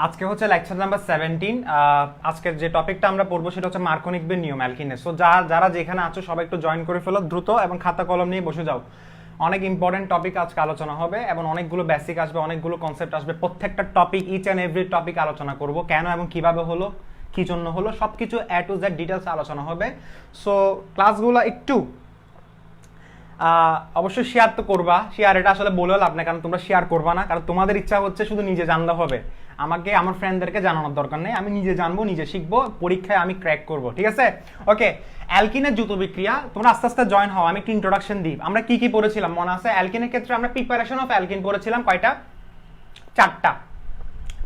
আজকে হচ্ছে lecture number 17। আজকের যে টপিকটা আমরা পড়বো সেটা হচ্ছে মার্কোনিকবের নিয়ম অ্যালকিনের। সো যারা যেখানে আছো সবাই একটু জয়েন করে ফেলো দ্রুত এবং খাতা কলম নিয়ে বসে যাও। অনেক ইম্পর্টেন্ট টপিক আজকে আলোচনা হবে এবং অনেকগুলো বেসিক আসবে, অনেকগুলো কনসেপ্ট আসবে। প্রত্যেকটা topic, each and every topic আলোচনা করব, কেন এবং কিভাবে হলো, কি জন্য হলো, সবকিছু এ টু জেড ডিটেলস আলোচনা হবে। সো ক্লাসগুলো একটু অবশ্যই শেয়ার তো করবা। শেয়ার এটা আসলে বলেও লাভ না, কারণ তোমরা শেয়ার করবা না, কারণ তোমাদের ইচ্ছা হচ্ছে শুধু নিজে জানলে হবে। আমাকে আমার ফ্রেন্ডদেরকে জানানোর দরকার নেই, আমি নিজে জানবো, নিজে শিখবো, পরীক্ষায় আমি ক্র্যাক করব, ঠিক আছে? ওকে, অ্যালকিনের দ্রুত বিক্রিয়া, তোমরা আস্তে আস্তে জয়েন হও, আমি একটু ইন্ট্রোডাকশন দিই। আমরা কি কি পড়েছিলাম মনে আছে? অ্যালকিনের ক্ষেত্রে আমরা প্রিপারেশন অফ অ্যালকিন পড়েছিলাম কয়টা?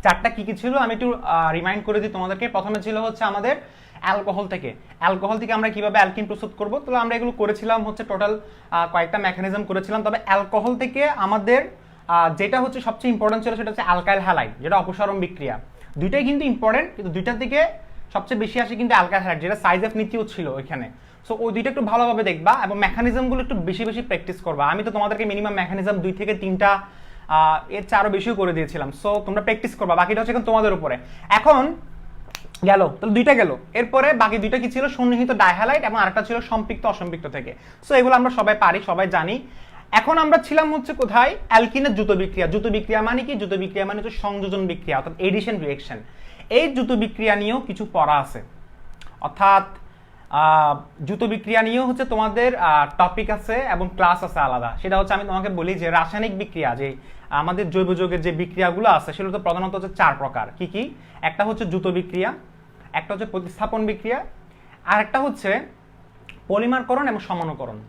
চারটা কি কি ছিল আমি একটু রিমাইন্ড করে দিই তোমাদেরকে। প্রথমে ছিল হচ্ছে আমাদের অ্যালকোহল থেকে আমরা কিভাবে অ্যালকিন প্রস্তুত করব। তাহলে আমরা এগুলো করেছিলাম হচ্ছে টোটাল কয়েকটা মেকানিজম করেছিলাম। তবে অ্যালকোহল থেকে আমাদের যেটা হচ্ছে সবচেয়ে ইম্পর্টেন্ট ছিল সেটা হচ্ছে অ্যালকাইল হ্যালাইড, যেটা অপসারণ বিক্রিয়া। দুইটাই কিন্তু ইম্পর্টেন্ট, কিন্তু দুইটার থেকে সবচেয়ে বেশি আসে কিন্তু অ্যালকাইল হ্যালাইড, যেটা সাইজ অফ নীতিও ছিল ওইখানে। সো ওই দুইটা একটু ভালোভাবে দেখবা এবং মেকানিজমগুলো একটু বেশি বেশি প্র্যাকটিস করবা। আমি তো তোমাদেরকে মিনিমাম মেকানিজম 2 থেকে 3টা এর চেয়ে বেশিও করে দিয়েছিলাম। সো তোমরা প্র্যাকটিস করবা, বাকিটা হচ্ছে এখন তোমাদের উপরে। এখন গেল, তাহলে দুইটা গেল। এরপরে বাকি দুইটা কি ছিল? সন্নিহিত ডাইহ্যালাইড এবং আরেকটা ছিল সম্পৃক্ত অসম্পৃক্ত থেকে। সো এগুলো আমরা সবাই পারি, সবাই জানি। এখন আমরা ছিলাম হচ্ছে কোথায়? অ্যালকিনের দ্রুত বিক্রিয়া। দ্রুত বিক্রিয়া মানে কি? দ্রুত বিক্রিয়া মানে হচ্ছে সংযোজন বিক্রিয়া, অর্থাৎ এডিশন রিঅ্যাকশন। এই দ্রুত বিক্রিয়া নিয়েও কিছু পড়া আছে, অর্থাৎ দ্রুত বিক্রিয়া নিয়েও হচ্ছে তোমাদের টপিক আছে এবং ক্লাস আছে আলাদা। সেটা হচ্ছে আমি তোমাকে বলি যে রাসায়নিক বিক্রিয়া, যে আমাদের জৈব যৌগের যে বিক্রিয়াগুলো আছে সেগুলো তো প্রধানত হচ্ছে 4 প্রকার। কি কি? একটা হচ্ছে দ্রুত বিক্রিয়া, একটা হচ্ছে প্রতিস্থাপন বিক্রিয়া, আর একটা হচ্ছে পলিমারকরণ এবং সমানুকরণ।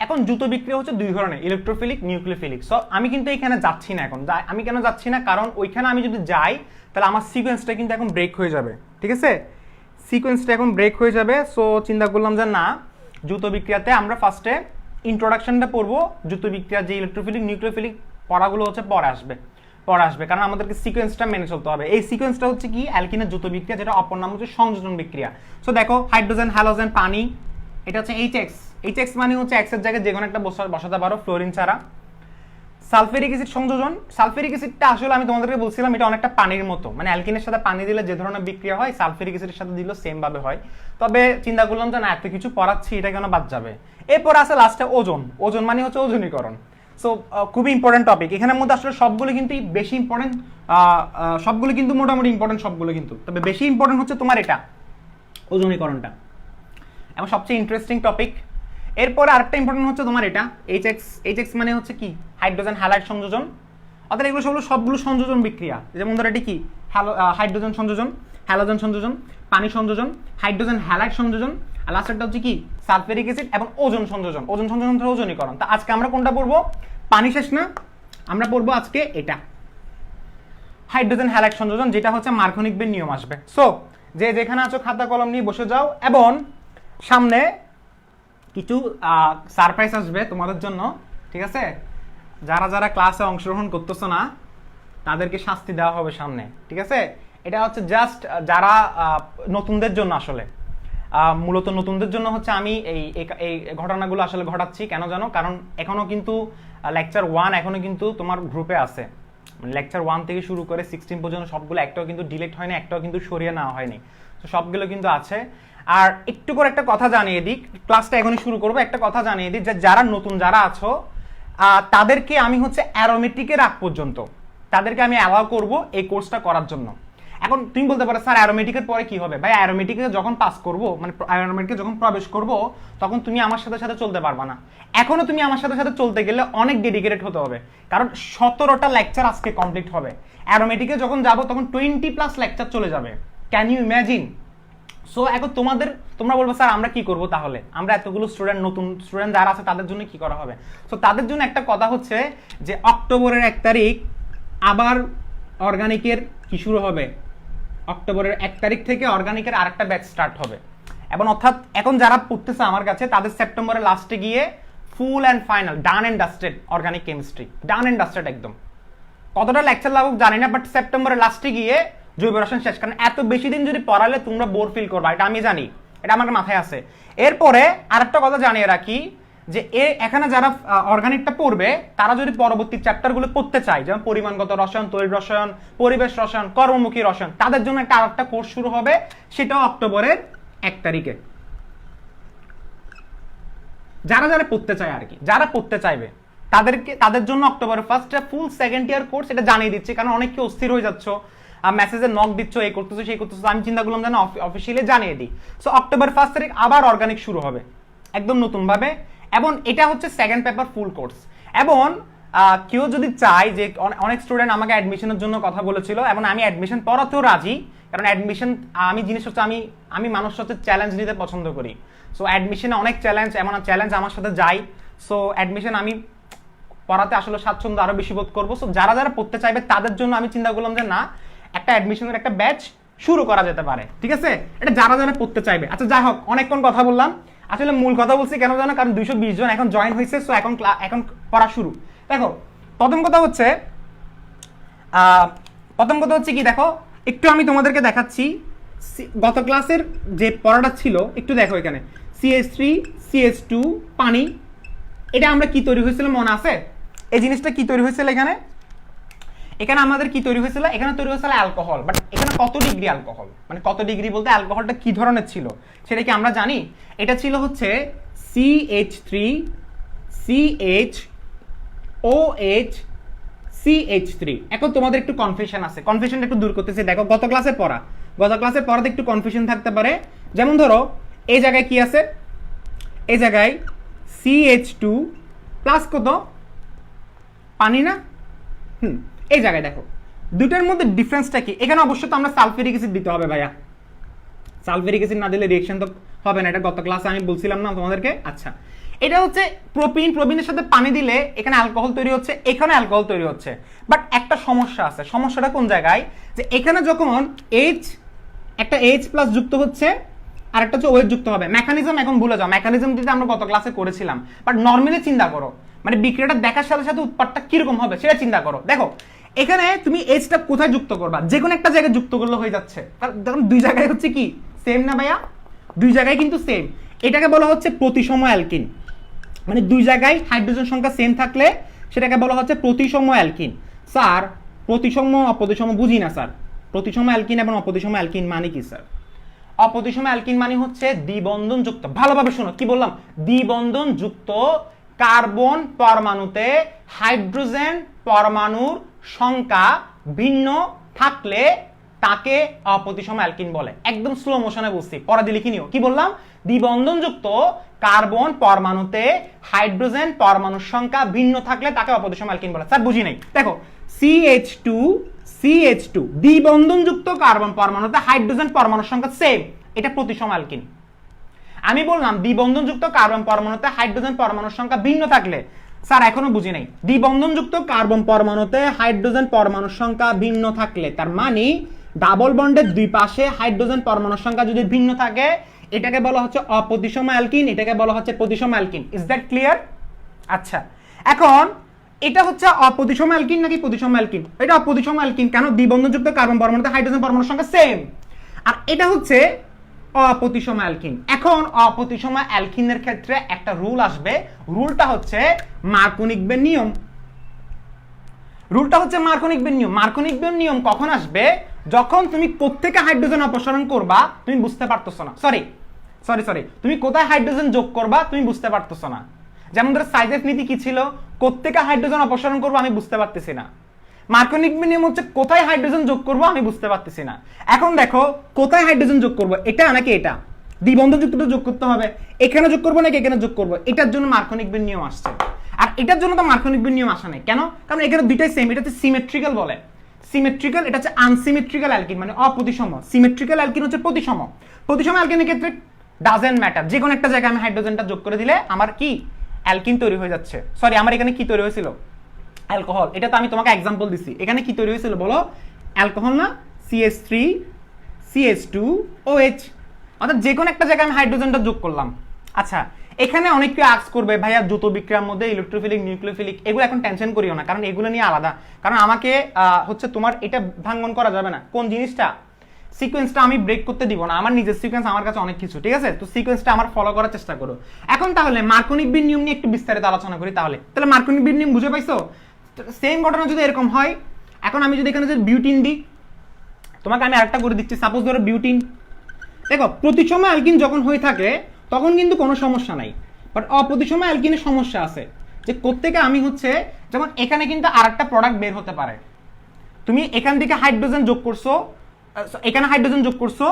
এখন দ্রুত বিক্রিয়া হচ্ছে 2 ধরনের, ইলেকট্রোফিলিক, নিউক্লিওফিলিক। সো আমি কিন্তু এখানে যাচ্ছি না এখন। আমি কেন যাচ্ছি না? কারণ ওইখানে আমি যদি যাই তাহলে আমার সিকোয়েন্সটা কিন্তু এখন ব্রেক হয়ে যাবে, ঠিক আছে? সিকোয়েন্সটা এখন ব্রেক হয়ে যাবে। সো চিন্তা করলাম যে না, দ্রুত বিক্রিয়াতে আমরা ফার্স্টে ইন্ট্রোডাকশনটা পড়বো। দ্রুত বিক্রিয়ার যে ইলেকট্রোফিলিক, নিউক্লিওফিলিক পড়াগুলো হচ্ছে পরে আসবে, কারণ আমাদেরকে সিকোয়েন্সটা মেনে চলতে হবে। এই সিকোয়েন্সটা হচ্ছে কি? অ্যালকিনের দ্রুত বিক্রিয়া, যেটা অপর নাম হচ্ছে সংযোজন বিক্রিয়া। সো দেখো, হাইড্রোজেন, হ্যালোজেন, পানি, এটা হচ্ছে এইচএক্স মানে হচ্ছে এক্স এর জায়গায় যে কোনো একটা বসাতে পারো, ফ্লোরিন ছাড়া। সালফেরিক অ্যাসিড সংযোজন। সালফেরিক অ্যাসিডটা আসলে আমি তোমাদেরকে বলছিলাম এটা অনেকটা পানির মতো, মানে অ্যালকিনের সাথে পানি দিলে যে ধরনের বিক্রিয়া হয় সালফেরিক অ্যাসিডের সাথে দিলেও সেম ভাবে হয়। তবে চিন্তা করলাম যে না, এত কিছু পড়াচ্ছি, এটা কেন বাদ যাবে। এরপর আছে লাস্টে ওজন মানে হচ্ছে ওজনীকরণ। সো খুবই ইম্পর্টেন্ট টপিক। এখানের মধ্যে আসলে সবগুলো কিন্তু বেশি ইম্পর্টেন্ট, সবগুলো কিন্তু মোটামুটি ইম্পর্টেন্ট সবগুলো কিন্তু, তবে বেশি ইম্পর্টেন্ট হচ্ছে তোমার এটা ওজনীকরণটা এবং সবচেয়ে ইন্টারেস্টিং টপিক। এরপর আরেকটা ইম্পর্টেন্ট হচ্ছে তোমার এটা এইচএক্স মানে হচ্ছে কি? হাইড্রোজেন হ্যালাইড সংযোজন। অর্থাৎ এগুলো সবগুলো সংযোজন বিক্রিয়া। যেমন ধরো এটি কি? হাইড্রোজেন সংযোজন, হ্যালোজেন সংযোজন, পানি সংযোজন, হাইড্রোজেন হ্যালাইড সংযোজন, আর লাস্টেরটা হচ্ছে কি? সালফেরিক অ্যাসিড এবং ওজন সংযোজন। ওজনীকরণ। তা আজকে আমরা কোনটা পড়বো? পানি শেষ না, আমরা পড়বো আজকে এটা, হাইড্রোজেন হ্যালাইড সংযোজন, যেটা হচ্ছে মার্কোনিকবের নিয়ম আসবে। সো যে যেখানে আছো খাতা কলম নিয়ে বসে যাও, এবং সামনে কিছু সারপ্রাইজ আসবে তোমাদের জন্য, ঠিক আছে? যারা ক্লাসে অংশগ্রহণ করতেছো না তাদেরকে শাস্তি দেওয়া হবে সামনে, ঠিক আছে? এটা হচ্ছে জাস্ট যারা নতুনদের জন্য, আসলে মূলত নতুনদের জন্য হচ্ছে আমি এই ঘটনাগুলো আসলে ঘটাচ্ছি। কেন জানো? কারণ এখনো কিন্তু লেকচার 1 এখনো কিন্তু তোমার গ্রুপে আছে, মানে লেকচার 1 থেকে শুরু করে 16 পর্যন্ত সবগুলো একটাও কিন্তু ডিলিট হয়নি, একটাও কিন্তু সরিয়ে নেওয়া হয়নি। তো সবগুলো কিন্তু আছে। আর একটু করে একটা কথা জানিয়ে দিই, ক্লাসটা এখনই শুরু করবো। একটা কথা জানিয়ে দিই যে যারা নতুন যারা আছো তাদেরকে আমি হচ্ছে অ্যারোমেটিকের আগ পর্যন্ত তাদেরকে আমি অ্যালাউ করব এই কোর্সটা করার জন্য। এখন তুমি বলতে পারো স্যার অ্যারোমেটিকের পরে কি হবে? ভাই অ্যারোমেটিকে যখন পাস করব, মানে অ্যারোমেটিকে যখন প্রবেশ করব, তখন তুমি আমার সাথে সাথে চলতে পারবা না। এখনো তুমি আমার সাথে সাথে চলতে গেলে অনেক ডেডিকেটেড হতে হবে, কারণ 17টা লেকচার আজকে কমপ্লিট হবে। অ্যারোমেটিকে যখন যাব তখন 20+ লেকচার চলে যাবে। Can you imagine? সো এখন তোমরা বলবো স্যার আমরা কি করব? তাহলে আমরা এতগুলো নতুন স্টুডেন্ট যারা আছে তাদের জন্য কি করা হবে? সো তাদের জন্য একটা কথা হচ্ছে যে অক্টোবরের 1 তারিখ আবার অর্গানিকের কি শুরু হবে? অক্টোবরের 1 তারিখ থেকে অর্গানিকের আরেকটা ব্যাচ স্টার্ট হবে। এবং অর্থাৎ এখন যারা পড়তেছে আমার কাছে তাদের সেপ্টেম্বরের লাস্টে গিয়ে full and final done and dusted organic chemistry, done and dusted একদম। কতটা লেকচার লাগুক জানি না, বাট সেপ্টেম্বরের লাস্টে গিয়ে জৈব রসায়ন শেষ। কারণ এত বেশি দিন যদি পড়ালে তোমরা বোর ফিল করবা, এটা আমি জানি, এটা আমার মাথায় আছে। এরপরে আরেকটা কথা জানিয়ে রাখি যে এখানে যারা অর্গানিকটা পড়বে তারা যদি পরবর্তী চ্যাপ্টারগুলো পড়তে চায়, যেমন পরিমাণগত রসায়ন, তড়িৎ রসায়ন, পরিবেশ রসায়ন, কর্মমুখী রসায়ন, তাদের জন্য একটা আরেকটা কোর্স শুরু হবে, সেটাও অক্টোবরের 1 তারিখে। যারা যারা পড়তে চায় আর কি, যারা পড়তে চাইবে তাদের জন্য অক্টোবরের ফার্স্টে ফুল সেকেন্ড ইয়ার কোর্স, এটা জানিয়ে দিচ্ছি, কারণ অনেকে অস্থির হয়ে যাচ্ছ, মেসেজে নক দিচ্ছ, এই করতেছো সেই করতেছো, আমি চিন্তা করলাম যেন অফিসিয়ালি জানিয়ে দিই। সো অক্টোবর 1 তারিখ আবার অর্গানিক শুরু হবে একদম নতুন ভাবে, এবং এটা হচ্ছে সেকেন্ড পেপার ফুল কোর্স। এবং কেউ যদি চায়, যে অনেক স্টুডেন্ট আমাকে অ্যাডমিশনের জন্য কথা বলেছিল, এবং আমি অ্যাডমিশন পড়াতেও রাজি, কারণ অ্যাডমিশন আমি জিনিস হচ্ছে আমি মানুষ হচ্ছে চ্যালেঞ্জ নিতে পছন্দ করি। সো অ্যাডমিশনে অনেক চ্যালেঞ্জ, এমন চ্যালেঞ্জ আমার সাথে যাই। সো অ্যাডমিশন আমি পড়াতে আসলে স্বাচ্ছন্দ্য আরো বেশি বোধ করবো। সো যারা যারা পড়তে চাইবে তাদের জন্য আমি চিন্তা করলাম যে না, একটা অ্যাডমিশনের একটা ব্যাচ শুরু করা যেতে পারে, ঠিক আছে? এটা যারা যারা পড়তে চাইবে। আচ্ছা যাই হোক, অনেকক্ষণ কথা বললাম, আসলে মূল কথা বলছি কেন জানো, কারণ 220 জন এখন জয়েন হয়েছে। সো এখন পড়া শুরু। দেখো প্রথম কথা হচ্ছে কি, দেখো একটু আমি তোমাদেরকে দেখাচ্ছি গত ক্লাসের যে পড়াটা ছিল, একটু দেখো এখানে CH3 CH2 পানি, এটা আমরা কি তৈরি হয়েছিল মনে আছে? এই জিনিসটা কি তৈরি হয়েছিল এখানে আমাদের কি তৈরি হয়েছিল? এখানে তৈরি হয়েছিল অ্যালকোহল। বাট এখানে কত ডিগ্রি অ্যালকোহল, মানে কত ডিগ্রি বলতে অ্যালকোহলটা কি ধরনের ছিল সেটা কি আমরা জানি? এটা ছিল হচ্ছে CH3 CHOH CH3। এখন তোমাদের একটু কনফিউশন আছে, কনফিউশনটা একটু দূর করতেছি। দেখো গত ক্লাসে পড়াতে একটু কনফিউশন থাকতে পারে। যেমন ধরো এই জায়গায় কি আছে, এই জায়গায় CH2 প্লাস কত পানি না, এই জায়গায় দেখো দুটার মধ্যে ডিফারেন্সটা কি? এখানে অবশ্যই তো আমরা সালফিউরিক অ্যাসিড দিতে হবে ভাইয়া, সালফিউরিক অ্যাসিড না দিলে রিঅ্যাকশন তো হবে না, এটা গত ক্লাসে আমি বলছিলাম না তোমাদেরকে। আচ্ছা এটা হচ্ছে প্রোপিনের সাথে পানি দিলে এখানে অ্যালকোহল তৈরি হচ্ছে, এখানে অ্যালকোহল তৈরি হচ্ছে। বাট একটা সমস্যা আছে, সমস্যাটা কোন জায়গায়, যে এখানে যখন একটা H প্লাস যুক্ত হচ্ছে আর একটা হচ্ছে OH যুক্ত হবে, মেকানিজম এখন ভুলে যাও, মেকানিজম যেটা আমরা গত ক্লাসে করেছিলাম। বাট নর্মালি চিন্তা করো, মানে বিক্রিয়াটা দেখার সাথে সাথে উৎপাদটা কিরকম হবে সেটা চিন্তা করো। দেখো এখানে তুমি Hটা কোথায় যুক্ত করবা, যে কোনো একটা জায়গায় যুক্ত করলে হয়ে যাচ্ছে, কারণ দুই জায়গায় হচ্ছে কি সেম না ভাইয়া, দুই জায়গায় কিন্তু সেম। এটাকে বলা হচ্ছে প্রতিসম অ্যালকিন, মানে দুই জায়গায় হাইড্রোজেন সংখ্যা সেম থাকলে সেটাকে বলা হচ্ছে প্রতিসম অ্যালকিন। স্যার প্রতিসম অপ্রতিসম বুঝি না স্যার, প্রতিসম অ্যালকিন এবং অপ্রতিসম অ্যালকিন মানে কি স্যার? অপ্রতিসম অ্যালকিন মানে হচ্ছে দ্বিবন্ধন যুক্ত, ভালোভাবে শোনো কি বললাম, দ্বিবন্ধন যুক্ত কার্বন পরমাণুতে হাইড্রোজেন পরমাণুর সংখ্যা ভিন্ন থাকলে তাকে অপ্রতিসম অ্যালকিন বলে। একদম স্লো মোশনে বলছি, পড়া দিলে কি নিও, কি বললাম? দ্বিবন্ধনযুক্ত কার্বন পরমাণুতে হাইড্রোজেন পরমাণুর সংখ্যা ভিন্ন থাকলে তাকে অপ্রতিসম অ্যালকিন বলে। স্যার বুঝি নাই। দেখো CH2 দ্বিবন্ধনযুক্ত কার্বন পরমাণুতে হাইড্রোজেন পরমাণুর সংখ্যা সেম, এটা প্রতিসম অ্যালকিন। আমি বললাম দ্বিবন্ধনযুক্ত কার্বন পরমাণুতে হাইড্রোজেন পরমাণুর সংখ্যা ভিন্ন থাকলে, স্যার এখনো বুঝি নাই, দ্বিবন্ধনযুক্ত কার্বন পরমাণুতে হাইড্রোজেন পরমাণুর সংখ্যা ভিন্ন থাকলে তার মানে ডাবল বন্ডের দুই পাশে হাইড্রোজেন পরমাণুর সংখ্যা যদি ভিন্ন থাকে এটাকে বলা হচ্ছে অপ্রতিসম অ্যালকিন, এটাকে বলা হচ্ছে প্রতিসম অ্যালকিন। Is that clear? আচ্ছা এখন এটা হচ্ছে অপ্রতিসম অ্যালকিন নাকি প্রতিসম অ্যালকিন? এটা অপ্রতিসম অ্যালকিন, কেন? দ্বিবন্ধনযুক্ত কার্বন পরমাণুতে হাইড্রোজেন পরমাণুর সংখ্যা সেম, আর এটা হচ্ছে অপ্রতিসম অ্যালকিন। এখন অপ্রতিসম অ্যালকিনের ক্ষেত্রে একটা রুল আসবে, রুলটা হচ্ছে মার্কোনিকবের নিয়ম। রুলটা হচ্ছে মার্কোনিকবের নিয়ম। মার্কোনিকবের নিয়ম কখন আসবে? যখন তুমি কোত্থেকে হাইড্রোজেন অপসারণ করবা তুমি বুঝতে পারতেছো না, সরি তুমি কোথায় হাইড্রোজেন যোগ করবা তুমি বুঝতে পারতেছো না। যেমন ধরো সাইজের নীতি কি ছিল, কোত্থেকে হাইড্রোজেন অপসারণ করবো আমি বুঝতে পারতেছি না। মার্কোনিকবের নিয়ম হচ্ছে কোথায় হাইড্রোজেন যোগ করবো আমি বুঝতে পারতেছি না। এখন দেখো কোথায় হাইড্রোজেন যোগ করবো, এটা নাকি এটা? দ্বিবন্ধনযুক্তটা যোগ করতে হবে, এখানে যোগ করবো নাকি এখানে যোগ করবো, এটার জন্য মার্কোনিকবের নিয়ম আসছে। আর এটার জন্য তো মার্কোনিকবের নিয়ম আসা নেই, কেন? কারণ এখানে দুইটাই সেম, এটা হচ্ছে সিমেট্রিক্যাল বলে, সিমেট্রিক্যাল, এটা হচ্ছে আনসিমেট্রিক্যাল অ্যালকিন মানে অপ্রতিসম। সিমেট্রিক্যাল অ্যালকিন হচ্ছে প্রতিসম। প্রতিসম অ্যালকিনের ক্ষেত্রে ডাজেন্ট ম্যাটার, যে কোনো একটা জায়গায় আমি হাইড্রোজেনটা যোগ করে দিলে আমার কি অ্যালকিন তৈরি হয়ে যাচ্ছে। সরি আমার এখানে কি তৈরি হয়েছিল? অ্যালকোহল। এটা তো আমি তোমাকে एग्जांपल দিছি। এখানে কি তৈরি হয়েছিল বলো? অ্যালকোহল না? CH3 CH2 OH, অর্থাৎ যে কোনো একটা জায়গায় আমি হাইড্রোজেনটা যোগ করলাম। আচ্ছা এখানে অনেক কেউ আস্ক করবে ভাইয়া দ্রুত বিক্রিয়ার মধ্যে ইলেকট্রোফিলিক নিউক্লিওফিলিক এগুলো এখন টেনশন করিও না, কারণ এগুলো নিয়ে আলাদা, কারণ আমাকে হচ্ছে তোমার এটা ভাঙন করা যাবে না। কোন জিনিসটা? সিকোয়েন্সটা আমি ব্রেক করতে দিব না, আমার নিজের সিকোয়েন্স আমার কাছে অনেক কিছু, ঠিক আছে? তো সিকোয়েন্সটা আমার ফলো করার চেষ্টা করো। এখন তাহলে মার্কোনিক বিন নিয়ম নিয়ে একটু বিস্তারিত আলোচনা করি। তাহলে মার্কোনিক বিন নিয়ম বুঝে পাইছো? সেম ঘটনা যদি এরকম হয়, এখন আমি যদি এখানে যদি বিউটিন দিই, তোমাকে আমি আরেকটা করে দিচ্ছি, সাপোজ ধরো বিউটিন। দেখো প্রতিসম অ্যালকিন যখন হয়ে থাকে তখন কিন্তু কোনো সমস্যা নাই, বাট অপ্রতিসম অ্যালকিনের সমস্যা আছে, যে কোত্থেকে আমি হচ্ছে যেমন এখানে কিন্তু আরেকটা প্রোডাক্ট বের হতে পারে। তুমি এখান থেকে হাইড্রোজেন যোগ করছো, এখানে হাইড্রোজেন যোগ করছো,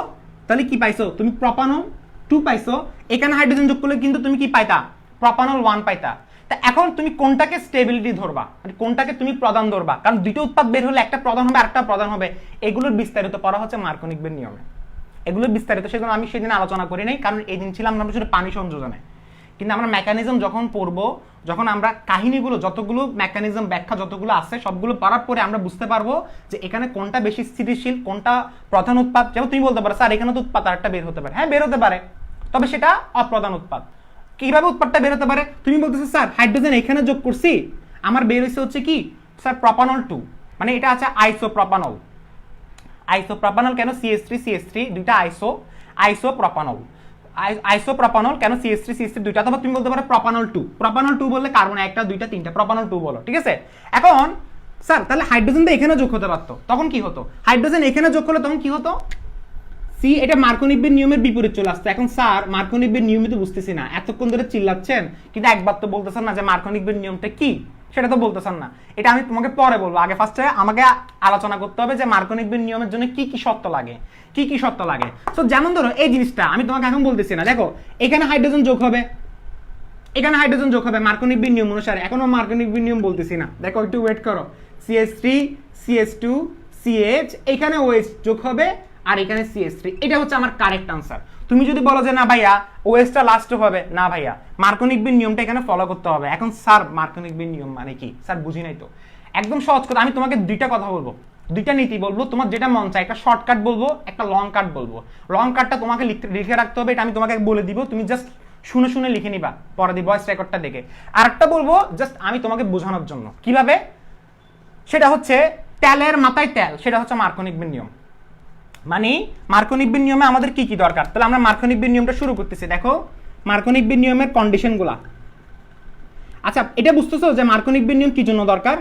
তাহলে কি পাইছো? তুমি প্রপানল 2 পাইছো। এখানে হাইড্রোজেন যোগ করলে কিন্তু তুমি কি পাইতা? প্রপানল 1 পাইতা। তা এখন তুমি কোনটাকে স্টেবিলিটি ধরবা, মানে কোনটাকে তুমি প্রধান ধরবা? কারণ দুটো উৎপাদ বের হলে একটা প্রধান হবে, আরেকটা প্রধান হবে। এগুলোর বিস্তারিত পড়া হচ্ছে মার্কোনিক বিন নিয়মে, এগুলোর বিস্তারিত সেগুলো আমি সেদিন আলোচনা করি নাই, কারণ এই দিন ছিলাম আমরা শুধু পানি সংযোজনে। কিন্তু আমরা মেকানিজম যখন পড়বো, যখন আমরা কাহিনীগুলো যতগুলো মেকানিজম ব্যাখ্যা যতগুলো আছে সবগুলো পড়ার পরে আমরা বুঝতে পারবো যে এখানে কোনটা বেশি স্থিতিশীল, কোনটা প্রধান উৎপাদ। যেমন তুমি বলতে পারো স্যার এখানে তো উৎপাদ আরেকটা বের হতে পারে, হ্যাঁ বের হতে পারে, তবে সেটা অপ্রধান উৎপাদ। কিভাবে উৎপাদটা বের হতে পারে? তুমি বলতেছো স্যার হাইড্রোজেন এখানে যোগ করছি, আমার বের হয়েছে হচ্ছে কি স্যার প্রপানল 2, মানে এটা আছে আইসোপ্রপানল। আইসোপ্রপানল কেন? CH3 দুইটা আইসোপ্রপানল। আইসোপ্রপানল কেন? CH3 দুইটা। অথবা তুমি বলতে পারো প্রপানল 2 বললে কার্বন একটা দুইটা তিনটা, প্রপানল 2 বলো, ঠিক আছে? এখন স্যার তাহলে হাইড্রোজেন তো এখানে যোগ হতে পারতো, তখন কি হতো? হাইড্রোজেন এখানে যোগ করলে তখন কি হতো? সি, এটা মার্কোনিক বিন নিয়মের বিপরীত চলে আসছে। এখন স্যার মার্কোনিক বিন নিয়মই তো বুঝতেছি না, এতক্ষণ ধরে চিল্লাচ্ছেন কিন্তু একবার তো বলতেছেন না যে মার্কোনিক বিন নিয়মটা কি, সেটা তো বলতেছেন না। এটা আমি তোমাকে পরে বলবো, আগে ফার্স্টে আমাকে আলোচনা করতে হবে যে মার্কোনিক বিন নিয়মের জন্য কি কি শর্ত লাগে, কি কি শর্ত লাগে। সো যেমন ধরো এই জিনিসটা আমি তোমাকে এখন বলতেছি না, দেখো এখানে হাইড্রোজেন যোগ হবে, এখানে হাইড্রোজেন যোগ হবে মার্কোনিক বিন নিয়ম অনুসারে। এখনো মার্কোনিক বিন নিয়ম বলতেছি না, দেখো একটু ওয়েট করো। CH3 CH2 CH, এখানে OH যোগ হবে আর এখানে CH3, এটা হচ্ছে আমার কারেক্ট আনসার। তুমি যদি বলো যে না ভাইয়া OH-টা লাস্ট হবে, না ভাইয়া মার্কোনিক বিন নিয়মটা এখানে ফলো করতে হবে। এখন স্যার মার্কোনিক বিন নিয়ম মানে কি স্যার বুঝি নাই তো। একদম সহজ কথা, আমি তোমাকে দুইটা কথা বলবো, দুইটা নীতি বলবো, তোমার যেটা মন চায়, একটা শর্টকাট বলবো, একটা লং কাট বলবো। লং কাটটা তোমাকে লিখে রাখতে হবে, এটা আমি তোমাকে বলে দিব, তুমি জাস্ট শুনে শুনে লিখে নিবা পরে দি ভয়েস রেকর্ডটা দেখে। আরেকটা বলবো জাস্ট আমি তোমাকে বোঝানোর জন্য কিভাবে, সেটা হচ্ছে তেলের মাথায় তেল, সেটা হচ্ছে মার্কোনিক বিন নিয়ম। মানে মার্কোনিক বিন নিয়মে আমাদের কি কি দরকার? তাহলে আমরা মার্কোনিক বিন নিয়মটা শুরু করতেছি। দেখো মার্কোনিক বিন নিয়মের কন্ডিশনগুলা। আচ্ছা এটা বুঝতেছো যে মার্কোনিক বিন নিয়ম কি জন্য দরকার?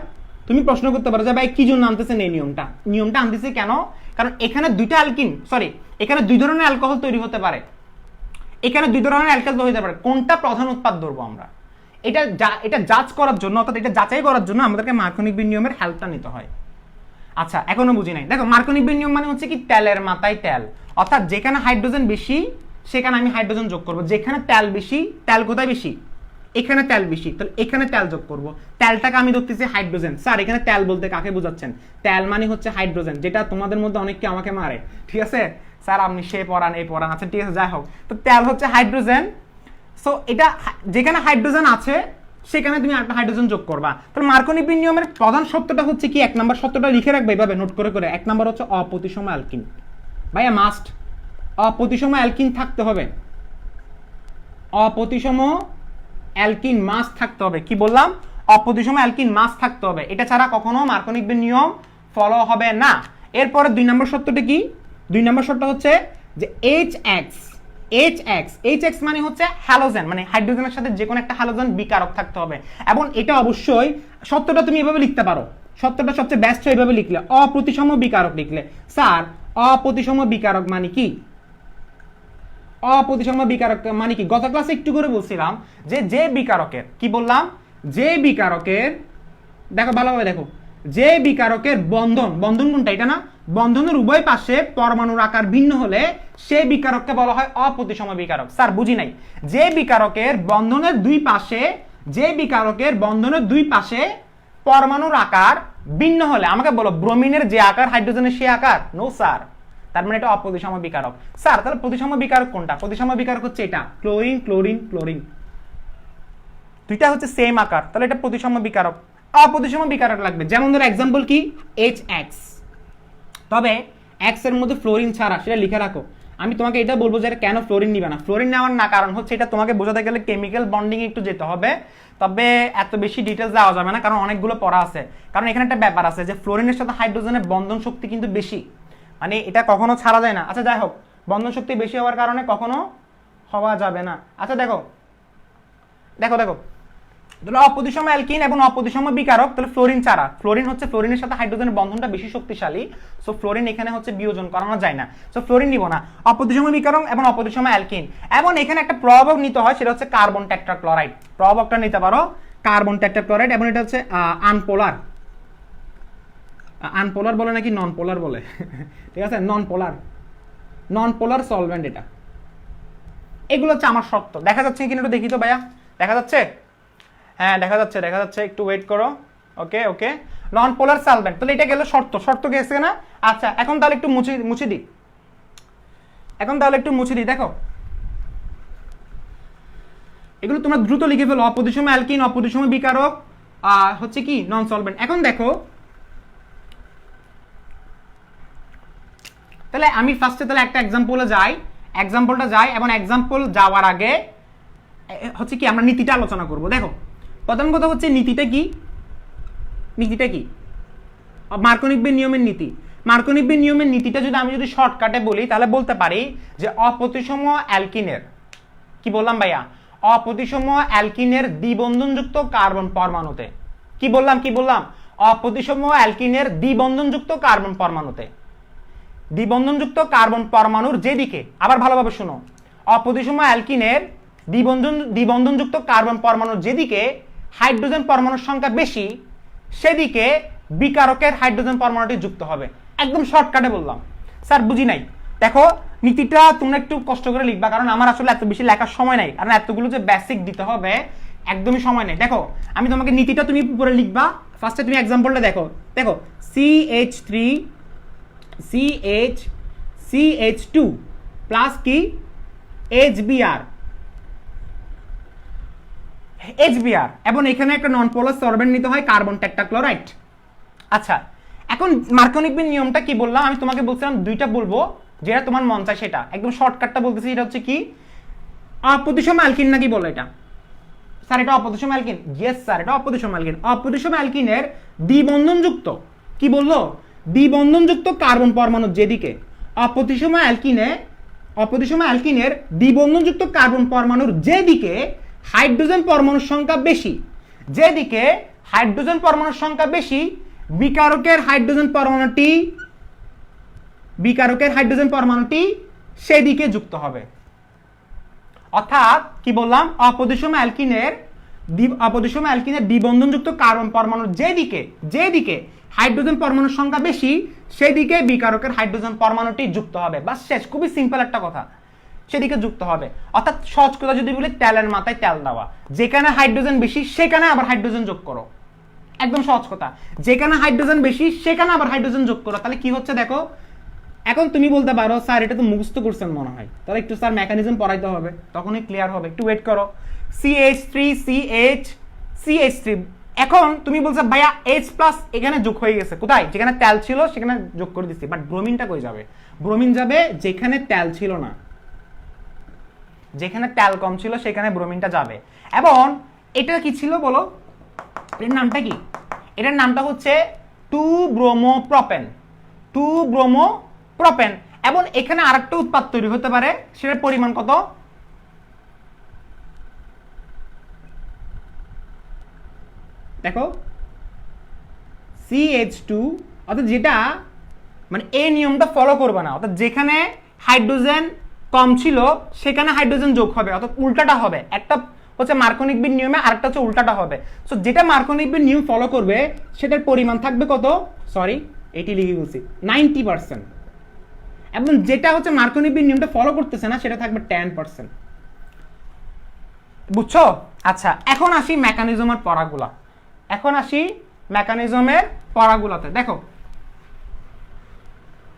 তুমি প্রশ্ন করতে পারো যে ভাই কি জন্য আনতেছেন এই নিয়মটা? নিয়মটা আনতেছে কেন? কারণ এখানে দুইটা অ্যালকিন, সরি এখানে দুই ধরনের অ্যালকোহল তৈরি হতে পারে, এখানে দুই ধরনের অ্যালকোহল হতে পারে, কোনটা প্রধান উৎপাদ ধরবো আমরা, এটা জাজ করার জন্য, অর্থাৎ এটা যাচাই করার জন্য আমাদেরকে মার্কোনিক বিন নিয়মের হেল্পটা নিতে হয়। আচ্ছা এখনো বুঝি নাই। দেখো মার্কোনিক বিন নিয়ম মানে হচ্ছে কি তেলের মাথায় তেল, অর্থাৎ যেখানে হাইড্রোজেন বেশি সেখানে আমি হাইড্রোজেন যোগ করব, যেখানে তেল বেশি, তেল কোথায় বেশি? এখানে তেল বেশি, তাহলে এখানে তেল যোগ করব। তেলটাকে আমি ধরতেছি হাইড্রোজেন। স্যার এখানে তেল বলতে কাকে বোঝাচ্ছেন? তেল মানে হচ্ছে হাইড্রোজেন, যেটা তোমাদের মধ্যে অনেকে আমাকে মারে, ঠিক আছে স্যার আপনি সে পড়ান এই পড়ান, আচ্ছা ঠিক আছে যাই হোক। তো তেল হচ্ছে হাইড্রোজেন, সো এটা যেখানে হাইড্রোজেন আছে সেখানে তুমি একটা হাইড্রোজেন যোগ করবা। তাহলে মার্কোনিক বিন নিয়মের প্রধান সত্যটা হচ্ছে কি? এক নাম্বার সত্যটা লিখে রাখবে এইভাবে নোট করে করে। এক নাম্বার হচ্ছে অপ্রতিসম অ্যালকিন, ভাইয়া মাস্ট অপ্রতিসম অ্যালকিন থাকতে হবে, অপ্রতিসম অ্যালকিন মাস্ট থাকতে হবে। কি বললাম? অপ্রতিসম অ্যালকিন মাস্ট থাকতে হবে, এটা ছাড়া কখনো মার্কোনিক বিন নিয়ম ফলো হবে না। এরপরে দুই নম্বর সত্যটা কি? দুই নম্বর সত্য হচ্ছে যে HX মানে হচ্ছে হ্যালোজেন, মানে হাইড্রোজেনের সাথে যে কোনো একটা হ্যালোজেন বিকারক থাকতে হবে। এবং এটা অবশ্যই সত্যটা তুমি এভাবে লিখতে পারো, সত্যটা সবচেয়ে বেস্ট হয় এভাবে লিখলে, অপ্রতিসম বিকারক লিখলে। স্যার অপ্রতিসম বিকারক মানে কি? অপ্রতিসম বিকারক মানে কি? গত ক্লাসে একটু করে বলছিলাম যে বিকারকের, কি বললাম? যে বিকারকের, দেখো ভালোভাবে দেখো, যে বিকারকের বন্ধন কোনটা? এটা না, বন্ধনের উভয় পাশে পরমাণুর আকার ভিন্ন হলে সেই বিকারককে বলা হয় অপ্রতিসম বিকারক। স্যার বুঝি নাই। যে বিকারকের বন্ধনের দুই পাশে পরমাণুর আকার ভিন্ন হলে, আমাকে বলো ব্রোমিনের যে আকার হাইড্রোজেনের সে আকার? নো স্যার, তার মানে এটা অপ্রতিসম বিকারক। স্যার তাহলে প্রতিসম বিকারক কোনটা? প্রতিসম বিকারক হচ্ছে এটা, ক্লোরিন ক্লোরিন ক্লোরিন, দুইটা হচ্ছে সেম আকার, তাহলে এটা প্রতিসম বিকারক। অপ্রতিসম বিকারক লাগবে, যেমন ধরো এক্সাম্পল কি? HX, তবে এক্স এর মধ্যে ফ্লোরিন ছাড়া, সেটা লিখে রাখো। আমি তোমাকে এটা বলবো যে কেন ফ্লোরিন নিবে না। ফ্লোরিন নেওয়ার না কারণ হচ্ছে এটা তোমাকে বোঝাতে গেলে কেমিক্যাল বন্ডিং একটু যেতে হবে, তবে এত বেশি ডিটেলস দেওয়া যাবে না কারণ অনেকগুলো পড়া আছে। কারণ এখানে একটা ব্যাপার আছে যে ফ্লোরিনের সাথে হাইড্রোজেনের বন্ধন শক্তি কিন্তু বেশি, মানে এটা কখনো ছাড়া যায় না। আচ্ছা যাই হোক, বন্ধন শক্তি বেশি হওয়ার কারণে কখনো হওয়া যাবে না। আচ্ছা দেখো দেখো দেখো, তাহলে অপ্রতিসম অ্যালকিন এবং অপ্রতিসম বিকারক, তাহলে ফ্লোরিন ছাড়া, ফ্লোরিন হচ্ছে ফ্লোরিনের সাথে হাইড্রোজেনের বন্ধনটা বেশি শক্তিশালী, সো ফ্লোরিন এখানে হচ্ছে বিয়োজন করানো যায় না, সো ফ্লোরিন নিব না। অপ্রতিসম বিকারক এবং অপ্রতিসম অ্যালকিন, এবং এখানে একটা প্রভাবক নিতে হয়, সেটা হচ্ছে কার্বন টেট্রাক্লোরাইড। প্রভাবকটা নিতে পারো কার্বন টেট্রাক্লোরাইড, এবং এটা হচ্ছে আনপোলার, আনপোলার বলে নাকি নন পোলার বলে ঠিক আছে, নন পোলার, নন পোলার সলভেন্ট এটা। এগুলো হচ্ছে আমার শর্ত। দেখা যাচ্ছে কিনা একটু দেখি তো ভাইয়া, দেখা যাচ্ছে? হ্যাঁ দেখা যাচ্ছে, দেখা যাচ্ছে, একটু ওয়েট করো। ওকে ওকে, নন পোলার সলভেন্ট, তাহলে এটা গেল শর্ত, শর্ত গেছে না? আচ্ছা এখন তাহলে একটু মুছে দিই, এখন তাহলে একটু মুছে দিই। দেখো এগুলো তোমরা দ্রুত লিখে ফেলো, অপ্রতিসম অ্যালকিন, অপ্রতিসম বিকারক, হচ্ছে কি নন সলভেন্ট। এখন দেখো তাহলে আমি ফার্স্টে তাহলে একটা এক্সাম্পলে যাই, এক্সাম্পলটা যাই, এবং এক্সাম্পল যাওয়ার আগে হচ্ছে কি আমরা নীতিটা আলোচনা করব। দেখো প্রথম কথা হচ্ছে নীতিটা কি, নীতিটা কি? মার্কোনিকবের নিয়মের নীতি। মার্কোনিকবের নিয়মের নীতিটা যদি আমি যদি শর্টকাটে বলি তাহলে বলতে পারি যে অপ্রতিসম অ্যালকিনের, কি বললাম ভাইয়া? অপ্রতিসম অ্যালকিনের দ্বিবন্ধনযুক্ত কার্বন পরমাণুতে, কি বললাম কি বললাম? অপ্রতিসম অ্যালকিনের দ্বিবন্ধনযুক্ত কার্বন পরমাণুতে, দ্বিবন্ধনযুক্ত কার্বন পরমাণুর যেদিকে, আবার ভালোভাবে শোনো, অপ্রতিসম অ্যালকিনের দ্বিবন্ধনযুক্ত কার্বন পরমাণুর যেদিকে হাইড্রোজেন পরমাণুর সংখ্যা বেশি, সেদিকে বিকারকের হাইড্রোজেন পরমাণুটি যুক্ত হবে। একদম শর্টকাটে বললাম। স্যার বুঝি নাই। দেখো নীতিটা তোমরা একটু কষ্ট করে লিখবা, কারণ আমার আসলে এত বেশি লেখার সময় নাই, কারণ এতগুলো যে বেসিক দিতে হবে একদমই সময় নেই। দেখো আমি তোমাকে নীতিটা তুমি উপরে লিখবা, ফার্স্টে তুমি এক্সাম্পলটা দেখো। দেখো CH3 CH2 প্লাস কি HBr, এবং এখানে একটা নন পোলার সলভেন্ট নিতে হয় কার্বন টেট্রাক্লোরাইড। আচ্ছা এখন মার্কোনিকবের নিয়মটা কি বললাম? আমি তোমাকে বলছিলাম দুইটা বলবো, যেটা তোমার মন চায় সেটা, একদম শর্টকাটটা বলতেছি। এটা হচ্ছে কি অপ্রতিসম অ্যালকিন নাকি বলো এটা? স্যার এটা অপ্রতিসম অ্যালকিন? ইয়েস স্যার এটা অপ্রতিসম অ্যালকিন। অপ্রতিসম অ্যালকিনের দ্বিবন্ধনযুক্ত, কি বললো? দ্বিবন্ধনযুক্ত কার্বন পরমাণুর যেদিকে, অপ্রতিসম অ্যালকিনের দ্বিবন্ধনযুক্ত কার্বন পরমাণুর যেদিকে হাইড্রোজেন পরমাণুর সংখ্যা বেশি, যেদিকে হাইড্রোজেন পরমাণুর সংখ্যা বেশি, বিকারকের হাইড্রোজেন পরমাণুটি সেদিকে যুক্ত হবে। অর্থাৎ কি বললাম? অপ্রতিসম অ্যালকিনের দ্বিবন্ধনযুক্ত কার্বন পরমাণুর যেদিকে হাইড্রোজেন পরমাণুর সংখ্যা বেশি, সেদিকে বিকারকের হাইড্রোজেন পরমাণুটি যুক্ত হবে। বাস শেষ, খুবই সিম্পল একটা কথা, সেদিকে যুক্ত হবে। অর্থাৎ সহজ কথা যদি বলি, তেলের মাথায় তেল দেওয়া, যেখানে হাইড্রোজেন বেশি সেখানে আবার হাইড্রোজেন যোগ করো। একদম সহজ কথা, যেখানে হাইড্রোজেন বেশি সেখানে আবার হাইড্রোজেন যোগ করো। তাহলে কি হচ্ছে দেখো। এখন তুমি বলতে পারো স্যার এটা তো মুখস্থ করছেন মনে হয়, তাহলে একটু স্যার মেকানিজম পড়াইতে হবে, তখনই ক্লিয়ার হবে, একটু ওয়েট করো। CH3 এখন তুমি বলছো ভাইয়া H+ এখানে যোগ হয়ে গেছে, কোথায়? যেখানে তেল ছিল সেখানে যোগ করে দিচ্ছি, বাট ব্রোমিনটা কই যাবে? ব্রোমিন যাবে যেখানে তেল ছিল না, যেখানে তেল কম ছিল সেখানে ব্রোমিনটা যাবে। এবং এটা কি ছিল বলো, এর নামটা কি? এটার নামটা হচ্ছে 2-ব্রোমোপ্রোপেন। এবং এখানে আরেকটা উৎপাদ তৈরি হতে পারে, সেটার পরিমাণ কত? দেখো CH2, অর্থাৎ যেটা মানে এই নিয়মটা ফলো করবে না, অর্থাৎ যেখানে হাইড্রোজেন কম ছিল সেখানে হাইড্রোজেন যোগ হবে, অর্থাৎ উল্টাটা হবে। একটা হচ্ছে মার্কোনিকবের নিয়মে, আরেকটা হচ্ছে উল্টাটা হবে। সো যেটা মার্কোনিকবের নিয়ম ফলো করবে সেটার পরিমাণ থাকবে কত? সরি এটি লিখে বলছি 90%, এবং যেটা হচ্ছে মার্কোনিকবের নিয়মটা ফলো করতেছে না সেটা থাকবে 10%। বুঝছো? আচ্ছা এখন আসি মেকানিজমের পড়াগুলাতে। দেখো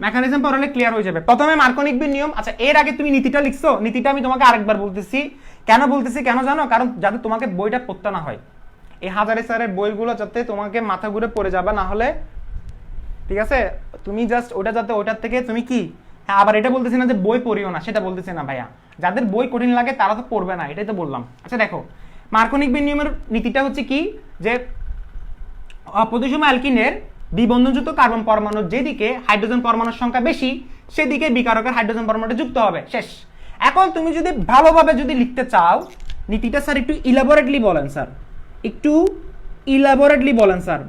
মেকানিজম পড়ালে ক্লিয়ার হয়ে যাবে। প্রথমে মার্কোনিকবের নিয়ম। আচ্ছা এর আগে তুমি নীতিটা লিখছো, নীতিটা আমি তোমাকে আরেকবার বলতেছি। কেন জানো? কারণ যাতে তোমাকে বইটা পড়তে না হয়, এই হাজারে স্যারের বইগুলো যাতে তোমাকে মাথা ঘুরে পড়ে যাবে না হলে, ঠিক আছে? তুমি জাস্ট ওটা যাতে ওটার থেকে তুমি কি, হ্যাঁ আবার এটা বলতেছি না যে বই পড়িও না, সেটা বলতেছি না ভাইয়া। যাদের বই কঠিন লাগে তারা তো পড়বে না, এটাই তো বললাম। আচ্ছা দেখো মার্কোনিকবের নিয়মের নীতিটা হচ্ছে কি, যে অপ্রতিসম অ্যালকিনের দ্বিবন্ধনযুক্ত কার্বন পরমাণুর যেদিকে হাইড্রোজেন পরমাণুর সংখ্যা বেশি সেদিকে বিকারকের হাইড্রোজেন পরমাণুটা যুক্ত হবে, শেষ। এখন তুমি যদি ভালোভাবে যদি লিখতে চাও নীতিটা স্যার একটু ইলাবোরেটলি বলেন স্যার, একটু ইলাবোরেটলি বলেন স্যার,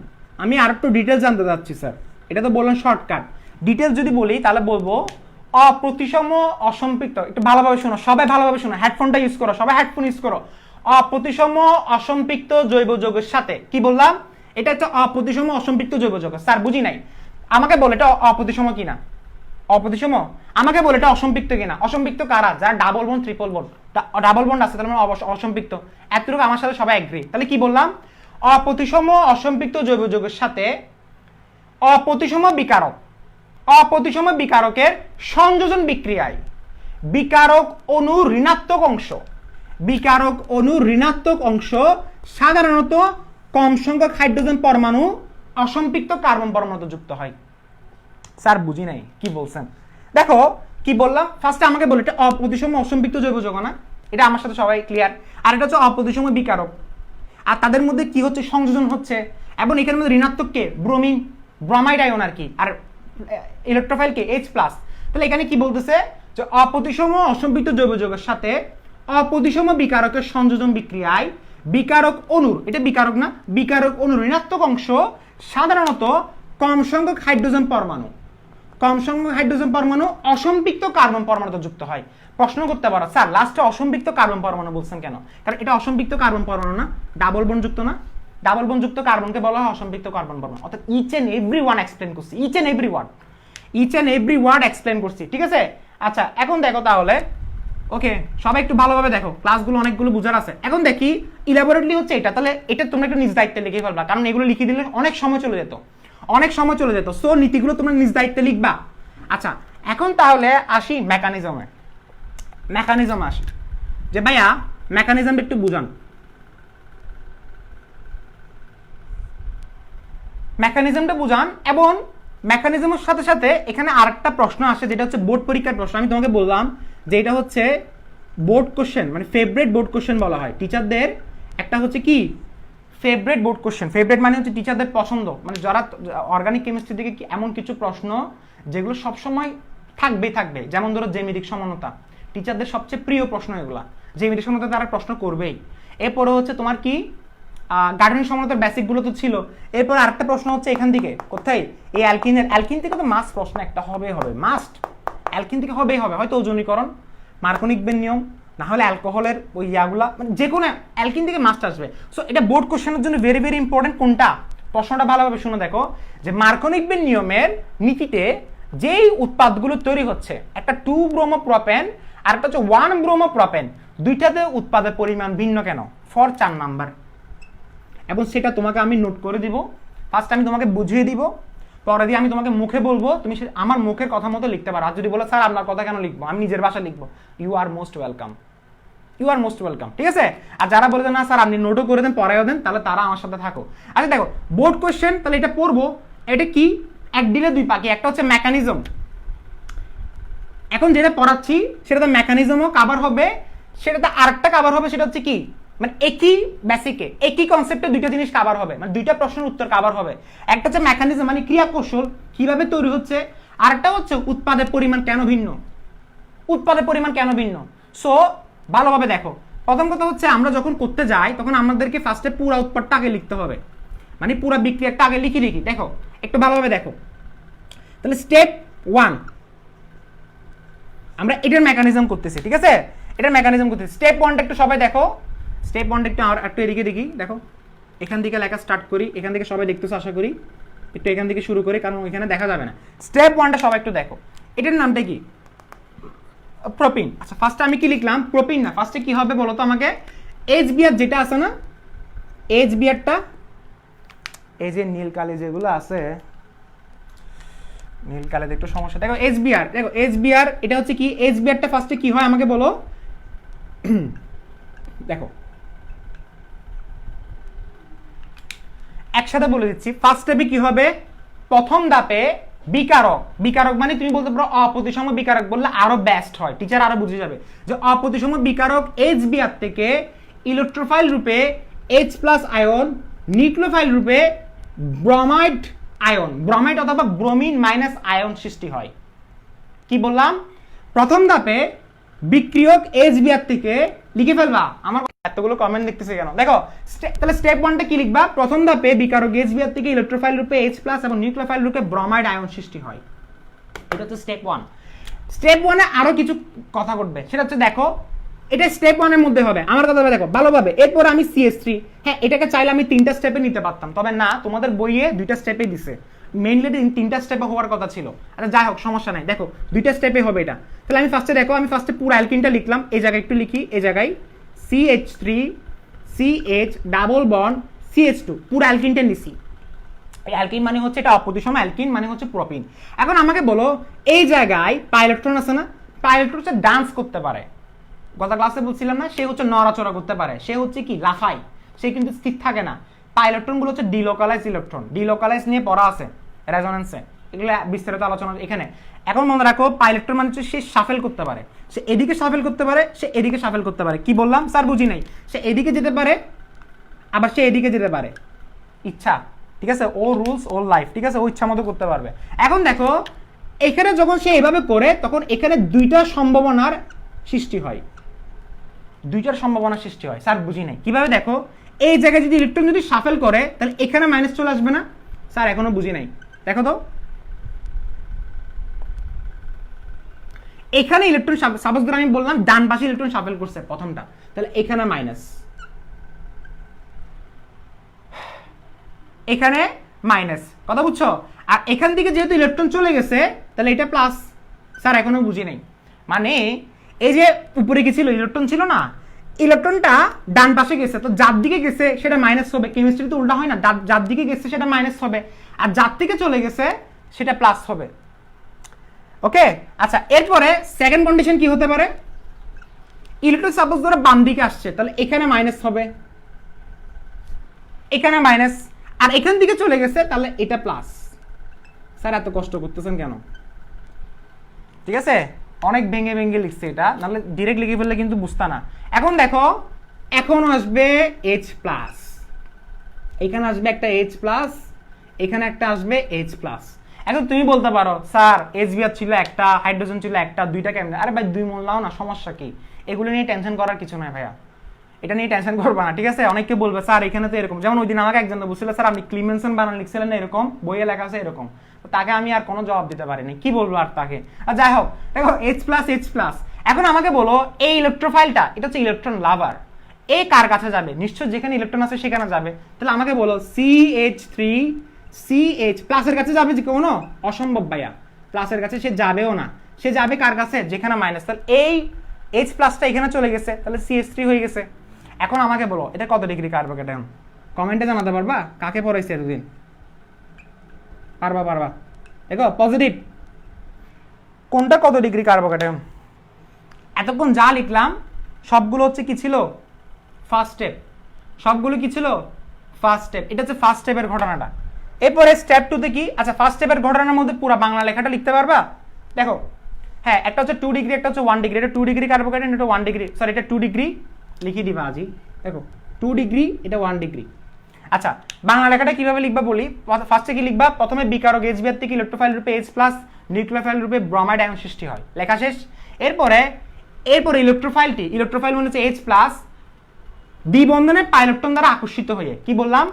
আমি আর একটু ডিটেলস জানতে চাচ্ছি স্যার। এটা তো বললেন শর্টকাট, ডিটেলস যদি বলি তাহলে বলবো অপ্রতিসম অসম্পৃক্ত, একটু ভালোভাবে শোনো, সবাই ভালোভাবে শোনো, হেডফোনটা ইউজ করো, সবাই হেডফোন ইউজ করো। অপ্রতিসম অসম্পৃক্ত জৈব যৌগের সাথে, কি বললাম, এটা একটা অপ্রতিসম অসম্পৃক্ত জৈব যৌগ। স্যার বুঝি নাই, আমাকে বলে এটা অপ্রতিসম কিনা, অপ্রতিসম, আমাকে বলে এটা অসম্পৃক্ত কিনা। অসম্পৃক্ত কারা, যারা double bond triple bond, double bond আছে তাহলে মানে অসম্পৃক্ত, এতটুকু আমার সাথে সবাই এগ্রি। তাহলে কি বললাম, অপ্রতিসম অসম্পৃক্ত জৈব যৌগের সাথে অপ্রতিসম বিকারক, অপ্রতিসম বিকারকের সংযোজন বিক্রিয়ায় বিকারক অণুর ঋণাত্মক অংশ, বিকারক অণুর ঋণাত্মক অংশ সাধারণত কম সংখ্যক হাইড্রোজেন পরমাণু অসম্পৃক্ত কার্বন পরমাণুতে যুক্ত হয়। স্যার বুঝি নাই কি বলছেন, দেখো কি বললাম, ফার্স্টে আমাকে বলে এটা অপ্রতিসম অসম্পৃক্ত জৈব যৌগ না, এটা আমার সাথে সবাই ক্লিয়ার। আর এটা হচ্ছে অপ্রতিসম বিকারক, আর তাদের মধ্যে কি হচ্ছে, সংযোজন হচ্ছে, এবং এখানের মধ্যে ঋণাত্মক কে, ব্রোমিন, ব্রোমাইড আয়ন আর কি, আর ইলেকট্রোফাইল কে H+। তাহলে এখানে কি বলতেছে যে অপ্রতিসম অসম্পৃক্ত জৈব যৌগের সাথে অপ্রতিসম বিকারকের সংযোজন বিক্রিয়ায় বিকারক অণুর, এটা বিকারক না, বিকারক অণুর ঋণাত্মক অংশ সাধারণত কম সংখ্যক হাইড্রোজেন পরমাণু, কম সংখ্যক হাইড্রোজেন পরমাণু অসম্পৃক্ত কার্বন পরমাণুতে যুক্ত হয়। প্রশ্ন করতে পারো স্যার লাস্টে অসম্পৃক্ত কার্বন পরমাণু বলছেন কেন, কারণ এটা অসম্পৃক্ত কার্বন পরমাণু না, ডাবল বন্ড যুক্ত না, ডাবল বন্ড যুক্ত কার্বনকে বলা হয় অসম্পৃক্ত কার্বন পরমাণু। অর্থাৎ each and every one explain করছি, each and every word explain করছি, ঠিক আছে। আচ্ছা এখন দেখো তাহলে, ওকে সবাই একটু ভালোভাবে দেখো, ক্লাসগুলো অনেকগুলো বুঝার আছে। এখন দেখি ইলাবোরেটলি হচ্ছে এটা, তাহলে এটা তোমরা একটু নিজ দায়িত্বে লিখে ফেলবা, কারণ এগুলো লিখে দিলে অনেক সময় চলে যেত, অনেক সময় চলে যেত। সো নীতিগুলো তোমরা নিজ দায়িত্বে লিখবা। আচ্ছা এখন তাহলে আসি মেকানিজমে, মেকানিজম আসি যে ভাইয়া মেকানিজমটা একটু বুঝান। মেকানিজমটা বুঝান, এবং মেকানিজমের সাথে সাথে এখানে আরেকটা প্রশ্ন আসে যেটা হচ্ছে বোর্ড পরীক্ষার প্রশ্ন। আমি তোমাকে বললাম যে এটা হচ্ছে বোর্ড কোশ্চেন, মানে ফেভারিট বোর্ড কোশ্চেন বলা হয় টিচারদের, একটা হচ্ছে কি ফেভারিট বোর্ড কোশ্চেন। ফেভারিট মানে হচ্ছে টিচারদের পছন্দ, মানে যারা অর্গানিক কেমিস্ট্রি দিকে এমন কিছু প্রশ্ন যেগুলো সবসময় থাকবেই থাকবে, যেমন ধরো জ্যামিতিক সমানতা, টিচারদের সবচেয়ে প্রিয় প্রশ্ন এগুলা, জ্যামিতিক সমানতা তারা প্রশ্ন করবেই। এরপরে হচ্ছে তোমার কি গাঠনিক সমানতার বেসিকগুলো তো ছিল। এরপর আরেকটা প্রশ্ন হচ্ছে এখান থেকে কোথায়, এই অ্যালকিন থেকে তো মাস্ট প্রশ্ন একটা হবেই হবে, মাস্ট অ্যালকিন থেকে হবেই হবে, হয়তো ওজনীকরণ, মার্কনিকবের নিয়ম, না হলে অ্যালকোহলের ওই ইয়াগুলা, মানে যে কোনো অ্যালকিন থেকে মাস্ট আসবে। সো এটা বোর্ড কোশ্চেনের জন্য ভেরি ভেরি ইম্পর্টেন্ট। কোনটা, প্রশ্নটা ভালোভাবে শুনে দেখো যে মার্কনিকবের নিয়মের নীতিতে যেই উৎপাদগুলো তৈরি হচ্ছে, একটা 2 ব্রোমো প্রোপেন আর একটা হচ্ছে 1 ব্রোমো প্রোপেন, দুইটাতে উৎপাদের পরিমাণ ভিন্ন কেন, ফর 4 নাম্বার। এবং সেটা তোমাকে আমি নোট করে দিব, ফার্স্ট আমি তোমাকে বুঝিয়ে দিব, পরে দিয়ে আমি তোমাকে মুখে বলবো, তুমি আমার মুখের কথা মতো লিখতে পারো। আর যদি বলো স্যার আপনার কথা কেন লিখবো, আমি নিজের ভাষা লিখবো, you are most welcome, you are most welcome, ঠিক আছে। আর যারা বলে না স্যার আপনি নোটও করে দেন পড়াইও দেন, তাহলে তারা আমার সাথে থাকো। আচ্ছা দেখো বোর্ড কোশ্চেন, তাহলে এটা পড়বো, এটা কি এক ডিলে দুই পাখি, একটা হচ্ছে মেকানিজম, এখন যেটা পড়াচ্ছি সেটাতে মেকানিজমও কভার হবে, সেটাতে আরেকটা কভার হবে, সেটা হচ্ছে কি মানে একই বেসিকে একই কনসেপ্টে দুইটা জিনিস কভার হবে, মানে দুইটা প্রশ্নের উত্তর কভার হবে। একটা হচ্ছে মেকানিজম মানে ক্রিয়া কৌশল কিভাবে তৈরি হচ্ছে, আরেকটা হচ্ছে উৎপাদের পরিমাণ কেন ভিন্ন, উৎপাদের পরিমাণ কেন ভিন্ন। সো ভালোভাবে দেখো, প্রথম কথা হচ্ছে আমরা যখন করতে যাই তখন আমাদেরকে ফার্স্টে পুরো উৎপাদটা আগে লিখতে হবে, মানে পুরো বিক্রিয়াটা আগে লিখি দেখো একটু ভালোভাবে দেখো। তাহলে স্টেপ 1 আমরা এটার মেকানিজম করতেছি, ঠিক আছে, এটার মেকানিজম করতেছি। স্টেপ 1টা একটু সবাই দেখো, স্টেপ 1টা একটু আর একটু এদিকে দেখি, দেখো এখান থেকে লেখা স্টার্ট করি, এখান থেকে সবাই দেখতেছো আশা করি, একটু এখান থেকে শুরু করি কারণ এখানে দেখা যাবে না। স্টেপ 1টা সবাই একটু দেখো, এটার নামটা কি, প্রোপিন। আচ্ছা ফার্স্টে আমি কি লিখলাম, প্রোপিন না, ফার্স্টে কি হবে বলো তো আমাকে, HBr যেটা আছে না, HBrটা এই যে নীল কালি যেগুলো আছে, নীল কালিতে একটু সমস্যা, দেখো HBr, দেখো HBr এটা হচ্ছে কি, HBrটা ফার্স্টে কি হয় আমাকে বলো, দেখো একসাথে বলে দিচ্ছি। ফার্স্ট স্টেপে কি হবে, প্রথম ধাপে বিকারক, বিকারক মানে তুমি বলতে পারো অপ্রতিসম বিকারক বললে আরো বেস্ট হয়, টিচার আরো বুঝে যাবে যে অপ্রতিসম বিকারক HBr থেকে ইলেকট্রোফাইল রূপে H+ আয়ন, নিউক্লিওফাইল রূপে ব্রোমাইড আয়ন, ব্রোমাইড অথবা ব্রোমিন মাইনাস আয়ন সৃষ্টি হয়। কি বললাম? প্রথম ধাপে বিক্রিয়ক HBr থেকে লিখে ফেলবা। আমার এতগুলো কমেন্ট লিখতেছে কেন? দেখো তাহলে স্টেপ 1টা কি লিখবা? প্রথম ধাপে বিকারক HBr থেকে ইলেকট্রোফাইল রূপে H+ এবং নিউক্লিওফাইল রূপে ব্রোমাইড আয়ন সৃষ্টি হয়। এটা হচ্ছে স্টেপ 1। স্টেপ 1 এ আরো কিছু কথা ঘটবে, সেটা হচ্ছে দেখো এটা স্টেপ 1 এর মধ্যে হবে, আমার কথা দেখো ভালোভাবে। এরপর আমি CH3, হ্যাঁ এটাকে চাইলে আমি 3টা স্টেপে নিতে পারতাম, তবে না, তোমাদের বইয়ে 2টা স্টেপে দিছে, মেইনলি 3টা স্টেপে হওয়ার কথা ছিল। আচ্ছা যাই হোক সমস্যা নাই, দেখো 2টা স্টেপে হবে এটা। তাহলে আমি ফার্স্টে দেখো, আমি ফার্স্টে পুরো অ্যালকিনটা লিখলাম, এই জায়গায় একটু লিখি, এই জায়গায় CH3 CH double bond CH2 পুরো অ্যালকিনটা নিছি। এই অ্যালকিন মানে হচ্ছে এটা অপ্রতিসম, অ্যালকিন মানে হচ্ছে প্রোপিন। এখন আমাকে বলো এই জায়গায় পাই ইলেকট্রন আছে না, পাই ইলেকট্রন হচ্ছে ডান্স করতে পারে, গত ক্লাসে বলছিলাম না, সে হচ্ছে নড়াচড়া করতে পারে, সে হচ্ছে কি লাফাই, সে কিন্তু স্থির থাকে না। পাই ইলেকট্রন গুলো হচ্ছে ডিলোকালাইজ ইলেকট্রন, ডিলোকালাইজ নিয়ে পড়া আছে রেজোন্যান্সে, এগুলো বিস্তারিত আলোচনা এখানে। এখন মনে রাখো পাই ইলেকট্রন মানে হচ্ছে সে শাফেল করতে পারে, সে এদিকে শাফেল করতে পারে, সে এদিকে শাফেল করতে পারে। কি বললাম স্যার বুঝি নাই? সে এদিকে যেতে পারে আবার সে এদিকে যেতে পারে, ইচ্ছা, ঠিক আছে, ও রুলস ও লাইফ, ঠিক আছে, ও ইচ্ছা মতো করতে পারবে। এখন দেখো এখানে যখন সে এভাবে করে তখন এখানে 2টা সম্ভাবনার সৃষ্টি হয়, 2টার সম্ভাবনা সৃষ্টি হয়। স্যার বুঝি নাই কিভাবে? দেখো এই জায়গায় যদি ইলেকট্রন যদি শাফেল করে তাহলে এখানে মাইনাস চলে আসবে না? স্যার এখনো বুঝি নাই, দেখো তো এখানে ইলেকট্রন সাপোজ ধরে আমি বললাম ডান পাশে ইলেকট্রন শাফেল করছে প্রথমটা, তাহলে এখানে মাইনাস, এখানে মাইনাস, কথা বুঝছো? আর এখান থেকে যেহেতু ইলেকট্রন চলে গেছে তাহলে এটা প্লাস। স্যার এখনো বুঝি নাই, মানে এই যে উপরে গেছিল ইলেকট্রন ছিল না, ইলেকট্রনটা ডান পাশে গেছে, তো যার দিকে গেছে সেটা মাইনাস হবে, কেমিস্ট্রিতে উল্টা হয় না, যার দিকে গেছে সেটা মাইনাস হবে, আর যার থেকে চলে গেছে সেটা প্লাস হবে। ওকে, আচ্ছা এরপরে সেকেন্ড কন্ডিশন কি হতে পারে? ইলেকট্রন সাপোজ ধরো বাম দিকে আসছে, তাহলে এখানে মাইনাস হবে, এখানে মাইনাস, আর এখান থেকে চলে গেছে তাহলে এটা প্লাস। স্যার এত কষ্ট করতেছেন কেন? ঠিক আছে, অনেক ভেঙে ভেঙে লিখছে এটা, নাহলে ডিরেক্ট লিখে ফেললে কিন্তু বুঝতা না। এখন দেখো এখন আসবে H+, এখানে আসবে একটা H+, এখানে একটা আসবে H+। এখন তুমি বলতে পারো স্যার HBr ছিল একটা, হাইড্রোজেন ছিল একটা, 2টা কেমনে? আরে ভাই 2 মূল নাও না, সমস্যা কি? এগুলো নিয়ে টেনশন করার কিছু নয় ভাইয়া, এটা নিয়ে টেনশন করবা না, ঠিক আছে? অনেকে বলবে স্যার এখানে তো এরকম, যেমন ওই দিন আমাকে একজন বলছিল স্যার আপনি ক্লিমেনসন বানান লিখছিলেন না এরকম, বইয়ে লেখা আছে এরকম, তাকে আমি আর কোনো জবাব দিতে পারিনি, কি বলবো আর তাকে। আর যাই হোক দেখো H+। এখন আমাকে বলো এই ইলেকট্রোফাইলটা এটা হচ্ছে ইলেকট্রন লাভার, এ কার কাছে যাবে? নিশ্চয় যেখানে ইলেকট্রন আছে সেখানে যাবে। তাহলে আমাকে বলো CH3 CH প্লাসের কাছে যাবে যে কোনো? অসম্ভব ভাইয়া, প্লাসের কাছে সে যাবেও না, সে যাবে কার কাছে? যেখানে মাইনাস। তাহলে এই H+ এখানে চলে গেছে, তাহলে CH3 হয়ে গেছে। এখন আমাকে বলো এটা কত ডিগ্রি কার্বোকেটায়ন? কমেন্টে জানাতে পারবা কাকে পড়াইছে এতদিন? পারবা? দেখো পজিটিভ কোনটা কত ডিগ্রি কার্বোকেটায়ন? এতক্ষণ যা লিখলাম সবগুলো হচ্ছে কি ছিল? First step. সবগুলো কি ছিল? First step. এটা হচ্ছে ফার্স্ট স্টেপের ঘটনাটা। এরপরে স্টেপ 2 তে কি? আচ্ছা ফার্স্ট স্টেপের ঘটনার মধ্যে পুরো বাংলা লেখাটা লিখতে পারবা? দেখো হ্যাঁ, একটা হচ্ছে 2 ডিগ্রি, একটা হচ্ছে 1 ডিগ্রি। এটা 2 ডিগ্রি কার্বোকেটায়ন, এটা 1 ডিগ্রি, সরি এটা 2 ডিগ্রি লিখে দিবা আজি। দেখো 2 ডিগ্রি, এটা 1 ডিগ্রি। আচ্ছা বাংলা লেখাটা কিভাবে লিখবা বলি। ফার্স্টে কি লিখবা? প্রথমে বিকারক HBr থেকে ইলেকট্রোফাইল রূপে H+, নিউক্লিওফাইল রূপে ব্রোমাইড আয়ন সৃষ্টি হয়, লেখা শেষ। এরপরে ইলেকট্রোফাইল মানে হচ্ছে H+, দ্বিবন্ধনে পাই ইলেকট্রন দ্বারা আকর্ষিত হয়ে, কি বললাম?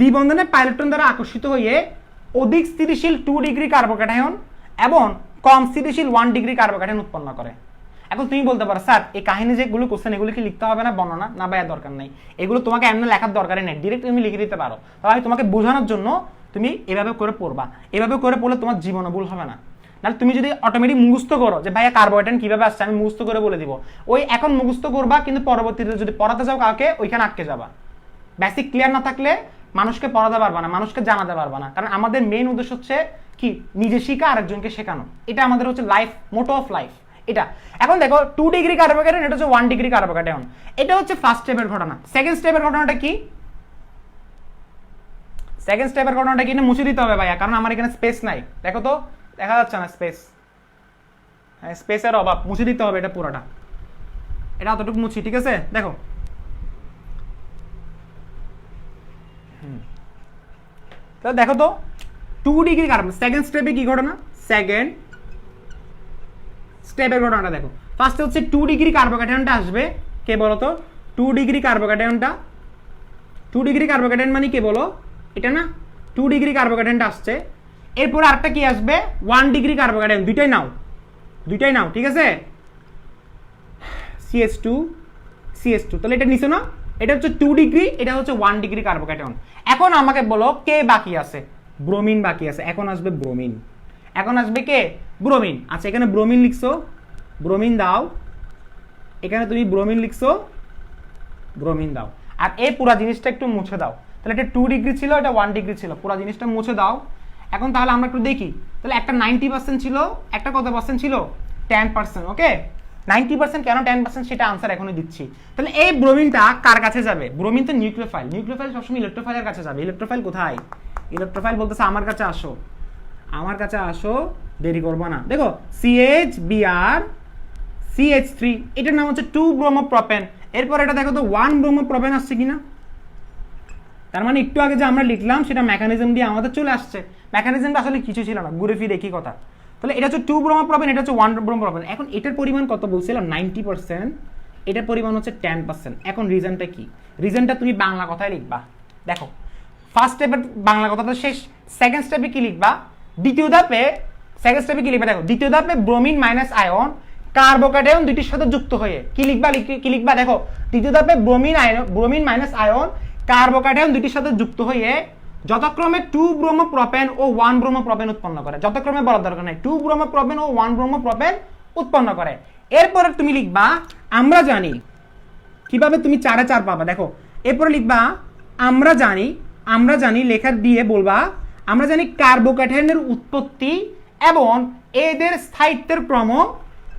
দ্বিবন্ধনে পাই ইলেকট্রন দ্বারা আকর্ষিত হয়ে অধিক স্থিতিশীল 2 ডিগ্রি কার্বোকেটায়ন এবং কম স্থিতিশীল 1 ডিগ্রি কার্বোকেটায়ন উৎপন্ন করে। এখন তুমি বলতে পারো স্যার এই কাহিনী যেগুলো কোশ্চেন এগুলো কি লিখতে হবে না বর্ণনা? না ভাইয়া দরকার নেই, এগুলো তোমাকে এমনি লেখার দরকারই নেই, ডিরেক্ট তুমি লিখে দিতে পারো। তবে আমি তোমাকে বোঝানোর জন্য তুমি এভাবে করে পড়বা, এভাবে করে পড়লে তোমার জীবনে ভুল হবে না। নাহলে তুমি যদি অটোমেটিক মুখস্থ করো যে ভাইয়া কার্বোহাইড্রেট কিভাবে আসছে আমি মুখস্থ করে বলে দিব, ওই এখন মুখস্থ করবা কিন্তু পরবর্তীতে যদি পড়াতে যাও কাউকে ওইখানে আটকে যাবা। বেসিক ক্লিয়ার না থাকলে মানুষকে পড়াতে পারবা না, মানুষকে জানাতে পারবা না। কারণ আমাদের মেইন উদ্দেশ্য হচ্ছে কি? নিজে শিখা আরেকজনকে শেখানো, এটা আমাদের হচ্ছে লাইফ, মোটো অফ লাইফ এটা। এখন দেখো 2 ডিগ্রি কার্বোকেটায়ন, এটা হচ্ছে 1 ডিগ্রি কার্বোকেটায়ন। এটা হচ্ছে ফার্স্ট স্টেপের ঘটনা। সেকেন্ড স্টেপের ঘটনাটা কি? সেকেন্ড স্টেপের ঘটনাটা কি? মুছে দিতে হবে ভাইয়া, কারণ আমার এখানে স্পেস নাই। দেখো তো দেখা যাচ্ছে না স্পেস, হ্যাঁ স্পেসের অভাব, মুছে দিতে হবে এটা পুরোটা। এটা অতটুকু মুছি, ঠিক আছে? দেখো তো দেখো তো 2 ডিগ্রি কার্বন, সেকেন্ড স্টেপে কি ঘটনা, সেকেন্ড স্টেপের ঘটনাটা দেখো। ফার্স্টে হচ্ছে 2 ডিগ্রি কার্বোক্যাটায়নটা আসবে, কে বলো তো, 2 ডিগ্রি কার্বোক্যাটায়নটা, 2 ডিগ্রি কার্বোক্যাটায়ন মানে কে বলো, এটা না, 2 ডিগ্রি কার্বোক্যাটায়নটা আসছে। এরপর আরেকটা কি আসবে, 1 ডিগ্রি কার্বোক্যাটায়ন, দুইটাই নাও, দুইটাই নাও, ঠিক আছে, CH2 CH2, তাহলে এটা নিছো না, এটা হচ্ছে 2 ডিগ্রি, এটা হচ্ছে 1 ডিগ্রি কার্বোক্যাটায়ন। এখন আমাকে বলো কে বাকি আছে, ব্রোমিন বাকি আছে, এখন আসবে ব্রোমিন, এখন আসবে কে, ব্রোমিন। আচ্ছা এখানে ব্রোমিন লিখছো, ব্রোমিন দাও, এখানে তুমি ব্রোমিন লিখছো, ব্রোমিন দাও। আর এই পুরো জিনিসটা একটু মুছে দাও, তাহলে এটা 2 ডিগ্রি ছিল, এটা 1 ডিগ্রি ছিল, পুরো জিনিসটা মুছে দাও। এখন তাহলে আমরা একটু দেখি, তাহলে একটা 90% ছিল, একটা কত পার্সেন্ট ছিল, 10%। ওকে, 90% কেন 10% সেটা আনসার এখনই দিচ্ছি। তাহলে এই ব্রোমিনটা কার কাছে যাবে, ব্রোমিন তো নিউক্লিওফাইল, নিউক্লিওফাইল সবসময় ইলেকট্রোফাইলের কাছে যাবে। ইলেকট্রোফাইল কোথায়, ইলেকট্রোফাইল বলতেছে আমার কাছে আসো, আমার কাছে আসো, দেরি করবো না। দেখো CHBr CH3, এটার নাম হচ্ছে 2 ব্রোমোপ্রোপেন। এরপর এটা দেখো তো 1 ব্রোমোপ্রোপেন আসছে কিনা, তার মানে একটু আগে যে আমরা লিখলাম সেটা মেকানিজম দিয়ে আমাদের চলে আসছে। মেকানিজমটা আসলে কিছু ছিল না, ঘুরে ফিরে একই কথা। তাহলে এটা হচ্ছে 2 ব্রোমোপ্রোপেন, এটা হচ্ছে 1 ব্রোমোপ্রোপেন। এখন এটার পরিমাণ কত বলছিলাম, 90%, এটার পরিমাণ হচ্ছে 10%। এখন রিজনটা কি, রিজনটা তুমি বাংলা কথায় লিখবা। দেখো ফার্স্ট স্টেপের বাংলা কথাটা শেষ, সেকেন্ড স্টেপে কি লিখবা, দ্বিতীয় ধাপে, সেকেন্ড স্টেপে কি লিখবা, দেখো দ্বিতীয় ধাপে ব্রোমিন মাইনাস আয়ন কার্বোক্যাটায়ন দুইটির সাথে যুক্ত হয়ে কি লিখবা, কি লিখবা, দেখো দ্বিতীয় ধাপে ব্রোমিন মাইনাস আয়ন কার্বোক্যাটায়ন দুইটির সাথে যুক্ত হয়ে যথাক্রমে 2 ব্রোমোপ্রোপেন ও 1 ব্রোমোপ্রোপেন উৎপন্ন করে। যথাক্রমে বলার দরকার নাই, 2 ব্রোমোপ্রোপেন ও 1 ব্রোমোপ্রোপেন উৎপন্ন করে। এরপরে তুমি লিখবা আমরা জানি, কিভাবে তুমি 4 4 পাবা, দেখো এরপরে লিখবা আমরা জানি, আমরা জানি লেখা দিয়ে বলবা আমরা জানি কার্বোক্যাটায়নের উৎপত্তি এবং এদের স্থায়িত্বের ক্রম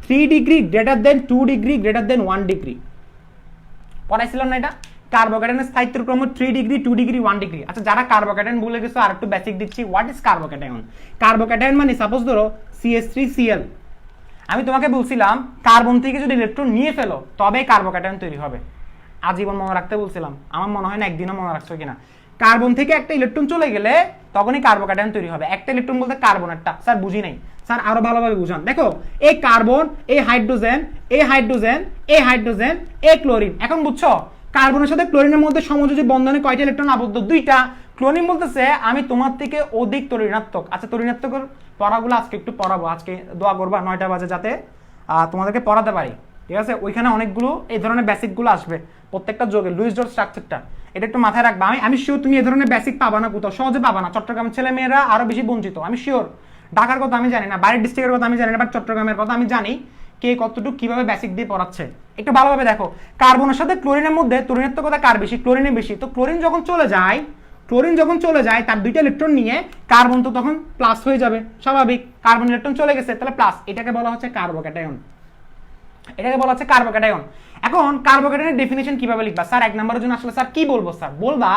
3 degree greater than 2 degree greater than 1 degree. পড়াইছিলাম না এটা, কার্বোক্যাটায়নের স্থায়িত্বের ক্রম 3 ডিগ্রি 2 ডিগ্রি 1 ডিগ্রি। আচ্ছা যারা কার্বোক্যাটায়ন ভুলে গেছো আর একটু বেসিক দিচ্ছি, হোয়াট ইজ কার্বোক্যাটায়ন। কার্বোক্যাটায়ন মানে সাপোজ ধরো CH3Cl, আমি তোমাকে বলছিলাম কার্বন থেকে যদি ইলেকট্রন নিয়ে ফেলো তবে কার্বোক্যাটায়ন তৈরি হবে। আজীবন মনে রাখতে বলছিলাম, আমার মনে হয় না একদিনও মনে রাখছো কিনা। কার্বন থেকে একটা ইলেকট্রন চলে গেলে তখনই কার্বোক্যাটায়ন তৈরি হবে। একটা ইলেকট্রন বলতে কার্বন একটা, স্যার বুঝি নাই, স্যার আরো ভালোভাবে বুঝান। দেখো এই কার্বন, এই হাইড্রোজেন, এই হাইড্রোজেন, এই হাইড্রোজেন, এই ক্লোরিন। এখন বুঝছো কার্বনের সাথে ক্লোরিনের মধ্যে সমযোজী বন্ধনে কয়টা ইলেকট্রন আবদ্ধ, 2টা। ক্লোরিন বলতেছে আমি তোমার থেকে অধিক তরিণাত্মক। আচ্ছা তরিণাত্মকের পড়াগুলো আজকে একটু পড়াবো, আজকে দোয়া করবা 9টা বাজে যাতে তোমাদেরকে পড়াতে পারি, ঠিক আছে। ওইখানে অনেকগুলো এই ধরনের বেসিকগুলো আসবে, প্রত্যেকটা যোগে লুইস ডট স্ট্রাকচারটা এটা একটু মাথায় রাখবা। আমি শিওর তুমি এই ধরনের বেসিক পাবা না কোথাও, সহজে পাবা না। চট্টগ্রামের ছেলে মেয়েরা আরো বেশি বঞ্চিত, আমি শিওর। ঢাকার কথা আমি জানি না, বাইরের ডিস্ট্রিক্টের কথা আমি জানি না, বাট চট্টগ্রামের কথা আমি জানি কে কতটুকু কিভাবে বেসিক দিয়ে পড়াচ্ছে। একটু ভালোভাবে দেখো, কার্বনের সাথে ক্লোরিনের মধ্যে তরিণাত্মকতা কার বেশি, ক্লোরিনের বেশি। তো ক্লোরিন যখন চলে যায়, ক্লোরিন যখন চলে যায় তার 2টা ইলেকট্রন নিয়ে কার্বন তো তখন প্লাস হয়ে যাবে, স্বাভাবিক। কার্বন ইলেকট্রন চলে গেছে তাহলে প্লাস, এটাকে বলা হচ্ছে কার্বোক্যাটায়ন, এটাকে বলা হচ্ছে কার্বোক্যাটায়ন। এখন কার্বোক্যাটায়নের ডেফিনিশন কিভাবে লিখবা, স্যার 1 নম্বরের জন্য আসলে স্যার কি বলবো, স্যার বলবা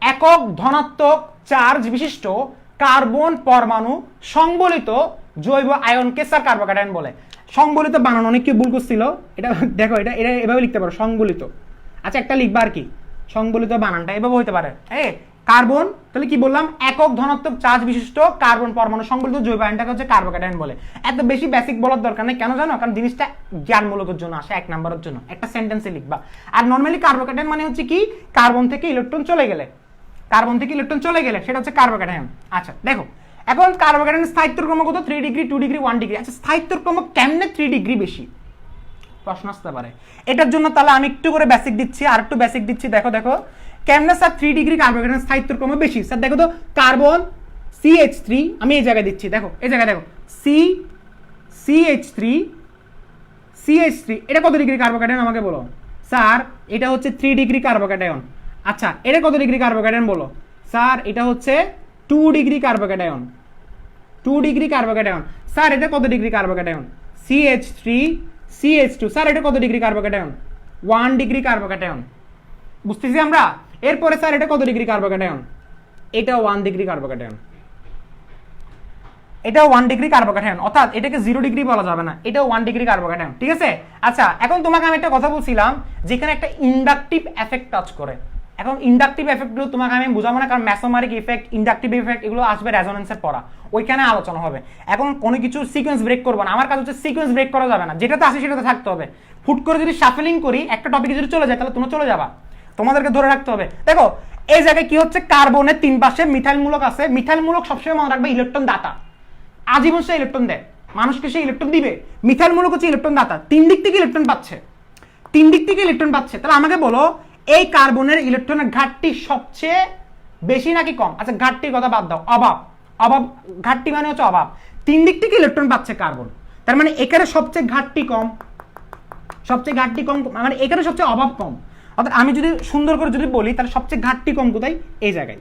একক ধনাত্মক চার্জ বিশিষ্ট কার্বন পরমাণু সংবলিত জৈব আয়নকে স্যার কার্বোক্যাটায়ন বলে। সংবলিত বানানো অনেক কেউ ভুল করছিল, এটা দেখো এটা এটা এভাবে লিখতে পারো সংবলিত। আচ্ছা একটা লিখবা আর কি, সংবলিত বানানটা এভাবে হতে পারে। কার্বন তাহলে কি বললাম, একক ধনাত্মক চার্জ বিশিষ্ট কার্বন পরমাণু সংবলিত জৈব আয়নটাকে হচ্ছে কার্বোক্যাটায়ন বলে। এত বেশি বেসিক বলার দরকার নেই, কেন জানো, কারণ জিনিসটা জ্ঞানমূলকের জন্য আসে, 1 নম্বরের জন্য একটা সেন্টেন্সে লিখবা। আর নর্মালি কার্বোক্যাটায়ন মানে হচ্ছে কি, কার্বন থেকে ইলেকট্রন চলে গেলে, কার্বন থেকে ইলেকট্রন চলে গেলে সেটা হচ্ছে কার্বোক্যাটায়ন। আচ্ছা দেখো এখন কার্বোক্যাটায়নের স্থায়িত্বের ক্রম কত, 3 ডিগ্রি 2 ডিগ্রি 1 ডিগ্রি। আচ্ছা স্থায়িত্বের ক্রম কেমনে 3 ডিগ্রি বেশি, প্রশ্ন আসতে পারে। এটার জন্য তাহলে আমি একটু করে বেসিক দিচ্ছি, আর একটু বেসিক দিচ্ছি। দেখো দেখো কেমনে স্যার 3 ডিগ্রি কার্বোক্যাটায়নের স্থায়িত্বের ক্রম বেশি, স্যার দেখো তো কার্বন CH3, আমি এই জায়গায় দিচ্ছি, দেখো এই জায়গায় দেখো CH3 এটা কত ডিগ্রি কার্বোক্যাটায়ন আমাকে বলো, স্যার এটা হচ্ছে 3 ডিগ্রি কার্বোক্যাটায়ন। আচ্ছা এটা কত ডিগ্রি কার্বোক্যাটায়ন বলো, স্যার এটা হচ্ছে 2 degree carbocation, 2 degree carbocation. Sir এটা কত ডিগ্রি কার্বোক্যাটায়ন, CH3CH2, স্যার এটা কত ডিগ্রি কার্বোক্যাটায়ন, 1 ডিগ্রি কার্বোক্যাটায়ন। বুঝতেছি আমরা। এরপরে স্যার এটা কত ডিগ্রি কার্বোক্যাটায়ন, এটা 1 ডিগ্রি কার্বোক্যাটায়ন, এটাও 1 ডিগ্রি কার্বোক্যাটায়ন, অর্থাৎ এটাকে 0 ডিগ্রি বলা যাবে না, এটাও 1 ডিগ্রি কার্বোক্যাটায়ন, ঠিক আছে। আচ্ছা এখন তোমাকে আমি একটা কথা বলছিলাম, যেখানে একটা ইন্ডাকটিভ এফেক্ট কাজ করে, এখন ইন্ডাকটিভ এফেক্টগুলো তোমাকে আমি বোঝাবো না, কারণ ম্যাসোমারিক ইফেক্ট, ইন্ডাকটিভ ইফেক্ট এগুলো আসবে রেজোনেন্সের পড়া, ওইখানে আলোচনা হবে। এখন কোনো কিছু সিকোয়েন্স ব্রেক করবো না, আমার কাজ হচ্ছে সিকোয়েন্স ব্রেক করা যাবে না, যেটাতে আসে সেটাতে থাকতে হবে। হুট করে যদি শাফেলিং করি একটা টপিকে যদি চলে যায় তাহলে তোমরা চলে যাবা, তোমাদেরকে ধরে রাখতে হবে। দেখো এই জায়গায় কি হচ্ছে, কার্বনের 3 পাশে মিথাইল মূলক আছে, মিথাইল মূলক সবসময় মনে রাখবে ইলেকট্রন দাতা, আজীবন সে ইলেকট্রন দেয়, মানুষকে সে ইলেকট্রন দিবে। মিথাইল মূলক হচ্ছে ইলেকট্রন দাতা, 3 দিক থেকে ইলেকট্রন পাচ্ছে, 3 দিক থেকে ইলেকট্রন পাচ্ছে। তাহলে আমাকে বলো এই কার্বনের ইলেকট্রনের ঘাটতি সবচেয়ে বেশি নাকি কম? আচ্ছা ঘাটতির কথা বাদ দাও, অভাব, অভাব, ঘাটতি মানে হচ্ছে অভাব। 3 দিক থেকে ইলেকট্রন পাচ্ছে কার্বন, তার মানে এখানে সবচেয়ে ঘাটতি কম, সবচেয়ে ঘাটতি কম, মানে এখানে সবচেয়ে অভাব কম। অর্থাৎ আমি যদি সুন্দর করে যদি বলি তাহলে সবচেয়ে ঘাটতি কম কোথায়? এই জায়গায়,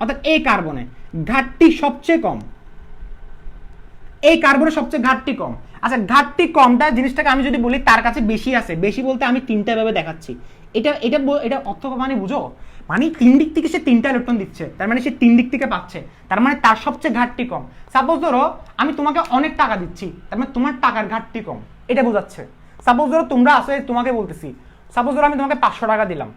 অর্থাৎ এই কার্বনে ঘাটতি সবচেয়ে কম, এই কার্বনের সবচেয়ে ঘাটতি কম। আচ্ছা ঘাটতি কমটা জিনিসটাকে আমি যদি বলি তার কাছে বেশি আছে, বেশি বলতে আমি 3টা ভাবে দেখাচ্ছি, এটা এটা এটা অর্থ মানে বুঝো, মানে 3 দিক থেকে সে 3টা ইলেকট্রন দিচ্ছে, তার মানে সে 3 দিক থেকে পাচ্ছে, তার মানে তার সবচেয়ে ঘাটতি কম। সাপোজ ধরো আমি তোমাকে অনেক টাকা দিচ্ছি, তার মানে তোমার টাকার ঘাটতি কম, এটা বোঝাচ্ছে। সাপোজ ধরো তোমরা আসে, তোমাকে বলতেছি, সাপোজ ধরো আমি তোমাকে 500 টাকা দিলাম,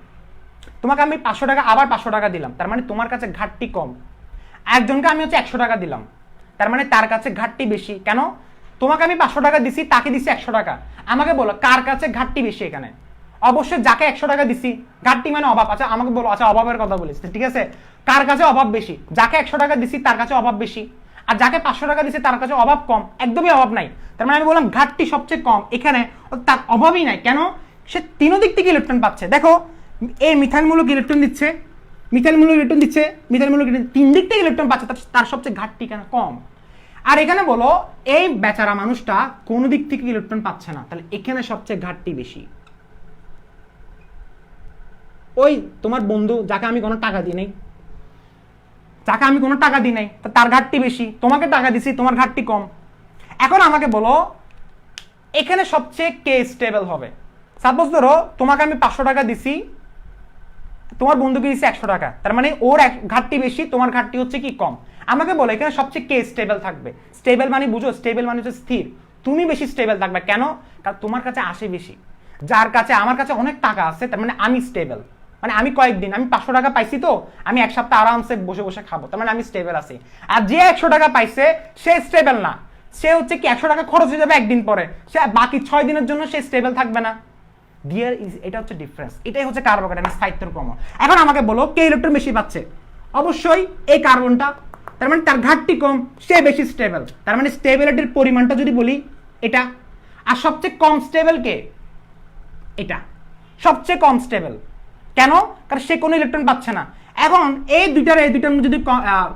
তোমাকে আমি 500 টাকা আবার 500 টাকা দিলাম, তার মানে তোমার কাছে ঘাটতি কম। একজনকে আমি হচ্ছে 100 টাকা দিলাম, তার মানে তার কাছে ঘাটতি বেশি। কেন? তোমাকে আমি 500 টাকা দিছি, তাকে দিছি 100 টাকা। আমাকে বলো কার কাছে ঘাটতি বেশি এখানে? অবশ্যই যাকে 100 টাকা দিছি, ঘাটতি মানে অভাব। আচ্ছা আমাকে বলো, আচ্ছা অভাবের কথা বলিস, ঠিক আছে, কার কাছে অভাব বেশি? যাকে 100 টাকা দিছি তার কাছে অভাব বেশি, আর যাকে 500 টাকা দিছি তার কাছে অভাব কম, একদমই অভাব নাই। তার মানে আমি বললাম ঘাটতি সবচেয়ে কম এখানে, তার অভাবই নাই। কেন? সে 3 দিক থেকে ইলেকট্রন পাচ্ছে। দেখো এই মিথাইলমূলক ইলেকট্রন দিচ্ছে, মিথাইলমূলক ইলেকট্রন দিচ্ছে, মিথাইলমূলক 3 দিক থেকে ইলেকট্রন পাচ্ছে, তার সবচেয়ে ঘাটতি কেন? কম। আর এখানে বলো এই বেচারা মানুষটা কোন দিক থেকে ইলেকট্রন পাচ্ছে না, তাহলে এখানে সবচেয়ে ঘাটতি বেশি। ওই তোমার বন্ধু যাকে আমি কোনো টাকা দিই নাই, যাকে আমি কোনো টাকা দিই নাই, তার ঘাটতি বেশি, তোমাকে টাকা দিছি, তোমার ঘাটতি কম। এখন আমাকে বলো এখানে সবচেয়ে কে স্টেবল হবে? সাপোজ ধরো তোমাকে আমি 500 টাকা দিছি, তোমার বন্ধুকে দিছি 100 টাকা, তার মানে ওর ঘাটতি বেশি, তোমার ঘাটতি হচ্ছে কি কম। আমাকে বলো এখানে সবচেয়ে কে স্টেবল থাকবে? স্টেবল মানে বুঝো, স্টেবল মানে হচ্ছে স্থির, তুমি বেশি স্টেবল থাকবে। কেন? কারণ তোমার কাছে আসে বেশি। যার কাছে, আমার কাছে অনেক টাকা আছে, তার মানে আমি স্টেবল, মানে আমি কয়েকদিন, আমি 500 টাকা পাইছি তো আমি 1 সপ্তাহ আরামসে বসে বসে খাবো, তার মানে আমি স্টেবল আছি। আর যে 100 টাকা পাইছে সে স্টেবল না, সে হচ্ছে কি 100 টাকা খরচ হয়ে যাবে একদিন পরে, সে বাকি 6 দিনের জন্য সে স্টেবল থাকবে না। ডিয়ার ইজ, এটা হচ্ছে ডিফারেন্স, এটাই হচ্ছে কার্বোকাটায়নের স্থায়িত্বের ক্রম। এখন আমাকে বলো কে ইলেকট্রন বেশি পাচ্ছে? অবশ্যই এই কার্বনটা, তার মানে তার ঘাটতি কম, সে বেশি স্টেবল, তার মানে স্টেবিলিটির পরিমাণটা যদি বলি এটা। আর সবচেয়ে কম স্টেবল কে? এটা সবচেয়ে কম স্টেবল। কেন? কারণ সে কোনো ইলেকট্রন পাচ্ছে না। এখন এই দুইটার যদি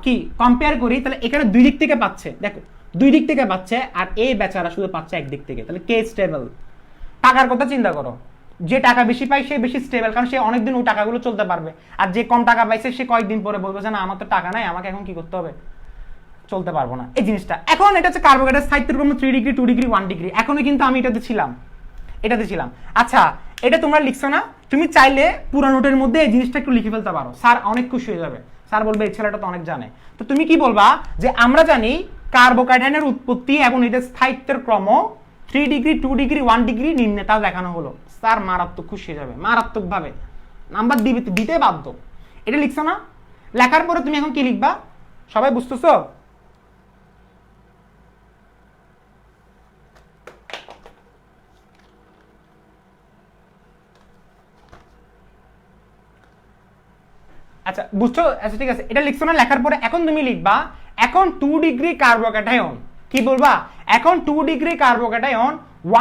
কি কম্পেয়ার করি, তাহলে এখানে 2 দিক থেকে পাচ্ছে, দেখো 2 দিক থেকে পাচ্ছে, আর এই বেচারা শুধু পাচ্ছে 1 দিক থেকে, তাহলে কে স্টেবল? টাকার কথা চিন্তা করো, যে টাকা বেশি পায় সে বেশি স্টেবল, কারণ সে অনেকদিন ওই টাকাগুলো চলতে পারবে। আর যে কম টাকা পাইছে সে কয়েকদিন পরে বলবে যে না আমার তো টাকা নাই, আমাকে এখন কি করতে হবে, চলতে পারবো না, এই জিনিসটা। এখন এটা হচ্ছে কার্বোহাইড্রেট স্থায়িত্বের ক্রম 3 ডিগ্রি, 2 ডিগ্রি, 1 ডিগ্রি। এখনো কিন্তু আমি এটাতে ছিলাম, এটাতে ছিলাম। আচ্ছা এটা তোমরা লিখছো না, তুমি চাইলে পুরো নোটের মধ্যে এই জিনিসটা একটু লিখে ফেলতে পারো, স্যার অনেক খুশি হয়ে যাবে, স্যার বলবে এই ছেলেটা তো অনেক জানে। তো তুমি কি বলবা যে আমরা জানি কার্বোকাটায়নের উৎপত্তি এবং এটা স্থায়িত্বের ক্রম 3 ডিগ্রি, 2 ডিগ্রি, 1 ডিগ্রি নিম্নে, তা দেখানো হলো। স্যার মারাত্মক খুশি হয়ে যাবে, মারাত্মক ভাবে নাম্বার দিতে বাধ্য। এটা লিখছো না? লেখার পরে তুমি এখন কি লিখবা সবাই বুঝতেছো? আচ্ছা বুঝছো? আচ্ছা ঠিক আছে, এটা লিখছো না? লেখার পরে এখন তুমি লিখবা এখন 2 ডিগ্রি কার্বোক্যাটায়ন, কি বলবা? এখন 2 ডিগ্রি কার্বোক্যাটায়ন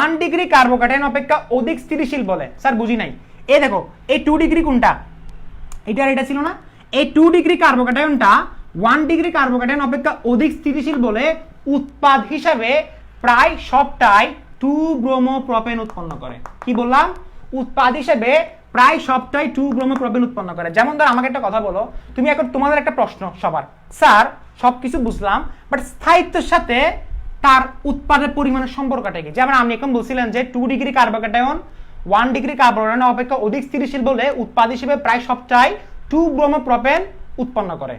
1 ডিগ্রি কার্বোক্যাটায়ন অপেক্ষা অধিক স্থিতিশীল বলে। স্যার বুঝি নাই। এই দেখো এই 2 ডিগ্রি কোনটা? এটা আর এটা ছিল না? এই 2 ডিগ্রি কার্বোক্যাটায়নটা 1 ডিগ্রি কার্বোক্যাটায়ন অপেক্ষা অধিক স্থিতিশীল বলে উৎপাদ হিসাবে প্রায় সবটাই 2 ব্রোমোপ্রোপেন উৎপন্ন করে। কি বললাম? উৎপাদ হিসেবে প্রায় সবটাই 2 ব্রোমোপ্রোপেন উৎপন্ন করে। যেমন ধর আমাকে একটা কথা বলো, তুমি এখন তোমাদের একটা প্রশ্ন সবার, স্যার সবকিছু বুঝলাম বাট স্থায়িত্বের সাথে তার উৎপাদের পরিমাণের সম্পর্কটা কি? যেমন আপনি এখন বলছিলেন যে 2 ডিগ্রি কার্বোক্যাটায়ন 1 ডিগ্রি কার্বোক্যাটায়ন অপেক্ষা অধিক স্থিতিশীল বলে উৎপাদ হিসেবে প্রায় সবটাই 2 ব্রোমোপ্রোপেন উৎপন্ন করে,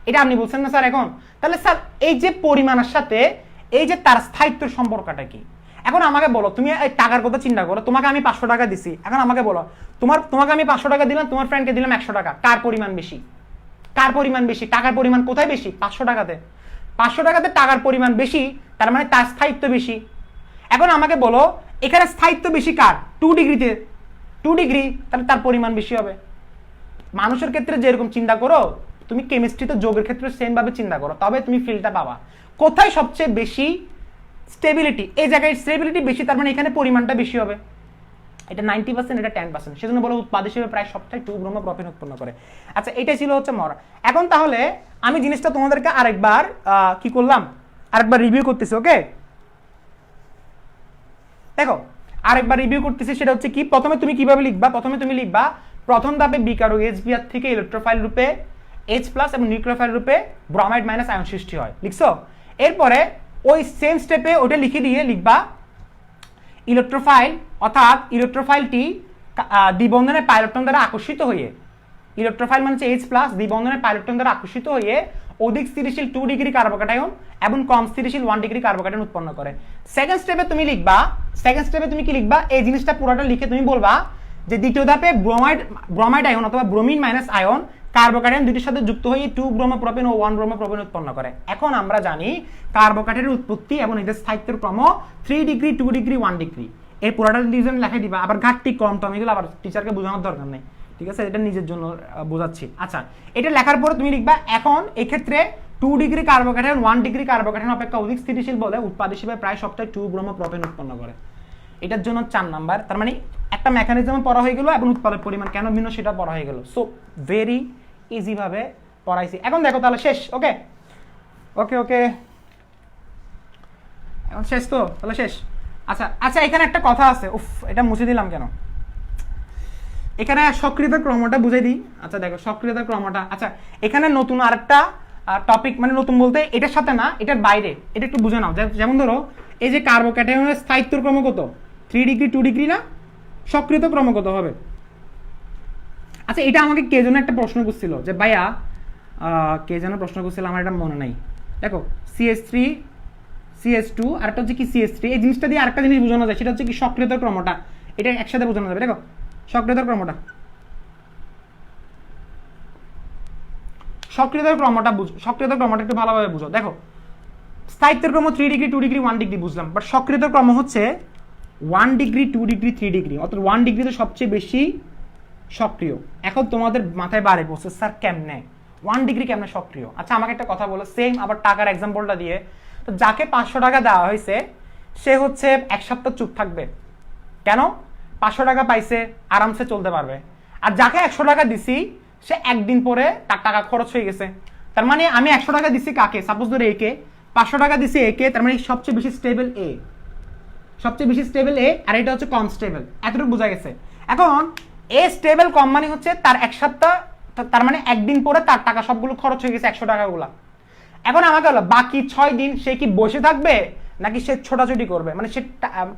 এটা আপনি বলছেন না স্যার এখন? তাহলে স্যার এই যে পরিমাণের সাথে এই যে তার স্থায়িত্বের সম্পর্কটা কি? এখন আমাকে বলো, তুমি এই টাকার কথা চিন্তা করো, তোমাকে আমি 500 টাকা দিছি, এখন আমাকে বলো তোমাকে আমি 500 টাকা দিলাম, তোমার ফ্রেন্ডকে দিলাম 100 টাকা, কার পরিমাণ বেশি? কার পরিমাণ বেশি? টাকার পরিমাণ কোথায় বেশি? 500 টাকাতে। 500 টাকাতে টাকার পরিমাণ বেশি, তার মানে তার স্থায়িত্ব বেশি। এখন আমাকে বলো এখানে স্থায়িত্ব বেশি কার? 2 ডিগ্রিতে, 2 ডিগ্রি, তাহলে তার পরিমাণ বেশি হবে। মানুষের ক্ষেত্রে যেরকম চিন্তা করো, তুমি কেমিস্ট্রিতে যোগের ক্ষেত্রে সেম ভাবে চিন্তা করো, তবে তুমি ফিলটা পাবা। কোথায় সবচেয়ে বেশি স্টেবিলিটি? এই জায়গায় স্টেবিলিটি বেশি, তার মানে এখানে পরিমাণটা বেশি হবে। এটা 90%, এটা 10%, সেজন্য বলো উৎপাদ হিসেবে প্রায় সবটাই 2 ব্রোমো প্রোপেন উৎপন্ন করে। আচ্ছা, এটাই ছিল হচ্ছে মরা। এখন তাহলে আমি জিনিসটা তোমাদেরকে আরেকবার কি করলাম, আরেকবার রিভিউ করতেছি। ওকে, দেখো আরেকবার রিভিউ করতেছি, সেটা হচ্ছে কি, প্রথমে তুমি কিভাবে লিখবা? প্রথমে তুমি লিখবা প্রথম ধাপে বিকারক HBr থেকে ইলেকট্রোফাইল রূপে H+ এবং নিউক্লিওফাইল রূপে ব্রোমাইড মাইনাস আয়ন সৃষ্টি হয়, লিখছো? এরপরে ওই সেম স্টেপে ওটা লিখে দিয়ে লিখবা ইলেকট্রোফাইল, অর্থাৎ ইলেকট্রোফাইলটি দ্বিবন্ধনের পাইলেটন দ্বারা আকর্ষিত হয়ে, ইলেকট্রোফাইল মানে হচ্ছে H+, দ্বিবন্ধনের পাইলেটন দ্বারা আকর্ষিত হয়ে অধিক স্থিতিশীল 2 ডিগ্রি কার্বোক্যাটায়ন এবং কম স্থিতিশীল 1 ডিগ্রি কার্বোক্যাটায়ন উৎপন্ন করে। সেকেন্ড স্টেপে তুমি লিখবা, সেকেন্ড স্টেপে তুমি কি লিখবা? এই জিনিসটা পুরোটা লিখে তুমি বলবা যে দ্বিতীয় ধাপে ব্রোমাইড আয়ন অথবা ব্রোমিন মাইনাস আয়ন কার্বোক্যাটায়ন দুটির সাথে যুক্ত হয়ে 2 ব্রোমো প্রোপেন ও 1 ব্রোমো প্রোপেন উৎপন্ন করে। এখন আমরা জানি কার্বোক্যাটায়নের উৎপত্তি এবং এদের স্থায়িত্বের ক্রম 3 ডিগ্রি, 2 ডিগ্রি, 1 ডিগ্রি। এই পুরোটা ডিভিশন লেখা দিবা। আবার ঘাটতি কম টম এগুলো আবার টিচারকে বোঝানোর দরকার নেই, ঠিক আছে? এটা নিজের জন্য বোঝাচ্ছি। আচ্ছা, এটা লেখার পরে তুমি লিখবা এখন এই ক্ষেত্রে 2 ডিগ্রি কার্বোক্যাটায়ন 1 ডিগ্রি কার্বোক্যাটায়ন অপেক্ষা অধিক স্থিতিশীল বলে উৎপাদ হিসেবে প্রায় সবটাই 2 ব্রোমো প্রোপেন উৎপন্ন করে। এটার জন্য 4 নাম্বার, তার মানে একটা মেকানিজম পড়া হয়ে গেল এবং উৎপাদের পরিমাণ কেন ভিন্ন সেটা পড়া হয়ে গেল। সো ভেরি ইজি ভাবে পড়াইছি। এখন দেখো তাহলে শেষ। ওকে ওকে ওকে, এখন শেষ তো? তাহলে শেষ। আচ্ছা আচ্ছা, এখানে একটা কথা আছে, উফ এটা মুছে দিলাম কেন? এখানে সক্রিয়তার ক্রমটা বুঝাই দিই। আচ্ছা দেখো সক্রিয়তার ক্রমটা, আচ্ছা এখানে নতুন আরেকটা টপিক, মানে নতুন বলতে এটার সাথে না, এটার বাইরে, এটা একটু বুঝে নাও। যেমন ধরো এই যে কার্বোক্যাটায়নের স্থায়িত্বের ক্রম কত? 3 ডিগ্রি, 2 ডিগ্রি না? সক্রিয়ত ক্রম কত হবে? আচ্ছা, এটা আমাকে কে যেন একটা প্রশ্ন করছিল যে ভাইয়া, কে যেন প্রশ্ন করছিল, আমার এটা মনে নাই। দেখো CH3 CH2 আর একটা হচ্ছে কি CH3, এই জিনিসটা দিয়ে আরেকটা জিনিস বোঝানো যায়, সেটা হচ্ছে কি সক্রিয়তার ক্রমটা। এটা একসাথে বোঝানো যাবে। দেখো সক্রিয়তার ক্রমটা, সক্রিয়তার ক্রমটা বুঝো, সক্রিয়তার ক্রমটা একটু ভালোভাবে বুঝো। দেখো স্থায়িত্বের ক্রম 3 ডিগ্রি, 2 ডিগ্রি, 1 ডিগ্রি বুঝলাম, বাট সক্রিয়তার ক্রম হচ্ছে 1 ডিগ্রি, 2 ডিগ্রি, 3 ডিগ্রি, অর্থাৎ 1 ডিগ্রিতে সবচেয়ে বেশি সক্রিয়। এখন তোমাদের মাথায় বাড়ে বলছে স্যার কেমনে 1 ডিগ্রি কেমনে সক্রিয়? আচ্ছা আমাকে একটা কথা বলো, সেম আবার টাকার এক্সাম্পলটা দিয়ে। তো যাকে 500 টাকা দেওয়া হয়েছে সে হচ্ছে 1 সপ্তাহ চুপ থাকবে, কেন? 500 টাকা পাইছে, আরামসে চলতে পারবে। আর যাকে 100 টাকা দিছি সে একদিন পরে তার টাকা খরচ হয়ে গেছে। তার মানে আমি 100 টাকা দিছি কাকে? সাপোজ ধরে একে, 500 টাকা দিছি একে, তার মানে সবচেয়ে বেশি স্টেবল এ, সবচেয়ে বেশি স্টেবল এ, আর এটা হচ্ছে কম স্টেবল। এতটুকু বোঝা গেছে? এখন এ স্টেবল কম মানে হচ্ছে তার 1 সপ্তাহ, তার মানে একদিন পরে তার টাকা সবগুলো খরচ হয়ে গেছে 100 টাকাগুলা। এখন আমাকে হলো বাকি 6 দিন সে কি বসে থাকবে নাকি সে ছোটাছুটি করবে? মানে সে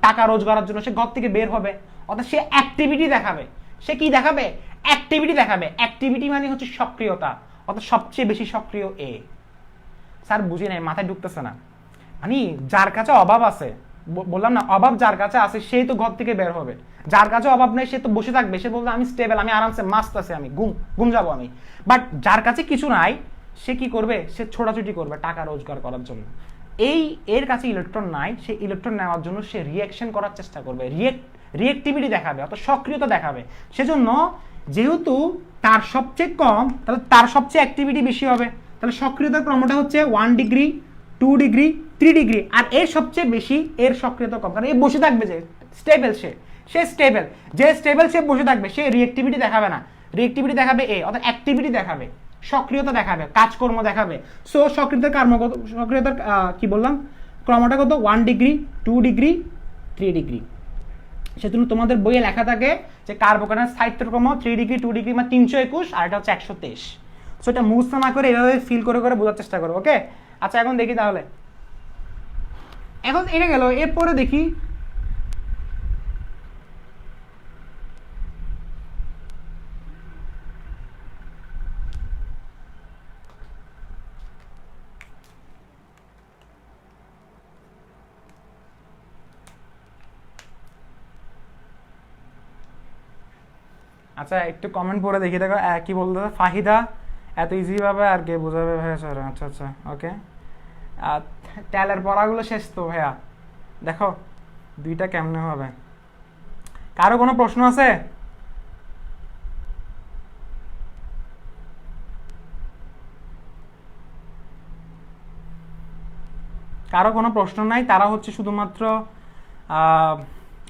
টাকা রোজগারের জন্য সে ঘর থেকে বের হবে, অর্থাৎ সে অ্যাক্টিভিটি দেখাবে। সে কি দেখাবে? অ্যাক্টিভিটি দেখাবে। অ্যাক্টিভিটি মানে হচ্ছে সক্রিয়তা, অর্থাৎ সবচেয়ে বেশি সক্রিয় এ। স্যার বুঝি নাই, মাথায় ঢুকতেছে না। মানে যার কাছে অভাব আছে, বললাম না অভাব যার কাছে আছে সেই তো ঘর থেকে বের হবে, যার কাছে অভাব নেই সে তো বসে থাকবে, সে বলবে আমি স্টেবল, আমি আরামসে মাস্ত আছে, আমি ঘুম যাবো আমি। বাট যার কাছে কিছু নাই সে কি করবে? সে ছোটাছুটি করবে টাকা রোজগার করার জন্য। এর কাছে ইলেকট্রন নাই, সে ইলেকট্রন নেওয়ার জন্য সে রিঅ্যাকশন করার চেষ্টা করবে, রিঅ্যাক্টিভিটি দেখাবে, অর্থাৎ সক্রিয়তা দেখাবে। সেজন্য যেহেতু তার সবচেয়ে কম, তাহলে তার সবচেয়ে অ্যাক্টিভিটি বেশি হবে। তাহলে সক্রিয়তার ক্রমটা হচ্ছে 1 ডিগ্রি, 2 ডিগ্রি, 3 ডিগ্রি, আর এর সবচেয়ে বেশি এর সক্রিয়তা কম, কারণ এ বসে থাকবে, যে স্টেবল সে স্টেবল, যে স্টেবল সে বসে থাকবে, সে রিঅ্যাক্টিভিটি দেখাবে না, রিঅ্যাক্টিভিটি দেখাবে এ, অর্থাৎ অ্যাক্টিভিটি দেখাবে, সক্রিয়তা দেখাবে, কাজকর্ম দেখাবে। সো সক্রিয়তার সক্রিয়তার কি বললাম ক্রমটা কত? 1 ডিগ্রি, 2 ডিগ্রি, 3 ডিগ্রি। সেজন্য তোমাদের বইয়ে লেখা থাকে যে কার্বোক্যাটায়নের স্থায়িত্বের ক্রম 3 ডিগ্রি, 2 ডিগ্রি মানে 321, আর এটা হচ্ছে 123। সো এটা মুখস্থ না করে এভাবে ফিল করে করে বোঝার চেষ্টা করো। ওকে আচ্ছা, এখন দেখি তাহলে, এখন এটা গেল, এরপরে দেখি আচ্ছা একটু কমেন্ট পড়ে দেখি, দেখো কি বলতে ফাহিদা, এত ইজি ভাবে আর কে বোঝাবে ভাইয়া স্যার? আচ্ছা আচ্ছা ওকে, ট্যালের পড়াগুলো শেষ তো ভাইয়া, দেখো দুইটা কেমনে হবে। কারো কোনো প্রশ্ন আছে? কারো কোনো প্রশ্ন নাই, তারা হচ্ছে শুধুমাত্র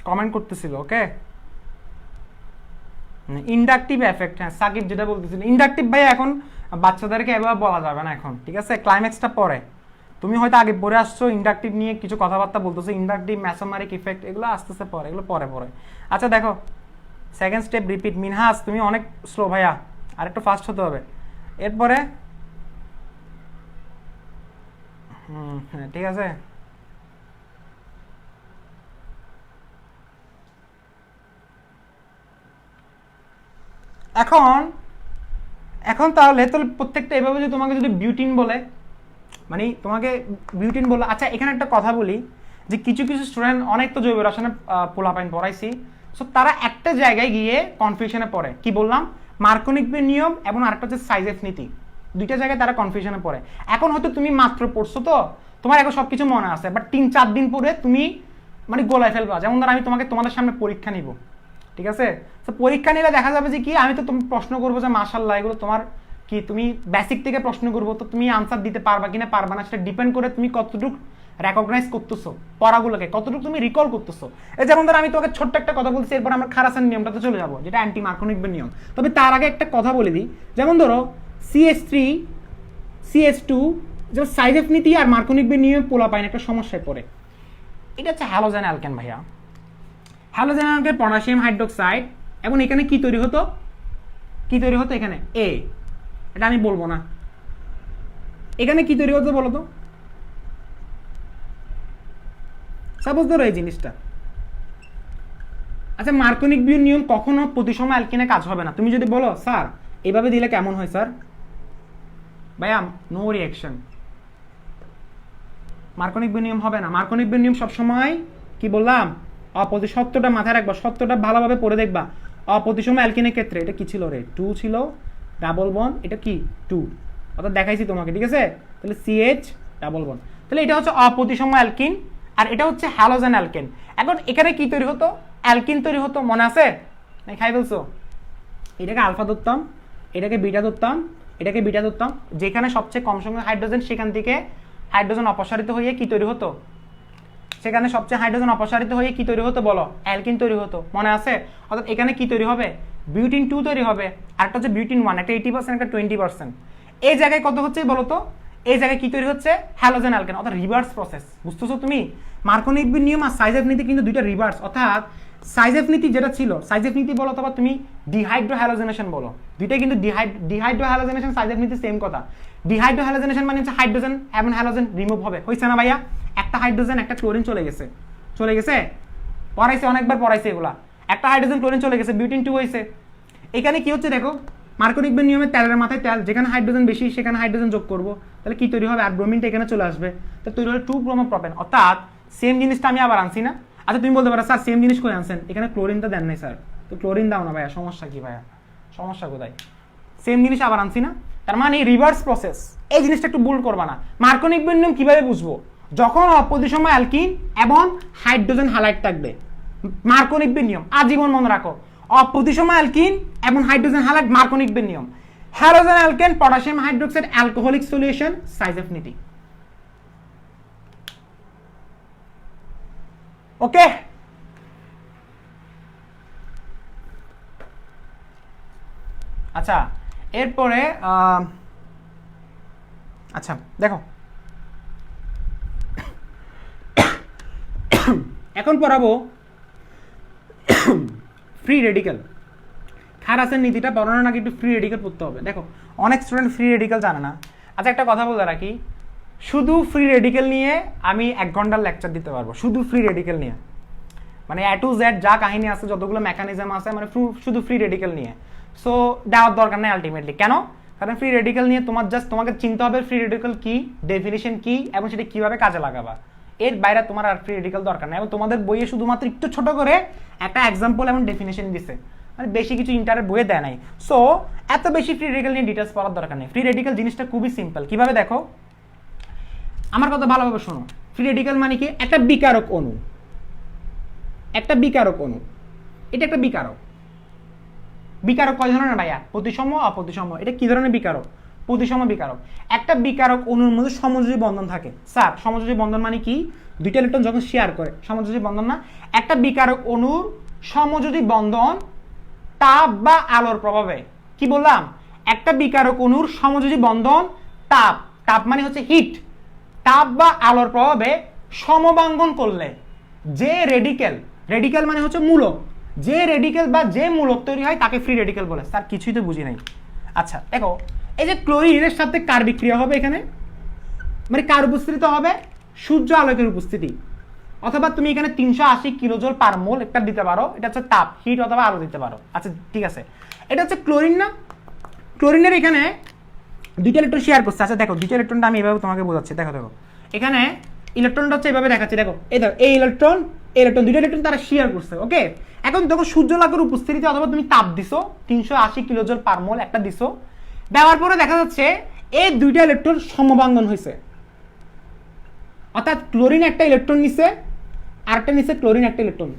কমেন্ট করতেছিল। ওকে, ইন্ডাকটিভ এফেক্ট, হ্যাঁ সাকিব যেটা বলতেছিল, ইন্ডাকটিভ ভাই এখন বাচ্চাদেরকে এভাবে বলা যাবে না এখন, ঠিক আছে? ক্লাইম্যাক্সটা পরে, তুমি হয়তো আগে পড়ে আসছো, ইন্ডাকটিভ নিয়ে কিছু কথাবার্তা বলতেছো, ইন্ডাকটিভ ম্যাসোমারিক ইফেক্ট এগুলো আস্তে আস্তে পরে, এগুলো পরে পরে। আচ্ছা দেখো, সেকেন্ড স্টেপ রিপিট। মিনহাস তুমি অনেক স্লো ভাইয়া, আর একটু ফাস্ট হতে হবে। এরপরে হ্যাঁ ঠিক আছে। এখন এখন তাহলে প্রত্যেকটা এভাবে যদি তোমাকে যদি বিউটিন বলে, মানে তোমাকে বিউটিন বলে, আচ্ছা এখানে একটা কথা বলি যে কিছু কিছু স্টুডেন্ট, অনেক তো জৈব রসায়নে পোলাপাইন পড়াইছি, সো তারা একটা জায়গায় গিয়ে কনফিউশনে পড়ে। কি বললাম? মার্কোনিকের নিয়ম এবং আরেকটা হচ্ছে সাইজেফ নীতি, দুইটা জায়গায় তারা কনফিউশনে পড়ে। এখন হয়তো তুমি মাত্র পড়ছো, তো তোমার এখন সবকিছু মনে আছে, বাট 3-4 দিন পরে তুমি মানে গোলায় ফেলবা। যেমন ধর আমি তোমাদের সামনে পরীক্ষা নিব, ঠিক আছে? তো পরীক্ষা নিলে দেখা যাবে যে কি, আমি তো তুমি প্রশ্ন করবো যে মাশাআল্লাহ এগুলো তোমার কি, তুমি বেসিক থেকে প্রশ্ন করবো, তো তুমি আনসার দিতে পারবা কিনা পারবা না সেটা ডিপেন্ড করে তুমি কতটুকু রেকগনাইজ করতেছো পড়াগুলোকে, কতটুকু তুমি রিকল করতেছো। এই যেমন ধর আমি তোমাকে ছোট্ট একটা কথা বলছি, এরপর আমরা খারাসের নিয়মটাতে চলে যাবো, যেটা অ্যান্টি মার্কোনিকের নিয়ম। তবে তার আগে একটা কথা বলে দিই, যেমন ধরো CH3 CH2 যেমন সাইজেফ নীতি আর মার্কোনিকের নিয়মে পোলাপাইন একটা সমস্যায় পড়ে। এটা হচ্ছে হ্যালোজেন অ্যালকেন ভাইয়া, হ্যালোজেন অ্যালকেন পটাশিয়াম হাইড্রোক্সাইড, এবং এখানে কি তৈরি হতো, কি তৈরি হতো এখানে এ, এটা আমি বলবো না, এখানে কি তৈরি হতো বলো তো? সাপোজ ধরো এই জিনিসটা, আচ্ছা মার্কোনিক বিউর নিয়ম কখনো প্রতিসম অ্যালকিনে কাজ হবে না। তুমি যদি বলো স্যার এইভাবে দিলে কেমন হয় স্যার, ভাইয়া নো রিঅ্যাকশন, মার্কোনিক বিউর নিয়ম হবে না। মার্কোনিক বিউর নিয়ম সবসময় কি বললাম, সত্যটা মাথায় রাখবা, সত্যটা ভালোভাবে পড়ে দেখবা। অপ্রতিসম অ্যালকিনের ক্ষেত্রে এটা কি ছিল রে, 2 ছিল, ডাবল বন্ড, এটা কি 2, অর্থাৎ দেখাইছি তোমাকে, ঠিক আছে? তাহলে CH ডাবল বন্ড, তাহলে এটা হচ্ছে অপ্রতিসম অ্যালকিন, আর এটা হচ্ছে হ্যালোজেন অ্যালকেন। এখন এখানে কি তৈরি হতো, অ্যালকিন তৈরি হতো, মনে আছে? খাই বলছো, এটাকে আলফা ধরতাম, এটাকে বিটা ধরতাম, এটাকে বিটা ধরতাম, যেখানে সবচেয়ে কম সংখ্যক হাইড্রোজেন সেখান থেকে হাইড্রোজেন অপসারিত হয়ে কি তৈরি হতো, সেখানে সবচেয়ে হাইড্রোজেন অপসারিত হয়ে কি তৈরি হতো বলো, অ্যালকিন তৈরি হতো, মনে আছে? অর্থাৎ এখানে কি তৈরি হবে, বিউটিন 2 তৈরি হবে, আর একটা হচ্ছে বিউটিন 1, একটা 80% একটা 20%। এই জায়গায় কত হচ্ছে বলো তো, এই জায়গায় কি তৈরি হচ্ছে, হ্যালোজেন অ্যালকেন, অর্থাৎ রিভার্স প্রসেস। বুঝতেছো তুমি? মার্কোনিক নিয়ম আর সাইজেফ নীতি কিন্তু দুইটা রিভার্স, অর্থাৎ সাইজেফ নীতি যেটা ছিল, সাইজেফ নীতি বলো অথবা তুমি ডিহাইড্রো হ্যালোজেনেশন বলো, দুইটাই কিন্তু ডিহাইড্রো হ্যালোজেনেশন সাইজেফ নীতি সেম কথা। ডিহাইড্রো হ্যালোজেনেশন মানে হচ্ছে হাইড্রোজেন এবং হ্যালোজেন রিমুভ হবে, হইছে না ভাইয়া? একটা হাইড্রোজেন একটা ক্লোরিন চলে গেছে, চলে গেছে, পড়াইছে অনেকবার পড়াইছে এগুলা, একটা হাইড্রোজেন ক্লোরিন চলে গেছে, বিউটিন 2 হয়েছে। এখানে কি হচ্ছে দেখো, মার্কোনিক নিয়মে তেলের মাথায় তেল, যেখানে হাইড্রোজেন বেশি সেখানে হাইড্রোজেন যোগ করবো, তাহলে কি তৈরি হবে, আর ব্রোমিনটা এখানে চলে আসবে, তো তৈরি হলো 2 ব্রোমোপ্রোপেন, অর্থাৎ সেম জিনিসটা আমি আবার আনছি না। আচ্ছা তুমি বলতে পারো স্যার সেম জিনিস করে আনছেন, এখানে ক্লোরিনটা দেন নাই স্যার, তো ক্লোরিন দাও না ভাইয়া, সমস্যা কি ভাইয়া, সমস্যা কোথায়? সেম জিনিস আবার আনছি না, তার মানে রিভার্স প্রসেস। এই জিনিসটা একটু ভুল করবা না। মার্কোনিক নিয়ম কিভাবে বুঝবো, যখন অপোজিশন অ্যালকিন এবং হাইড্রোজেন হ্যালাইড থাকবে, মার্কোনিক নিয়ম আজীবন মনে রাখো, অপ্রতিসম অ্যালকিন এবং হাইড্রোজেন হ্যালাইড মার্কোনিক নিয়ম, halogen alkane potassium hydroxide alcoholic solution Saytzeff নীতি। ওকে, আচ্ছা এরপরে আচ্ছা দেখো এখন পড়াবো ফ্রি রেডিক্যাল। খারাসের নীতিটা পড়ানোর আগে একটু ফ্রি রেডিক্যাল পড়তে হবে। দেখো অনেক স্টুডেন্ট ফ্রি রেডিক্যাল জানে না। আচ্ছা একটা কথা বলে রাখি, শুধু ফ্রি রেডিক্যাল নিয়ে আমি 1 ঘন্টার লেকচার দিতে পারবো, শুধু ফ্রি রেডিক্যাল নিয়ে, মানে A to Z যা কাহিনী আছে, যতগুলো মেকানিজম আছে, মানে শুধু ফ্রি রেডিক্যাল নিয়ে। সো দেওয়ার দরকার নেই আলটিমেটলি। কেন? কারণ ফ্রি রেডিক্যাল নিয়ে তোমাকে চিন্তা হবে ফ্রি রেডিক্যাল কি, ডেফিনিশন কি, এবং সেটা কিভাবে কাজে লাগাবা। এর বাইরে তোমার আর ফ্রি রেডিক্যাল দরকার নেই। এবং তোমাদের বইয়ে শুধুমাত্র একটু ছোট করে একটা এক্সাম্পল এবং ডেফিনিশন দিছে, মানে বেশি কিছু ইন্টারের বইয়ে দেয় নাই। সো এত বেশি ফ্রি রেডিক্যাল নিয়ে ডিটেলস পড়ার দরকার নেই। ফ্রি রেডিক্যাল জিনিসটা খুবই সিম্পল। কিভাবে দেখো, আমার কথা ভালোভাবে শোনো। ফ্রি রেডিক্যাল মানে কি? একটা বিকারক অণু, একটা বিকারক অণু, এটা একটা বিকারক। বিকারক কয় ধরনের ভাইয়া? প্রতিসম, অপ্রতিসম। এটা কি ধরনের বিকারক? প্রতিসম বিকারক। একটা বিকারক অণুর মধ্যে সমযোজী বন্ধন থাকে। স্যার সমযোজী বন্ধন মানে কি? দুইটা ইলেকট্রন যখন শেয়ার করে, সমযোজী বন্ধন না? একটা বিকারক অণুর সমযোজী বন্ধন তাপ বা আলোর প্রভাবে, কি বললাম? একটা বিকারক অণুর সমযোজী বন্ধন তাপ, তাপ মানে হচ্ছে হিট, তাপ বা আলোর প্রভাবে সমবাঙ্গন করলে যে রেডিক্যাল, রেডিক্যাল মানে হচ্ছে মূলক, যে রেডিক্যাল বা যে মূলক তৈরি হয় তাকে ফ্রি রেডিক্যাল বলে। স্যার কিছুই তো বুঝি নাই। আচ্ছা দেখো, এই যে ক্লোরিনের সাথে কার বিক্রিয়া হবে এখানে, মানে কার উপস্থিতি হবে? সূর্য আলোকের উপস্থিতি। অথবা তুমি এখানে 380 কিলোজুল পার মোল একটা দিতে পারো, এটা হচ্ছে তাপ, হিট অথবা আলো দিতে পারো। আচ্ছা ঠিক আছে, এটা হচ্ছে ক্লোরিন না? ক্লোরিনের এখানে দুইটা ইলেকট্রন শেয়ার করছে। আচ্ছা দেখো, দুইটা ইলেকট্রনটা আমি এভাবে তোমাকে বোঝাচ্ছি। দেখো দেখো, এখানে ইলেকট্রনটা হচ্ছে এভাবে দেখাচ্ছি। দেখো এই দেখো, এই ইলেকট্রন, এই ইলেকট্রন, দুইটা ইলেকট্রন তারা শেয়ার করছে। ওকে, এখন দেখো সূর্যালোকের উপস্থিতিতে অথবা তুমি তাপ দিছো 380 কিলোজুল পার মোল একটা দিছো, দেওয়ার পরে দেখা যাচ্ছে এই দুইটা ইলেকট্রন সমবাঙ্গন হয়েছে। অর্থাৎ ক্লোরিন একটা ইলেকট্রন নিছে, আরেকটা নিছে ক্লোরিন একটা ইলেকট্রন।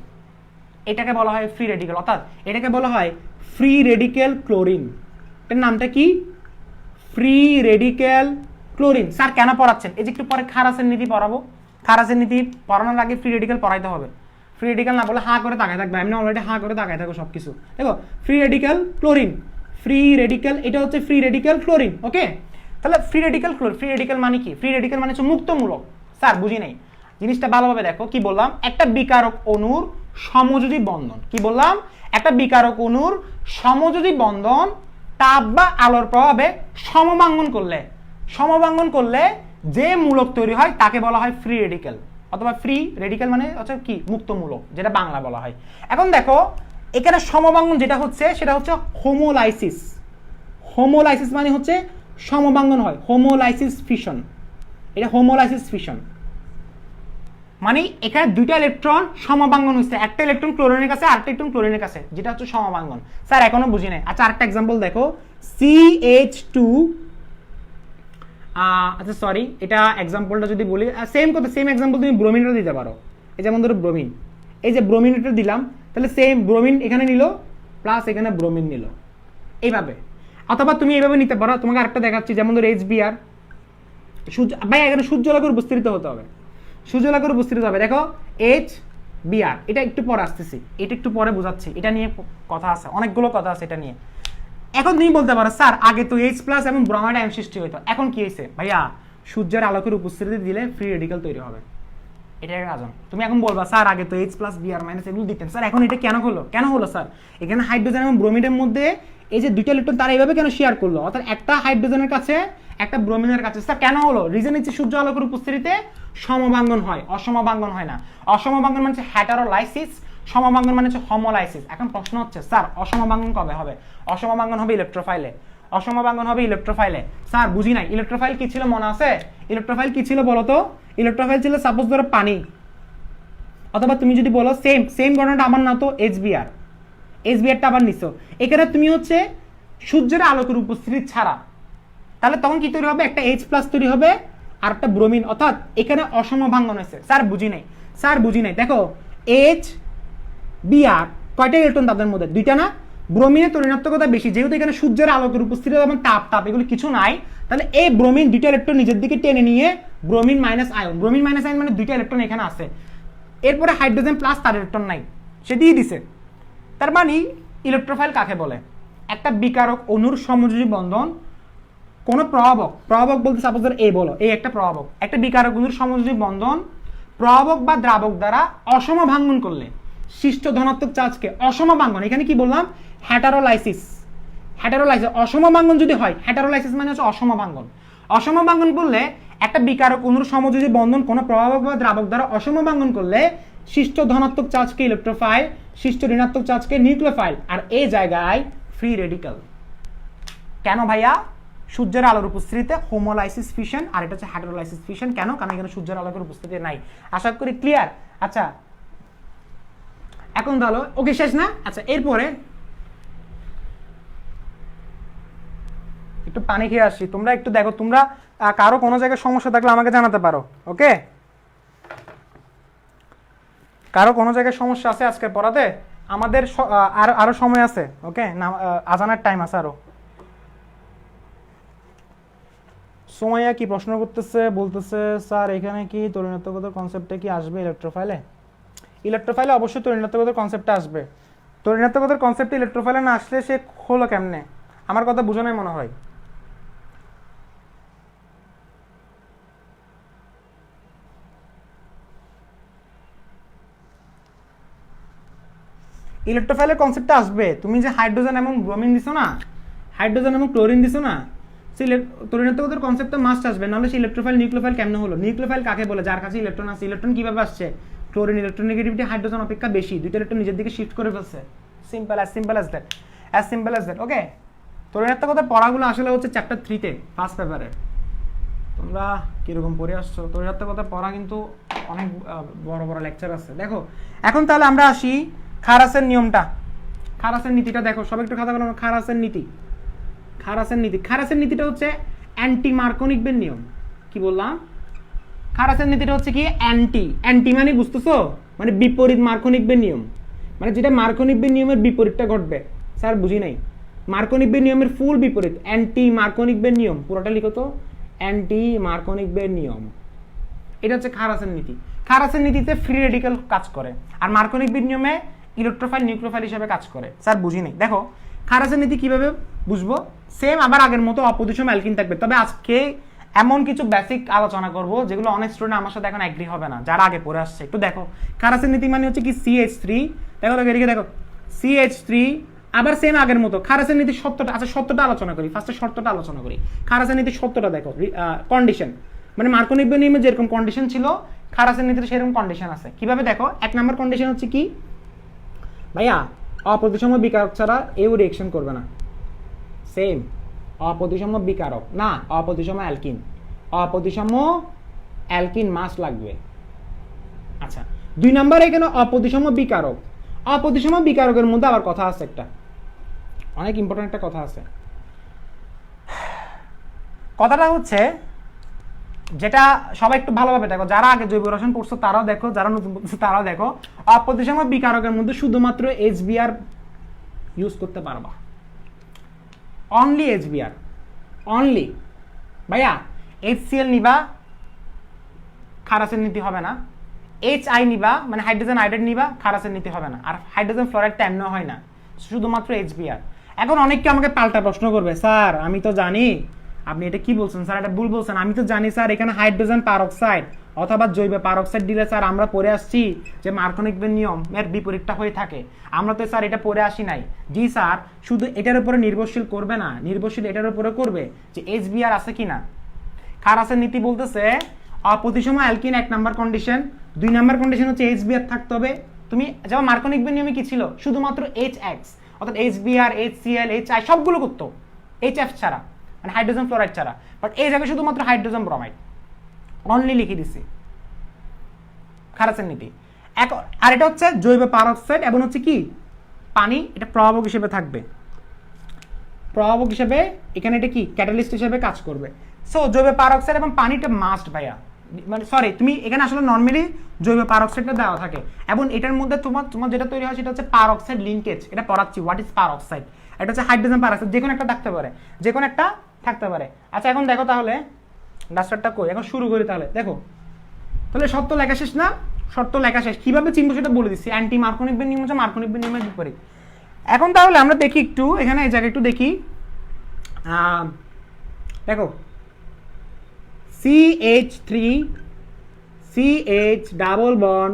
এটাকে বলা হয় ফ্রি রেডিক্যাল, অর্থাৎ এটাকে বলা হয় ফ্রি রেডিক্যাল ক্লোরিন। এটার নামটা কি? Free radical chlorine. স্যার কেন পড়াচ্ছেন? এই যে একটু পরে খারাসের নীতি পড়াবো, খারাসের নীতি পড়ানোর আগে ফ্রি রেডিক্যাল পড়াইতে হবে। ফ্রি রেডিক্যাল না বলে হাঁ করে তাকায় থাকবে, আমি অলরেডি হাঁ করে তাকায় থাকো সবকিছু। দেখো free radical chlorine, free radical, এটা হচ্ছে ফ্রি রেডিক্যাল ক্লোরিন। ওকে, তাহলে free radical chlorine, free radical মানে কি? ফ্রি রেডিক্যাল মানে হচ্ছে মুক্তমূলক। স্যার বুঝি নাই জিনিসটা, ভালোভাবে দেখো। কি বললাম? একটা বিকারক অণুর সমযোজী বন্ধন, কি বললাম? একটা বিকারক অণুর সমযোজী বন্ধন তাপ বা আলোর প্রভাবে সমবাঙ্গন করলে, সমবাঙ্গন করলে যে মূলক তৈরি হয় তাকে বলা হয় ফ্রি রেডিক্যাল, অথবা ফ্রি রেডিক্যাল মানে হচ্ছে কি? মুক্তমূলক, যেটা বাংলা বলা হয়। এখন দেখো এখানে সমবাঙ্গন যেটা হচ্ছে সেটা হচ্ছে হোমোলাইসিস। হোমোলাইসিস মানে হচ্ছে সমবাঙ্গন হয়, হোমোলাইসিস ফিশন। এটা হোমোলাইসিস ফিশন মানে এখানে দুইটা ইলেকট্রন সমবাঙ্গন হচ্ছে, একটা ইলেকট্রন ক্লোরিনের কাছে, আরেকটা ইলেকট্রন ক্লোরিনের কাছে, যেটা হচ্ছে সমবাঙ্গন। স্যার এখনো বুঝি নাই। আচ্ছা আরেকটা एग्जांपल দেখো, CH2, আচ্ছা সরি, এটা एग्जांपलটা যদি বলি সেম কথা, সেম एग्जांपल তুমি ব্রোমিনটা দিতে পারো। এই যেমন ধরো ব্রোমিন, এই যে ব্রোমিনটা দিলাম, তাহলে সেম ব্রোমিন এখানে নিল প্লাস এখানে ব্রোমিন নিল, এইভাবে। অথবা তুমি এইভাবে নিতে পারো। তোমাকে আরেকটা দেখাচ্ছি, যেমন ধরো HBr, সূর্য, ভাই এখানে সূর্যালোকের উপস্থিত হতে হবে, সূর্যালোকের উপস্থিত হবে। দেখো HBr, এটা একটু পরে আসতেছি, এটা একটু পরে বোঝাচ্ছি, এটা নিয়ে কথা আছে, অনেকগুলো কথা আছে এটা নিয়ে। এখন তুমি বলতে পারো স্যার আগে তো H+ এবং ব্রোমাইড আয়ন সৃষ্টি হইতো, এখন কি হয়েছে? ভাইয়া সূর্যের আলোকের উপস্থিতি দিলে ফ্রি রেডিক্যাল তৈরি হবে, এটাই কারণ। তুমি এখন বলবা স্যার আগে তো H+, Br- এগুলো দিতেন, স্যার এখন এটা কেন হলো? কেন হলো স্যার? এখানে হাইড্রোজেন এবং ব্রোমিনের মধ্যে এই যে দুইটা ইলেকট্রন তারা এইভাবে কেন শেয়ার করলো? অর্থাৎ একটা হাইড্রোজেনের কাছে, একটা ব্রোমিনের কাছে। স্যার কেন হলো? রিজন হচ্ছে সূর্য আলোকের উপস্থিতিতে সমবাঙ্গন হয়, অসমবাঙ্গন হয় না। অসমবাঙ্গন মানে হচ্ছে হেটারোলাইসিস, সমবাঙ্গন মানে হচ্ছে হোমোলাইসিস। এখন প্রশ্ন হচ্ছে স্যার অসমবাঙ্গন কবে হবে? অসমবাঙ্গন হবে ইলেকট্রোফাইলে, অসমবাঙ্গন হবে ইলেকট্রোফাইলে। স্যার বুঝি নাই, ইলেকট্রোফাইল কি ছিল মনে আছে? ইলেকট্রোফাইল কি ছিল বলো তো? ইলেকট্রোফাইল ছিল সাপোজ ধরো পানি, অথবা তুমি যদি বলো সেম সেম ঘটনাটা আমার না তো HBr, HBrটা আবার নিছো, এখানে তুমি হচ্ছে সূর্যের আলোকের উপস্থিতি ছাড়া, তাহলে তখন কি তৈরি হবে? একটা H+ তৈরি হবে আর একটা ব্রোমিন, অর্থাৎ এখানে অসমভাঙ্গন হয়েছে। স্যার বুঝি নাই, স্যার বুঝি নাই। দেখো HBr কয়টা ইলেকট্রন তাদের মধ্যে? দুইটা না? ব্রোমিনের ঋণাত্মকতা বেশি, যেহেতু এখানে সূর্যের আলোকের উপস্থিতি এবং তাপ তাপ এগুলো কিছু নাই, তাহলে এই ব্রোমিন দুইটা ইলেকট্রন নিজের দিকে টেনে নিয়ে bromine minus ion, bromine minus ion মানে দুইটা ইলেকট্রন এখানে আছে, এরপরে হাইড্রোজেন প্লাস তার ইলেকট্রন নাই, সে দিয়ে দিছে। তার মানে ইলেকট্রোফাইল কাকে বলে? একটা বিকারক অণুর সমযোজী বন্ধন, কোন প্রভাবক, প্রভাবক বলতে সাপোজ ধর এই বলো, এই একটা প্রভাবক, একটা বিকারক অণুর সমযোজী বন্ধন প্রভাবক বা দ্রাবক দ্বারা অসমভাঙ্গন করলে সৃষ্ট ধনাত্মক চার্জকে অসমভাঙ্গন, এখানে কি বললাম? হেটারোলাইসিস, হেটারোলাইসিস। অসমভাঙ্গন যদি হয়, হেটারোলাইসিস মানে হচ্ছে অসমভাঙ্গন। অসমভাঙ্গন করলে একটা বিকারক অণুর সমযোজী বন্ধন কোন প্রভাবক বা দ্রাবক দ্বারা অসমভাঙ্গন করলে সৃষ্ট ধনাত্মক চার্জকে ইলেকট্রোফাইল, সৃষ্ট ঋণাত্মক চার্জকে নিউক্লিওফাইল, আর এই জায়গায় ফ্রি রেডিক্যাল। কেন ভাইয়া? সূর্যের আলোর উপস্থিতিতে হোমোলাইসিস ফিশন, আর এটা হচ্ছে হেটারোলাইসিস ফিশন। কেন? কারণ এখানে সূর্যের আলোকের উপস্থিতি নাই। আশা করি ক্লিয়ার। আচ্ছা এখন তাহলে ওকে শেষ না? আচ্ছা এরপরে একটু পানি খেয়ে আসি। তোমরা একটু দেখো, তোমরা কারো কোনো জায়গায় সমস্যা থাকলে আমাকে জানাতে পারো। ওকে, কারো কোনো জায়গায় সমস্যা আছে আজকের পড়াতে? আমাদের আরো সময় আছে। ওকে, না আজানের টাইম আছে আরো। সোমাইয়া কি প্রশ্ন করতেছে, বলতেছে স্যার এখানে কি তরিণাত্মকতার কনসেপ্টটা কি আসবে ইলেকট্রোফাইলে? ইলেকট্রোফাইলে অবশ্যই তরিণাত্মকতার কনসেপ্টটা আসবে। তরিণাত্মকতার কনসেপ্ট ইলেকট্রোফাইলে না আসলে সে হলো কেমনে? আমার কথা বুঝো নাই মনে হয়। ইলেকট্রোফাইলের কনসেপ্টটা আসবে। তুমি যে হাইড্রোজেন এবং ব্রোমিন দিছো না, হাইড্রোজেন এবং ক্লোরিন দিছো না, সেই তরিণাত্মকতার কনসেপ্টটা মাস্ট আসবে, নাহলে সেই ইলেকট্রোফাইল নিউক্লিওফাইল কেমনে হলো? নিউক্লিওফাইল কাকে বলে? যার কাছে ইলেকট্রন আছে। ইলেকট্রন কিভাবে আসছে? ক্লোরিন ইলেকট্রন নেগেটিভিটি হাইড্রোজেন অপেক্ষা বেশি, দুইটা ইলেকট্রন নিজের দিকে শিফট করে ফেলছে। Simple as that, as simple as that. Okay, তরিণাত্মকতার পড়াগুলো আসলে হচ্ছে চ্যাপ্টার 3-তে ফার্স্ট পেপারে। তোমরা কিরকম পড়ে আসছো? তরিণাত্মকতার পড়া কিন্তু অনেক বড় বড় লেকচার আছে। দেখো এখন তাহলে আমরা আসি খারাসের নিয়মটা, খারাসের নীতিটা দেখো। সবাই একটু খাতা বলো, খারাসের নীতি। খারাসের নীতিটা হচ্ছে অ্যান্টি মার্কোনিকবের নিয়ম। কি বললাম? খারাসের নীতিটা হচ্ছে কি? অ্যান্টি মানে বুঝতেছো, মানে বিপরীত মার্কোনিকবের নিয়ম, মানে যেটা মার্কোনিকবের নিয়মের বিপরীতটা ঘটবে। স্যার বুঝি নাই। মার্কোনিকবের নিয়মের ফুল বিপরীত অ্যান্টি মার্কোনিকবের নিয়ম। পুরোটা লিখো তো, অ্যান্টি মার্কোনিকবের নিয়ম। এটা হচ্ছে খারাসের নীতি। খারাসের নীতিতে ফ্রি রেডিক্যাল কাজ করে, আর মার্কোনিকবের নিয়মে ইলেকট্রোফাইল নিউক্লিওফাইল হিসেবে কাজ করে। স্যার বুঝি নাই। দেখো খারাসের নীতি কিভাবে বুঝবো? সেম আবার আগের মতো অপোজিশন অ্যালকিন থাকবে, তবে আজকে এমন কিছু বেসিক আলোচনা করব যেগুলো অনেক স্টুডেন্ট আমার সাথে এখন এগ্রি হবে না, যারা আগে পড়ে আসছে। একটু দেখো, খারাসের নীতি মানে হচ্ছে কি? CH3, দেখো দেখো এদিকে দেখো, CH3 আবার সেম আগের মতো। খারাসের নীতি সত্যটা, আচ্ছা সত্যটা আলোচনা করি, ফার্স্টে শর্তটা আলোচনা করি। খারাসের নীতি সত্যটা দেখো, কন্ডিশন মানে মার্কোনিকবের নিয়মে যেরকম কন্ডিশন ছিল, খারাসের নীতিতে সেরকম কন্ডিশন আছে। কিভাবে দেখো? 1 নম্বর কন্ডিশন হচ্ছে কি ভাইয়া? অপ্রতিসম বিকারক ছাড়া এও রিঅ্যাকশন করবে না। সেম অপ্রতিসম বিকারক না, অপ্রতিসম অ্যালকিন। অপ্রতিসম অ্যালকিন মাস লাগবে। আচ্ছা 2 নম্বরে এখানে অপ্রতিসম বিকারক। অপ্রতিসম বিকারকের মধ্যে আবার কথা আছে একটা, অনেক ইম্পর্টেন্ট একটা কথা আছে। কথাটা হচ্ছে, যেটা সবাই একটু ভালোভাবে দেখো, যারা আগে জৈব রসায়ন পড়ছো তারাও দেখো, যারা নতুন পড়ছো তারাও দেখো। অপ্রতিসম বিকারকের মধ্যে শুধুমাত্র HBr ইউজ করতে পারবা, অনলি HBr, অনলি। ভাইয়া HCl নিবা, খারাসের নীতি হবে না। HI নিবা মানে হাইড্রোজেন আয়োডাইড নিবা, খারাসের নীতি হবে না। আর হাইড্রোজেন ফ্লোরাইডটা এমন হয় না, শুধুমাত্র HBr। এখন অনেককে আমাকে পাল্টা প্রশ্ন করবে, স্যার আমি তো জানি, আপনি এটা কি বলছেন স্যার, এটা ভুল বলছেন। আমি তো জানি স্যার এখানে হাইড্রোজেন পারঅক্সাইড অথবা জৈব পারঅক্সাইড দিলে স্যার আমরা পড়ে আসছি যে মার্কোনিকবের নিয়ম এর বিপরীতটা হয়ে থাকে। আমরা তো স্যার এটা পড়ে আসি নাই। জি স্যার, শুধু এটার উপরে নির্ভরশীল করবে না, নির্ভরশীল এটার উপরে করবে যে HBr আছে কিনা। খারাসের নীতি বলতেছে অপ্রতিসম alkene 1 number condition, 2 number condition হচ্ছে HBr থাকতে হবে। তুমি যেমন মার্কোনিকবের নিয়মে কি ছিল? শুধুমাত্র HX, অর্থাৎ HBr, HCl, HI সবগুলো করতো, HF ছাড়া, মানে হাইড্রোজেন ফ্লোরাইড ছাড়া। বাট এই জায়গায় শুধুমাত্র হাইড্রোজেন ব্রোমাইড অনলি লিখে দিছি। খারাসের নীতি। আর এটা হচ্ছে জৈব পারঅক্সাইড এবং হচ্ছে কি পানি, এটা প্রভাবক হিসেবে থাকবে। প্রভাবক হিসেবে এখানে এটা কি ক্যাটালিস্ট হিসেবে কাজ করবে। সো জৈব পারঅক্সাইড এবং পানিটা মাস্ট ভাইয়া, মানে সরি তুমি এখানে আসলে নর্মালি জৈব পারঅক্সাইডটা দেওয়া থাকে, এবং এটার মধ্যে তোমার যেটা তৈরি হয় সেটা হচ্ছে পারঅক্সাইড লিঙ্কেজ। এটা পড়াচ্ছি, হোয়াট ইজ পারঅক্সাইড। এটা হচ্ছে হাইড্রোজেন পারঅক্সাইড, যে কোনো একটা থাকতে পারে, যে কোনো একটা থাকতে পারে। আচ্ছা এখন দেখো তাহলে ডাস্টারটা কই, এখন শুরু করি তাহলে। দেখো তাহলে শর্ত লেখা শেষ না? শর্ত লেখা শেষ, কিভাবে চিনবো সেটা বলে দিচ্ছি। অ্যান্টি মার্কোনিকবের নিয়ম হচ্ছে মার্কোনিকবের নিয়মের বিপরীত। এখন তাহলে আমরা দেখি একটু এখানে এই জায়গায় একটু দেখি। দেখো CH3 CH double bond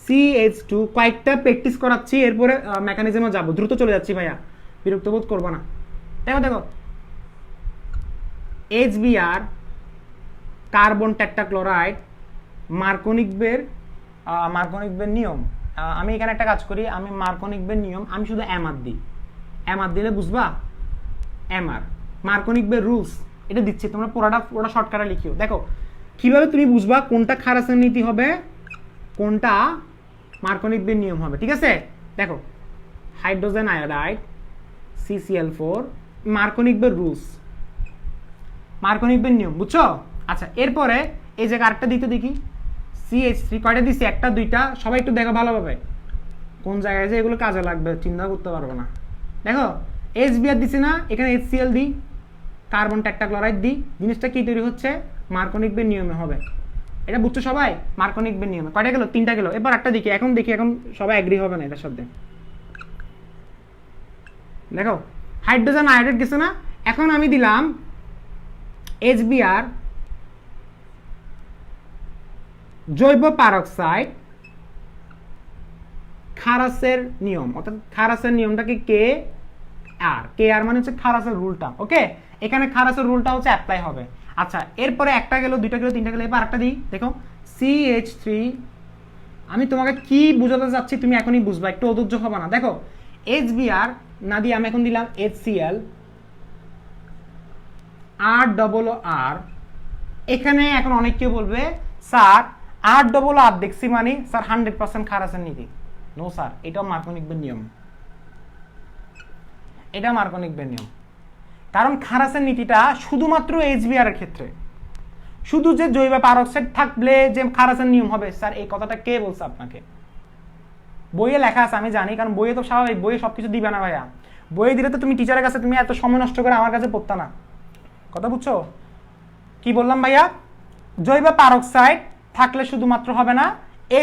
CH2 কয়েকটা প্র্যাকটিস করাচ্ছি, এরপরে মেকানিজমে যাবো। দ্রুত চলে যাচ্ছি ভাইয়া, বিরক্ত বোধ করবো না। দেখো দেখো HBr কার্বন টেট্রাক্লোরাইড মার্কোনিকবের নিয়ম। আমি এখানে একটা কাজ করি, আমি মার্কোনিকবের নিয়ম আমি শুধু MR দিই। MR দিলে বুঝবা, MR মার্কোনিকবের রুলস এটা দিচ্ছি, তোমরা পুরোটা শর্টকাটে লিখিও। দেখো কিভাবে তুমি বুঝবা কোনটা খারাসের নীতি হবে, কোনটা মার্কোনিকবের নিয়ম হবে। ঠিক আছে, দেখো হাইড্রোজেন আয়োডাইড CCl4 মার্কোনিকবের রুলস, মার্কনিকবের নিয়ম, বুঝছো? আচ্ছা, এরপরে এই যে আরেকটা দিতে দেখি, CH3 কয়টা দিছি, একটা দুইটা, সবাই একটু দেখো ভালোভাবে কোন জায়গায় যে এগুলো কাজে লাগবে চিন্তা করতে পারবো না। দেখো HBr দিছি না, এখানে HCl দিই, কার্বন টেট্রাক্লোরাইড দিই, জিনিসটা কি তৈরি হচ্ছে, মার্কনিকবের নিয়মে হবে। এটা বুঝছো সবাই? মার্কনিকবের নিয়মে কয়টা গেল, 3টা গেল। এবার একটা দেখি, এখন সবাই এগ্রি হবে না এটার সাথে। দেখো হাইড্রোজেন আয়োডাইড গেছে না, এখন আমি দিলাম HBr জৈব পারক্সাইড, খারাসের নিয়ম, অর্থাৎ খারাসের নিয়মটাকে KR মানে হচ্ছে খারাসের রুলটা। ওকে, এখানে খারাসের রুলটা হচ্ছে অ্যাপ্লাই হবে। আচ্ছা, এরপরে একটা গেল, দুইটা গেল, তিনটা গেল, এবার একটা দিই। দেখো CH3, আমি তোমাকে কি বুঝাতে চাচ্ছি তুমি এখনই বুঝবা, একটু অধৈর্য হবে না। দেখো HBr না দিয়ে আমি এখন দিলাম HCl, R, এখানে এখন অনেক কেউ বলবে স্যার R দেখছি মানে স্যার 100% খারাসের নীতি। নো স্যার, এটাও মার্কনিকবের নিয়ম, এটা মার্কনিকবের নিয়ম। কারণ খারাসের নীতিটা শুধুমাত্র HBr এর ক্ষেত্রে, শুধু যে জৈব পারক্সাইড থাকলে যে খারাসের নিয়ম হবে, স্যার এই কথাটা কে বলছে আপনাকে? বইয়ে লেখা আছে আমি জানি, কারণ বইয়ে তো স্বাভাবিক, বইয়ে সবকিছু দিবে না ভাইয়া। বইয়ে দিলে তো তুমি টিচারের কাছে তুমি এত সময় নষ্ট করে আমার কাছে পড়তা না। কথা বুঝছো কি বললাম ভাইয়া? জৈব পারক্সাইড থাকলে শুধুমাত্র হবে না,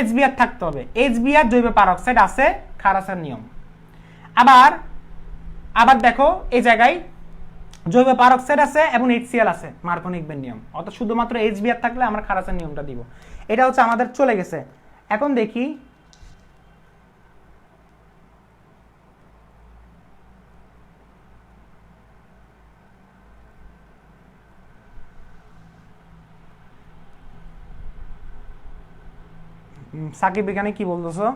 HBr থাকতে হবে। HBr জৈব পারক্সাইড আছে, খারাসের নিয়ম। আবার দেখো এই জায়গায় জৈব পারক্সাইড আছে এবং HCl আছে, মার্কনিকবের নিয়ম। অর্থাৎ শুধুমাত্র HBr থাকলে আমরা খারাসের নিয়মটা দিব। এটা হচ্ছে আমাদের চলে গেছে। এখন দেখি সাকিব এখানে কি বলতেছো,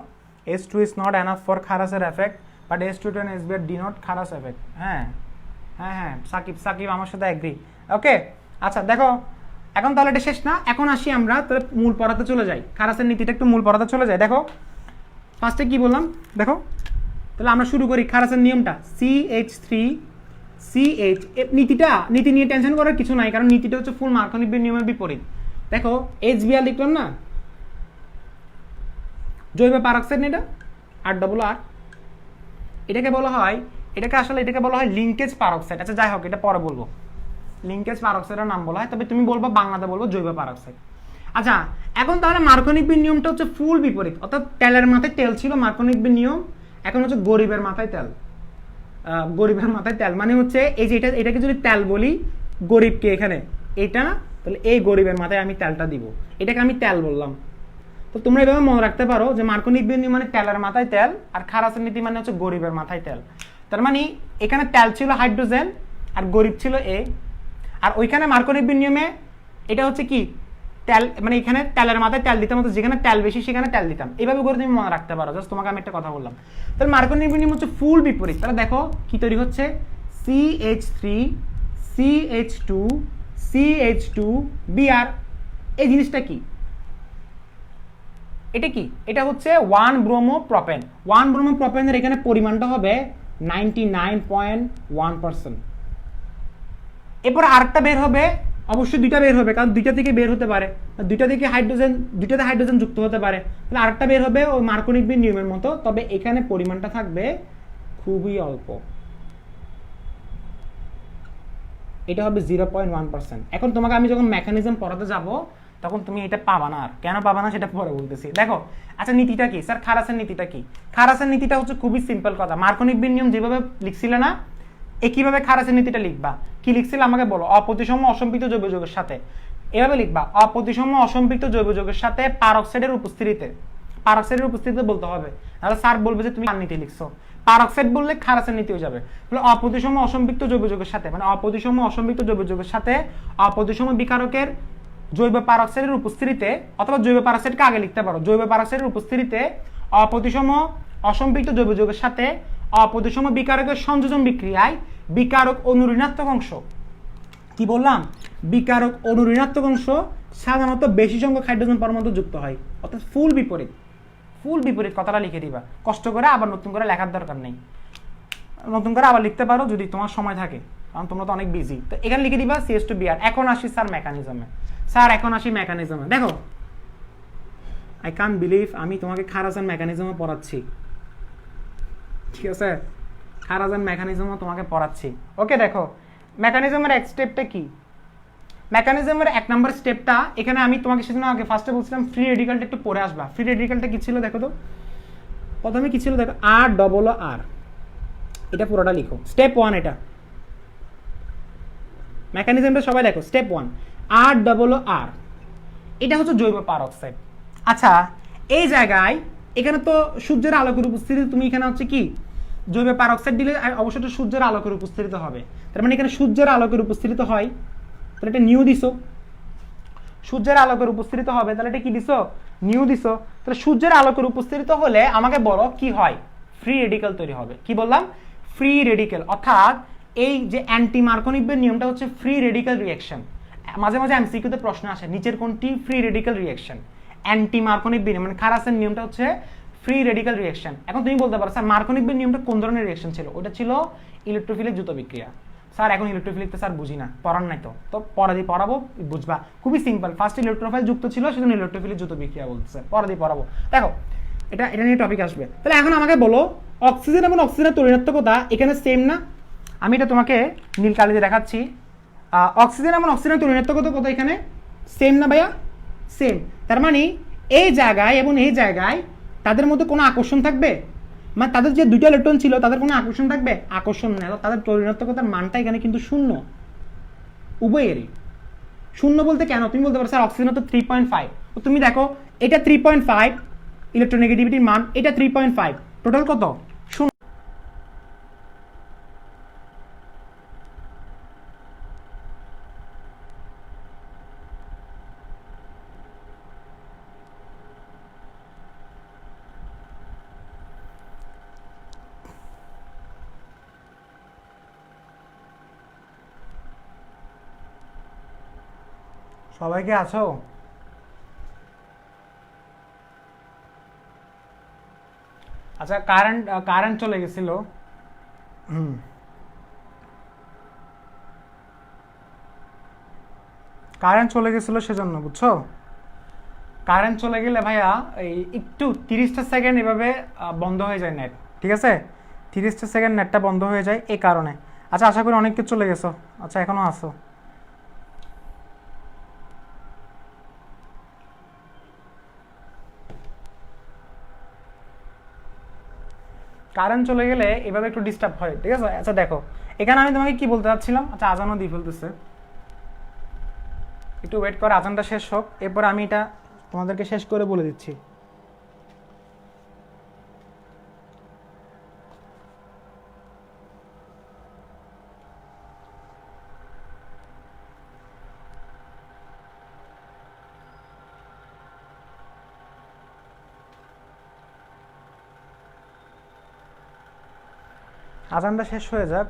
H2 is not enough for খারাসের effect, but H2 and HBr denote Kharasch effect. হ্যাঁ হ্যাঁ হ্যাঁ, সাকিব আমার সাথে এগ্রি। ওকে, আচ্ছা দেখো এখন তাহলে এটা শেষ না, এখন আসি আমরা তাহলে মূল পড়াতে চলে যাই, খারাসের নীতিটা একটু মূল পড়াতে চলে যায়। দেখো ফার্স্টে কি বললাম, দেখো তাহলে আমরা শুরু করি খারাসের নিয়মটা। CH3CH, নীতি নিয়ে টেনশন করার কিছু নাই, কারণ নীতিটা হচ্ছে ফুল মার্কনিকবের নিয়মের বিপরীত। দেখো HBr লিখলাম না, জৈব পারক্সাইড এটা R, এটাকে বলা হয়, এটাকে বলা হয় লিঙ্কেজ পারক্সাইড। আচ্ছা যাই হোক, এটা পরে বলবো, লিঙ্কেজ পারক্সাইডের নাম বলা হয়, তবে তুমি বলবো বাংলাতে বলবো জৈব পারক্সাইড। আচ্ছা এখন তাহলে মার্কনিকবের নিয়মটা হচ্ছে ফুল বিপরীত, অর্থাৎ তেলের মাথায় তেল ছিল মার্কনিকবের নিয়ম, এখন হচ্ছে গরিবের মাথায় তেল। গরিবের মাথায় তেল মানে হচ্ছে এই যে এটাকে যদি তেল বলি, গরিবকে এখানে এটা, তাহলে এই গরিবের মাথায় আমি তেলটা দিব, এটাকে আমি তেল বললাম। তো তোমরা এভাবে মনে রাখতে পারো যে মার্কনিকবের নিয়ম মানে তেলের মাথায় তেল, আর খারাসের নীতি মানে হচ্ছে গরিবের মাথায় তেল। তার মানে এখানে তেল ছিল হাইড্রোজেন আর গরিব ছিল এ, আর ওইখানে মার্কনিকবের নিয়মে এটা হচ্ছে কি তেল, মানে এখানে তেলের মাথায় তেল দিতাম, যেখানে তেল বেশি সেখানে তেল দিতাম। এইভাবে করে তুমি মনে রাখতে পারো, জাস্ট তোমাকে আমি একটা কথা বললাম। তাহলে মার্কনিকবের নিয়ম হচ্ছে ফুল বিপরীত। তাহলে দেখো কি তৈরি হচ্ছে, CH3CH2CH2Br, এই জিনিসটা কি, এটা কি, এটা হচ্ছে 1 ব্রোমোপ্রোপেন। 1 ব্রোমোপ্রোপেনের এখানে পরিমাণটা হবে 99.1%। এরপর আরেকটা বের হবে, অবশ্যই দুইটা বের হবে, কারণ দুইটা থেকে বের হতে পারে, দুইটাতে হাইড্রোজেন যুক্ত হতে পারে, তাহলে আরেকটা বের হবে ওই মার্কনিকবের নিয়মের মতো, তবে এখানে পরিমাণটা থাকবে খুবই অল্প, এটা হবে 0.1%। এখন তোমাকে আমি যখন মেকানিজম পড়াতে যাব তখন তুমি এটা পাবা না, আর কেন পাবা না সেটা পরে বলতেছি। দেখো আচ্ছা নীতিটা কি স্যার, খারাসের নীতিটা কি? খারাসের নীতিটা হচ্ছে খুবই সিম্পল কথা, মার্কনিকবের নিয়ম যেভাবে লিখছিলে না, একইভাবে খারাসের নীতিটা লিখবা। কি লিখছিলে আমাকে বলো, অপ্রতিসম অসম্পৃক্ত জৈব যৌগের সাথে, এভাবে লিখবা, অপ্রতিসম অসম্পৃক্ত জৈব যৌগের সাথে পারক্সাইডের উপস্থিতিতে বলতে হবে, তাহলে স্যার বলবে যে তুমি নীতি লিখছো। পারক্সাইড বললে খারাসের নীতি হয়ে যাবে। তাহলে অপ্রতিসম অসম্পৃক্ত জৈব যৌগের সাথে, মানে অপ্রতিসম অসম্পৃক্ত জৈব যৌগের সাথে অপ্রতিসম বিকারকের জৈব পারক্সাইডের উপস্থিতিতে, অথবা জৈব পারক্সাইডকে আগে লিখতে পারো, জৈব পারক্সাইডের উপস্থিতিতে অপ্রতিসম অসম্পৃক্ত জৈব যৌগের সাথে অপ্রতিসম বিকারকের সংযোজন বিক্রিয়ায় বিকারক অনুঋণাত্মক অংশ, কি বললাম, বিকারক অনুঋণাত্মক অংশ সাধারণত বেশি সংখ্যক হাইড্রোজেন পরমাণু যুক্ত হয়, অর্থাৎ ফুল বিপরীত কথাটা লিখে দিবা, কষ্ট করে আবার নতুন করে লেখার দরকার নেই, নতুন করে আবার লিখতে পারো যদি তোমার সময় থাকে। কারণ তোমরা তো অনেক বিজি। তো এখানে লিখে দিবা CH2Br। এখন আসি স্যার মেকানিজমে। স্যার এখন আসি মেকানিজমে। দেখো আই কান্ট বিলিভ আমি তোমাকে খারাজান মেকানিজমও পড়াচ্ছি, ঠিক আছে? খারাজান মেকানিজমও তোমাকে পড়াচ্ছি। ওকে, দেখো মেকানিজমের এক স্টেপটা কি, মেকানিজমের 1 নম্বর স্টেপটা এখানে আমি তোমাকে সেজন্য আগে ফার্স্টে বলছিলাম ফ্রি রেডিকালটা একটু পড়ে আসবা। ফ্রি রেডিকালটা কি ছিল দেখো তো, প্রথমে কি ছিল দেখো, R এটা পুরোটা লিখো। স্টেপ 1 এটা মেকানিজমটা সবাই দেখো। স্টেপ 1 R এটা হচ্ছে জৈব পারক্সাইড। আচ্ছা এই জায়গায় এখানে তো সূর্যের আলোকের উপস্থিতি, তুমি এখানে হচ্ছে কি জৈব পারক্সাইড দিলে অবশ্যই সূর্যের আলোকের উপস্থিতি হবে, তার মানে এখানে সূর্যের আলোকের উপস্থিতি হয়, তাহলে এটা নিউ দিছো। সূর্যের আলোকের উপস্থিতি হবে, তাহলে এটা কি দিছো, নিউ দিছো। তাহলে সূর্যের আলোকের উপস্থিতি হলে আমাকে বলো কি হয়, ফ্রি রেডিক্যাল তৈরি হবে। কি বললাম, ফ্রি রেডিক্যাল। অর্থাৎ এই যে অ্যান্টি মার্কোনিভের নিয়মটা হচ্ছে ফ্রি রেডিক্যাল রিঅ্যাকশন। মাঝে মাঝে এমসিকিউতে প্রশ্ন আসে নিচের কোনটি ফ্রি রেডিক্যাল রিঅ্যাকশন। অ্যান্টি মার্কোনিভ নিয়ম মানে খারাসের নিয়মটা হচ্ছে ফ্রি রেডিক্যাল রিঅ্যাকশন। এখন তুমি বলতে পারো স্যার মার্কোনিভের নিয়মটা কোন ধরনের রিঅ্যাকশন ছিল? ওটা ছিল ইলেকট্রোফিলিক দ্রুত বিক্রিয়া। স্যার এখন ইলেকট্রোফিলিক তো স্যার বুঝি না, পড়ার নাই তো, তো পড়া দিয়ে পড়াবো, বুঝবা। খুবই সিম্পল, ফার্স্ট ইলেকট্রোফাইল যুক্ত ছিল সেজন্য ইলেকট্রোফিলিক দ্রুত বিক্রিয়া বলছে, পড়া দিয়ে পড়াবো। দেখো এটা নিয়ে টপিক আসবে। তাহলে এখন আমাকে বলো অক্সিজেন এবং অক্সিজেনের তরিণাত্মকতা এখানে সেম না? আমি এটা তোমাকে নীল কালি দিয়ে দেখাচ্ছি। অক্সিজেন এবং অক্সিজেনের তরিণাত্মকতা কত এখানে সেম না ভাইয়া? সেম। তার মানে এই জায়গায় এবং এই জায়গায় তাদের মধ্যে কোনো আকর্ষণ থাকবে? মানে তাদের যে দুইটা ইলেকট্রন ছিল তাদের কোনো আকর্ষণ থাকবে? আকর্ষণ নেই, তাদের তরিণাত্মকতার মানটা এখানে কিন্তু শূন্য, উভয়েরই শূন্য। বলতে কেন? তুমি বলতে পারো স্যার অক্সিজেন তো 3.5, তো তুমি দেখো এটা 3.5 ইলেকট্রোনেগেটিভিটির মান, এটা 3.5, টোটাল কত? শূন্য। সবাই কি আছো? আচ্ছা কারেন্ট চলে গেছিল। কারেন্ট চলে গেছিল সেজন্য, বুঝছো? কারেন্ট চলে গেলে ভাইয়া এই একটু 30টা সেকেন্ড এভাবে বন্ধ হয়ে যায় নেট, ঠিক আছে? 30টা সেকেন্ড নেটটা বন্ধ হয়ে যায় এই কারণে। আচ্ছা আশা করি অনেক কিছু চলে গেছো। আচ্ছা এখনো আসো? কারেন্ট চলে গেলে এভাবে একটু ডিস্টার্ব হয়, ঠিক আছে? আচ্ছা দেখো এখানে আমি তোমাকে কি বলতে চাচ্ছিলাম। আচ্ছা আজানও দিয়ে ফেলতেছে, একটু ওয়েট করে আজানটা শেষ হোক, এরপর আমি এটা তোমাদেরকে শেষ করে বলে দিচ্ছি। আজানটা শেষ হয়ে যাক,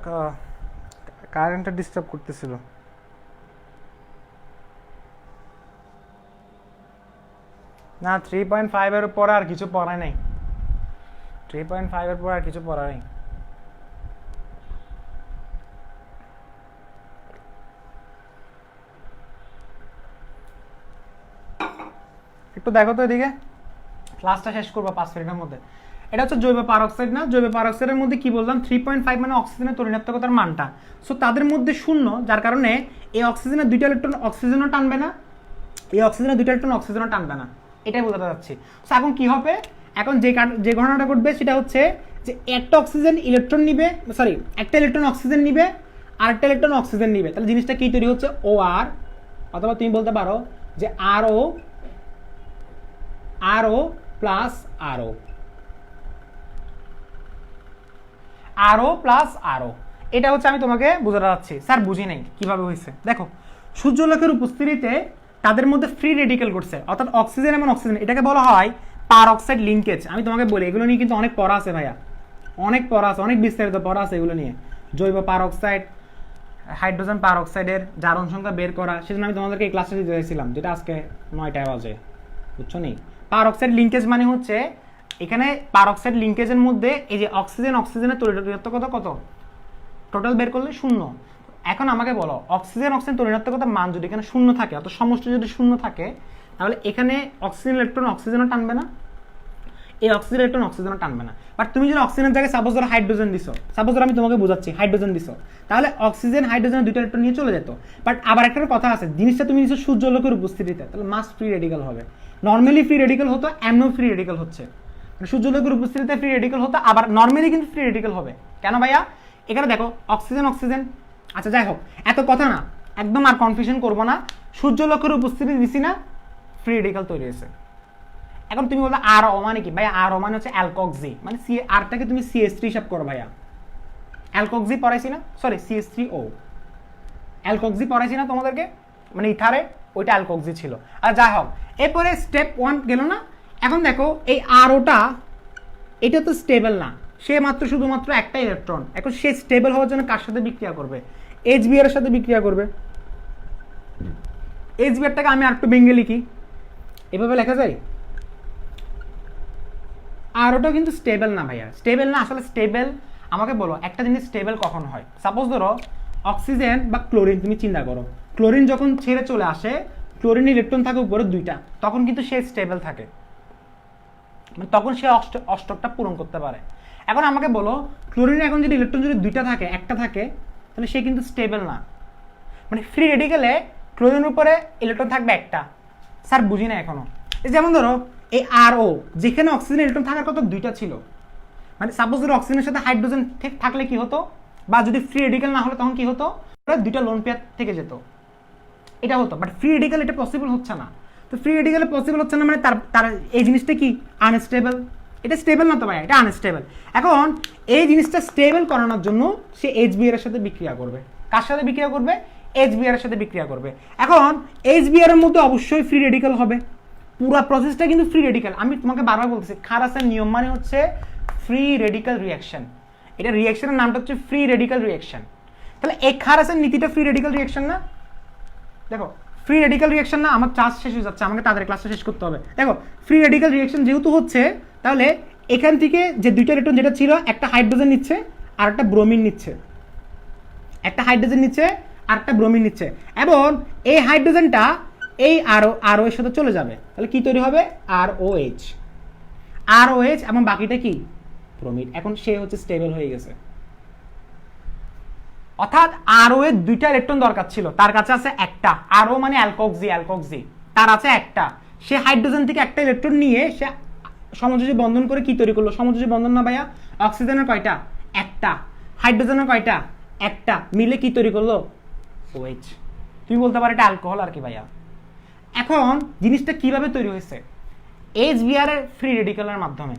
কারেন্টটা ডিস্টার্ব করতেছিল। না 3.5 এর পর আর কিছু পড়ায় নাই, 3.5 এর পর আর কিছু পড়া নেই। একটু দেখো তো এদিকে, ক্লাসটা শেষ করবো 5 মিনিটের মধ্যে। এটা হচ্ছে জৈব পারক্সাইড না? জৈব পারক্সাইডের মধ্যে কি বললাম, 3.5 মানে অক্সিজেনের তরিণাত্মকতার মানটা। সো তাদের মধ্যে শূন্য, যার কারণে এই অক্সিজেনের দুইটা ইলেকট্রন অক্সিজেনও টানবে না, এই অক্সিজেনের দুইটা ইলেকট্রন অক্সিজেনও টানবে না, এটাই বোঝাতে যাচ্ছি। সো এখন কি হবে, এখন যে ঘটনাটা ঘটবে সেটা হচ্ছে যে একটা অক্সিজেন ইলেকট্রন নিবে, সরি একটা ইলেকট্রন অক্সিজেন নিবে আর একটা ইলেকট্রন অক্সিজেন নিবে, তাহলে জিনিসটা কি তৈরি হচ্ছে, ও আর, অথবা তুমি বলতে পারো যে আরও প্লাস আরও। এটা হচ্ছে আমি তোমাকে বোঝাতে যাচ্ছি। স্যার বুঝি নাই কিভাবে হয়েছে। দেখো সূর্যালোকের উপস্থিতিতে তাদের মধ্যে ফ্রি রেডিক্যাল করছে, অর্থাৎ অক্সিজেন এবং অক্সিজেন, এটাকে বলা হয় পারঅক্সাইড লিঙ্কেজ। আমি তোমাকে বলি এগুলো নিয়ে কিন্তু অনেক পড়া আছে ভাইয়া, অনেক পড়া আছে, অনেক বিস্তারিত পড়া আছে এগুলো নিয়ে। জৈব পারঅক্সাইড, হাইড্রোজেন পারঅক্সাইডের জারণ সংখ্যা বের করা, সেজন্য আমি তোমাদেরকে এই ক্লাসে দিতে চাইছিলাম, যেটা আজকে 9টায় বাজে, বুঝছো নি? পারঅক্সাইড লিঙ্কেজ মানে হচ্ছে এখানে পারঅক্সাইড লিঙ্কেজের মধ্যে এই যে অক্সিজেনের তরিণাত্মকতা কত, টোটাল বের করলে শূন্য। এখন আমাকে বলো অক্সিজেন অক্সিজেন তরিণাত্মকতার মান যদি এখানে শূন্য থাকে অত সমষ্টি যদি শূন্য থাকে তাহলে এখানে অক্সিজেন ইলেকট্রন অক্সিজেনও টানবে না, এই অক্সিজেন ইলেকট্রন অক্সিজেনও টানবে না। বাট তুমি যদি অক্সিজেনের জায়গায় সাপোজ ধরো হাইড্রোজেন দিছো, সাপোজ ধরো আমি তোমাকে বোঝাচ্ছি হাইড্রোজেন দিছো, তাহলে অক্সিজেন হাইড্রোজেন দুইটা ইলেকট্রন নিয়ে চলে যেত। বাট আবার একটা কথা আছে, জিনিসটা তুমি দিছো সূর্যালোকের উপস্থিতিতে, তাহলে মাস ফ্রি রেডিক্যাল হবে। নর্মালি ফ্রি রেডিক্যাল হতো, এমনও ফ্রি রেডিক্যাল হচ্ছে, মানে সূর্যালোকের উপস্থিতিতে ফ্রি রেডিক্যাল হতো, আবার নর্মালি কিন্তু ফ্রি রেডিক্যাল হবে। কেন ভাইয়া? এখানে দেখো অক্সিজেন অক্সিজেন, আচ্ছা যাই হোক এত কথা না, একদম আর কনফিউশন করবো না, সূর্যালোকের উপস্থিতি দিছি না, ফ্রি রেডিক্যাল তৈরি হয়েছে। এখন তুমি বলতে আর ও মানে কি ভাইয়া? আর ও মানে হচ্ছে অ্যালকক্সি, মানে সি আরটাকে তুমি CH3 হিসাব করো ভাইয়া। অ্যালকক্সি পড়াইছি না, সরি CH3O, অ্যালকক্সি পড়াইছি না তোমাদেরকে, মানে ইথারে ওইটা অ্যালকক্সি ছিল। আর যাই হোক এরপরে স্টেপ 1 গেল না। এখন দেখো এই আর ওটা, এটা তো স্টেবল না, সে মাত্র শুধুমাত্র একটা ইলেকট্রন। এখন সে স্টেবল হওয়ার জন্য কার সাথে বিক্রিয়া করবে? HBr এর সাথে বিক্রিয়া করবে। HBrটাকে আমি আরেকটু ভেঙে লিখি, এভাবে লেখা যায়। আর ওটাও কিন্তু স্টেবল না ভাইয়া, স্টেবল না। আসলে স্টেবল আমাকে বলো একটা জিনিস স্টেবল কখন হয়? সাপোজ ধরো অক্সিজেন বা ক্লোরিন, তুমি চিন্তা করো ক্লোরিন যখন ছেড়ে চলে আসে, ক্লোরিন ইলেকট্রন থাকে উপরে দুইটা, তখন কিন্তু সে স্টেবল থাকে, মানে তখন সে অষ্টকটা পূরণ করতে পারে। এখন আমাকে বলো ক্লোরিন এখন যদি ইলেকট্রন যদি দুইটা থাকে, একটা থাকে, তাহলে সে কিন্তু স্টেবল না, মানে ফ্রি রেডিক্যালে ক্লোরিনের উপরে ইলেকট্রন থাকবে একটা। স্যার বুঝি না এখনো। যেমন ধরো এই RO, যেখানে অক্সিজেন ইলেকট্রন থাকার কথা দুইটা ছিল, মানে সাপোজ ধরো অক্সিজেনের সাথে হাইড্রোজেন থাকলে কি হতো, বা যদি ফ্রি রেডিক্যাল না হলে তখন কি হতো, দুইটা লোন পেয়ার থেকে যেত, এটা হতো। বাট ফ্রি রেডিক্যাল এটা পসিবল হচ্ছে না। তো ফ্রি রেডিক্যালে পসিবল হচ্ছে না মানে তার এই জিনিসটা কি আনস্টেবল, এটা স্টেবল না তো ভাই, এটা আনস্টেবল। এখন এই জিনিসটা স্টেবল করানোর জন্য সে HBr এর সাথে বিক্রিয়া করবে। কার সাথে বিক্রিয়া করবে? HBr এর সাথে বিক্রিয়া করবে। এখন HBr এর মধ্যে অবশ্যই ফ্রি রেডিক্যাল হবে, পুরো প্রসেসটা কিন্তু ফ্রি রেডিক্যাল। আমি তোমাকে বারবার বলতেছি খারাসের নিয়ম মানে হচ্ছে ফ্রি রেডিক্যাল রিঅ্যাকশন, এটা রিঅ্যাকশনের নামটা হচ্ছে ফ্রি রেডিক্যাল রিঅ্যাকশন। তাহলে এই খারাসের নীতিটা ফ্রি রেডিক্যাল রিঅ্যাকশন না? দেখো ফ্রি রেডিক্যাল রিঅ্যাকশন না, আমার চার্জ শেষ হয়ে যাচ্ছে, আমাকে তাদের ক্লাসটা শেষ করতে হবে। দেখো ফ্রি রেডিক্যাল রিঅ্যাকশন যেহেতু হচ্ছে, তাহলে এখান থেকে যে দুইটা ইলেকট্রন যেটা ছিল, একটা হাইড্রোজেন নিচ্ছে আর একটা ব্রোমিন নিচ্ছে, একটা হাইড্রোজেন নিচ্ছে আর একটা ব্রোমিন নিচ্ছে, এবং এই হাইড্রোজেনটা এই RO এর সাথে চলে যাবে, তাহলে কি তৈরি হবে? ROH, এবং বাকিটা কি? ব্রোমিন। এখন সে হচ্ছে স্টেবল হয়ে গেছে, অর্থাৎ RO এর দুইটা ইলেকট্রন দরকার ছিল, তার কাছে আছে একটা। RO মানে অ্যালকক্সি, তার আছে একটা। সে হাইড্রোজেন থেকে একটা ইলেকট্রন নিয়ে সে সমযোজী বন্ধন করে কি তৈরি করলো? সমযোজী বন্ধন না ভাইয়া? অক্সিজেনের কয়টা? একটা। হাইড্রোজেনের কয়টা? একটা। মিলে কি তৈরি করলো? OH। তুমি বলতে পারো এটা অ্যালকোহল আর কি ভাইয়া। এখন জিনিসটা কিভাবে তৈরি হয়েছে? HBr এর ফ্রি রেডিক্যালের মাধ্যমে।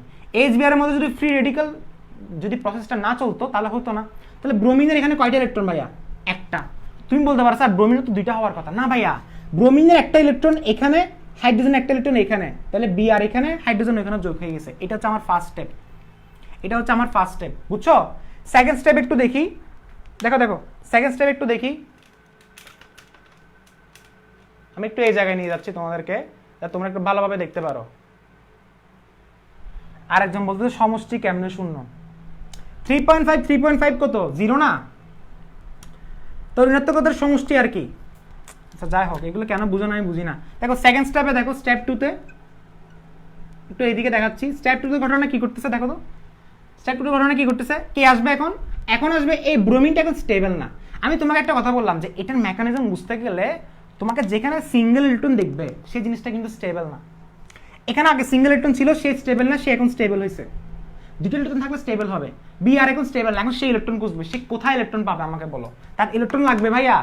HBr এর মধ্যে যদি ফ্রি রেডিক্যাল যদি প্রসেসটা না চলতো তাহলে হতো না। তাহলে ব্রোমিনের এখানে কয়টা ইলেকট্রন ভাইয়া? একটা। তুমি বলতে পারো স্যার ব্রোমিনের তো দুইটা হওয়ার কথা না ভাইয়া, ব্রোমিনের একটা ইলেকট্রন এখানে, হাইড্রোজেন একটা ইলেকট্রন এখানে, তাহলে Br এখানে, হাইড্রোজেন এখানে যোগ হয়ে গেছে। এটা হচ্ছে আমার ফার্স্ট স্টেপ, এটা হচ্ছে আমার ফার্স্ট স্টেপ, বুঝছো? সেকেন্ড স্টেপ একটু দেখি, দেখো সেকেন্ড স্টেপ একটু দেখি। আমি একটু এই জায়গায় নিয়ে যাচ্ছি তোমাদেরকে, যাতে তোমরা একটু ভালোভাবে দেখতে পারো। আরেকজন বলতেছে সমষ্টি কেমনে শূন্য? 3.5 কত? 0 না? তো ঋণাত্মকতার সমষ্টি আর কি। আচ্ছা যাই হোক, এগুলো কেন বুঝো না আমি বুঝি না। দেখো সেকেন্ড স্টেপে, দেখো স্টেপ 2তে একটু এইদিকে দেখাচ্ছি। স্টেপ 2তে ঘটনা কি করতেছে দেখো তো। স্টেপ 2তে ঘটনা কি করতেছে? কে আসবে এখন? এখন আসবে এই ব্রোমিনটা এখন স্টেবল না। আমি তোমাকে একটা কথা বললাম যে এটার মেকানিজম বুঝতে গেলে তোমাকে যেখানে সিঙ্গেল ইলেকট্রন দেখবে সেই জিনিসটা কিন্তু স্টেবল না। এখানে আগে সিঙ্গেল ইলেকট্রন ছিল, সে স্টেবল না, সে এখন স্টেবল হয়েছে। দুটো ইলেকট্রন থাকলে স্টেবল হবে। Br এখন স্টেবল না, এখন সে ইলেকট্রন খুঁজবে। সে কোথায় ইলেকট্রন পাবে আমাকে বলো? তার ইলেকট্রন লাগবে ভাইয়া,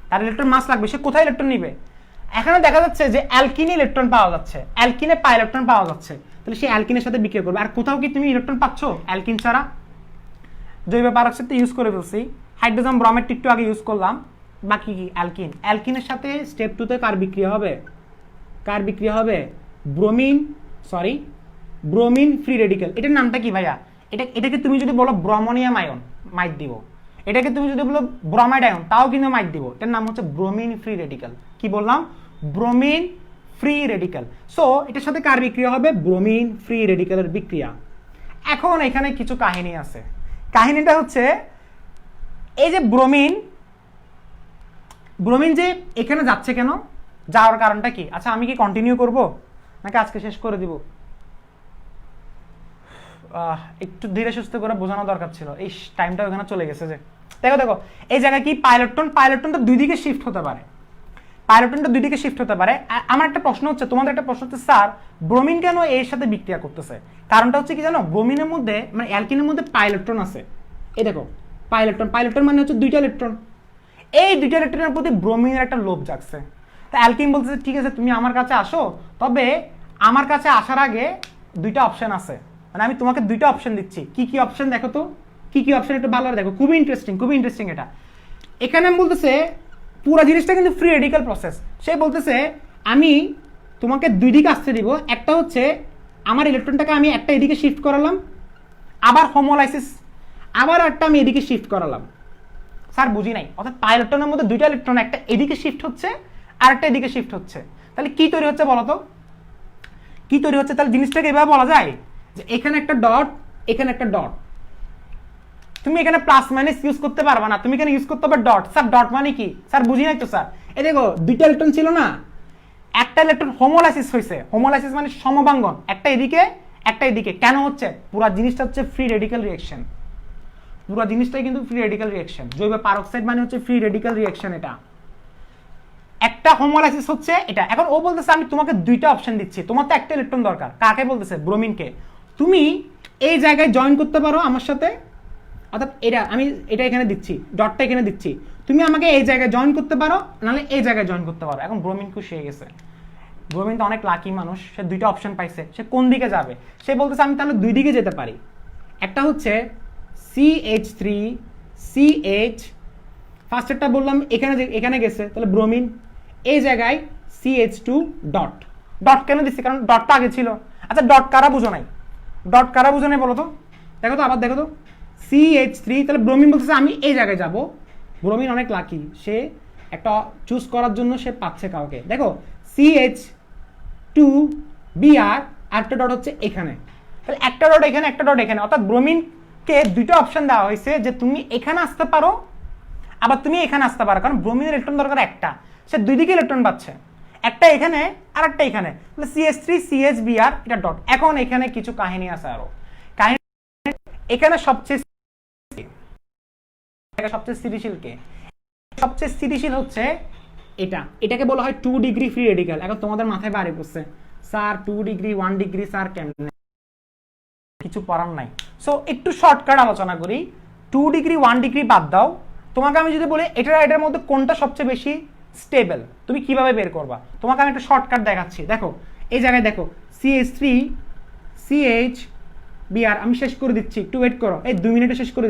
তার ইলেকট্রন মাস লাগবে। সে কোথায় ইলেকট্রন নিবে? এখানে দেখা যাচ্ছে যে অ্যালকিনে ইলেকট্রন পাওয়া যাচ্ছে, অ্যালকিনে পা ইলেকট্রন পাওয়া যাচ্ছে, তাহলে সে অ্যালকিনের সাথে বিক্রিয়া করবে। আর কোথাও কি তুমি ইলেকট্রন পাচ্ছ অ্যালকিন ছাড়া? জৈব পারক্সাইড ইউজ করে ফেলছি, হাইড্রোজেন ব্রোমাইড একটু আগে ইউজ করলাম, বাকি কি? অ্যালকিন। অ্যালকিনের সাথে স্টেপ 2তে কার বিক্রিয়া হবে? কার বিক্রিয়া হবে? Bromine free radical. এটার নামটা কি ভাইয়া? এটাকে তুমি যদি বলো ব্রোমোনিয়াম আয়ন, মাইট দিব। এটাকে তুমি যদি বলো ব্রোমাইড আয়ন, তাও কিন্তু মাইট দিব। এটার নাম হচ্ছে ব্রোমিন ফ্রি রেডিক্যাল। কি বললাম? Bromine free radical. সো এটার সাথে কার বিক্রিয়া হবে? ব্রোমিন ফ্রি রেডিক্যালের বিক্রিয়া। এখন এখানে কিছু কাহিনী আছে। কাহিনীটা হচ্ছে এই যে ব্রোমিন ব্রোমিন যে এখানে যাচ্ছে কেন, যাওয়ার কারণটা কি? আচ্ছা আমি কি কন্টিনিউ করব নাকি আজকে শেষ করে দিব? একটু ধীরে সুস্থ করে বোঝানো দরকার ছিল, এই টাইমটা ওখানে চলে গেছে যে। দেখো দেখো এই জায়গায় কি পাইলটনটা দুই দিকে শিফট হতে পারে, পাইলটনটা দুই দিকে শিফট হতে পারে। আমার একটা প্রশ্ন হচ্ছে, তোমাদের একটা প্রশ্ন হচ্ছে স্যার ব্রোমিন কেন এর সাথে বিক্রিয়া করতেছে? কারণটা হচ্ছে কি জানো, ব্রোমিনের মধ্যে মানে অ্যালকিনের মধ্যে পাইলটন আছে। এই দেখো পাইলটন মানে হচ্ছে দুইটা ইলেকট্রন, এই দুইটা ইলেকট্রনের প্রতি ব্রোমিনের একটা লোভ জাগছে। তা অ্যালকিন বলতেছে ঠিক আছে তুমি আমার কাছে আসো, তবে আমার কাছে আসার আগে দুইটা অপশন আছে, মানে আমি তোমাকে দুইটা অপশন দিচ্ছি। কি কি অপশন দেখো তো, কি কি অপশন একটু ভালো দেখো, খুবই ইন্টারেস্টিং এটা। এখানে বলতেছে পুরো জিনিসটা কিন্তু ফ্রি রেডিক্যাল প্রসেস। সে বলতেছে আমি তোমাকে দুই দিকে আসতে দিব, একটা হচ্ছে আমার ইলেকট্রনটাকে আমি একটা এদিকে শিফট করালাম, আবার হোমোলাইসিস, আবার একটা আমি এদিকে শিফট করালাম। স্যার বুঝি নাই, অর্থাৎ পাইলটনের মধ্যে দুইটা ইলেকট্রন একটা এদিকে শিফট হচ্ছে আর একটা এদিকে শিফট হচ্ছে, তাহলে কি তৈরি হচ্ছে বলো তো, কি তৈরি হচ্ছে? তাহলে জিনিসটাকে এভাবে বলা যায় যে এখানে একটা ডট, এখানে একটা ডট। তুমি এখানে প্লাস মাইনাস ইউজ করতে পারবে না, তুমি এখানে ইউজ করতে হবে ডট। স্যার ডট মানে কি? স্যার বুঝি নাই তো স্যার। এই দেখো দুইটা ইলেকট্রন ছিল না, একটা ইলেকট্রন হোমোলাইসিস হয়েছে, হোমোলাইসিস মানে সমবাঙ্গন, একটা এদিকে একটা এদিকে। কেন হচ্ছে? পুরো জিনিসটা হচ্ছে ফ্রি রেডিক্যাল রিঅ্যাকশন, পুরো জিনিসটাই কিন্তু ফ্রি রেডিক্যাল রিঅ্যাকশন। জৈব পারক্সাইড মানে হচ্ছে ফ্রি রেডিক্যাল রিঅ্যাকশন, এটা একটা হোমোলাইসিস হচ্ছে এটা। এখন ও বলতেছে আমি তোমাকে দুইটা অপশন দিচ্ছি, তোমার তো একটা ইলেকট্রন দরকার। কাকে বলতেছে? ব্রোমিনকে। তুমি এই জায়গায় জয়েন করতে পারো আমার সাথে, অর্থাৎ আমি এটা এখানে দিচ্ছি, ডটটা এখানে দিচ্ছি, তুমি আমাকে এই জায়গায় জয়েন করতে পারো, নাহলে এই জায়গায় জয়েন করতে পারো। এখন ব্রোমিন খুশি হয়ে গেছে, ব্রোমিন তো অনেক লাকি মানুষ, সে দুইটা অপশন পাইছে, সে কোন দিকে যাবে? সে বলতেছে আমি তাহলে দুই দিকে যেতে পারি। একটা হচ্ছে CH3 CH, ফার্স্টেরটা বললাম এখানে গেছে, তাহলে ব্রোমিন এই জায়গায় CH2 ডট। ডট কেন দিচ্ছি? কারণ ডটটা আগে ছিল। আচ্ছা ডট কারা বুঝো নাই, ডট কারা বুঝো নাই বলো তো? দেখো তো, আবার দেখো তো, CH3, তাহলে ব্রোমিন বলতেছে আমি এই জায়গায় যাব। ব্রোমিন অনেক লাকি, সে একটা চুজ করার জন্য সে পাচ্ছে কাউকে। দেখো CH2Br, আরেকটা ডট হচ্ছে এখানে, তাহলে একটা ডট এখানে একটা ডট এখানে, অর্থাৎ ব্রোমিনকে দুইটা অপশন দেওয়া হয়েছে যে তুমি এখানে আসতে পারো, আবার তুমি এখানে আসতে পারো। কারণ ব্রোমিনের ইলেকট্রন দরকার একটা, সে দুই দিকে ইলেকট্রন পাচ্ছে, একটা এখানে আর একটা এখানে। তাহলে CH3 CHBr এটা ডট। এখন এখানে কিছু কাহিনী আছে, আরো কাহিনী। এখানে সবচেয়ে স্থিতিশীল কে? সবচেয়ে স্থিতিশীল হচ্ছে এটা, এটাকে বলা হয় 2 ডিগ্রি ফ্রি রেডিক্যাল। এখন তোমাদের মাথায় বাড়ি পড়ছে স্যার 2 ডিগ্রি 1 ডিগ্রি স্যার কেমনে, কিছু পড়ার নাই। সো একটু শর্টকাট আলোচনা করি। 2 ডিগ্রি 1 ডিগ্রি বাদ দাও, তোমাকে আমি যদি বলি এটার মধ্যে কোনটা সবচেয়ে বেশি স্টেবল, তুমি কিভাবে বের করবা? তোমাকে আমি একটা শর্টকাট দেখাচ্ছি। দেখো এই জায়গায় দেখো CH3 CHBr, আমি শেষ করে দিচ্ছি, একটু ওয়েট করো, এই 2 মিনিটে শেষ করে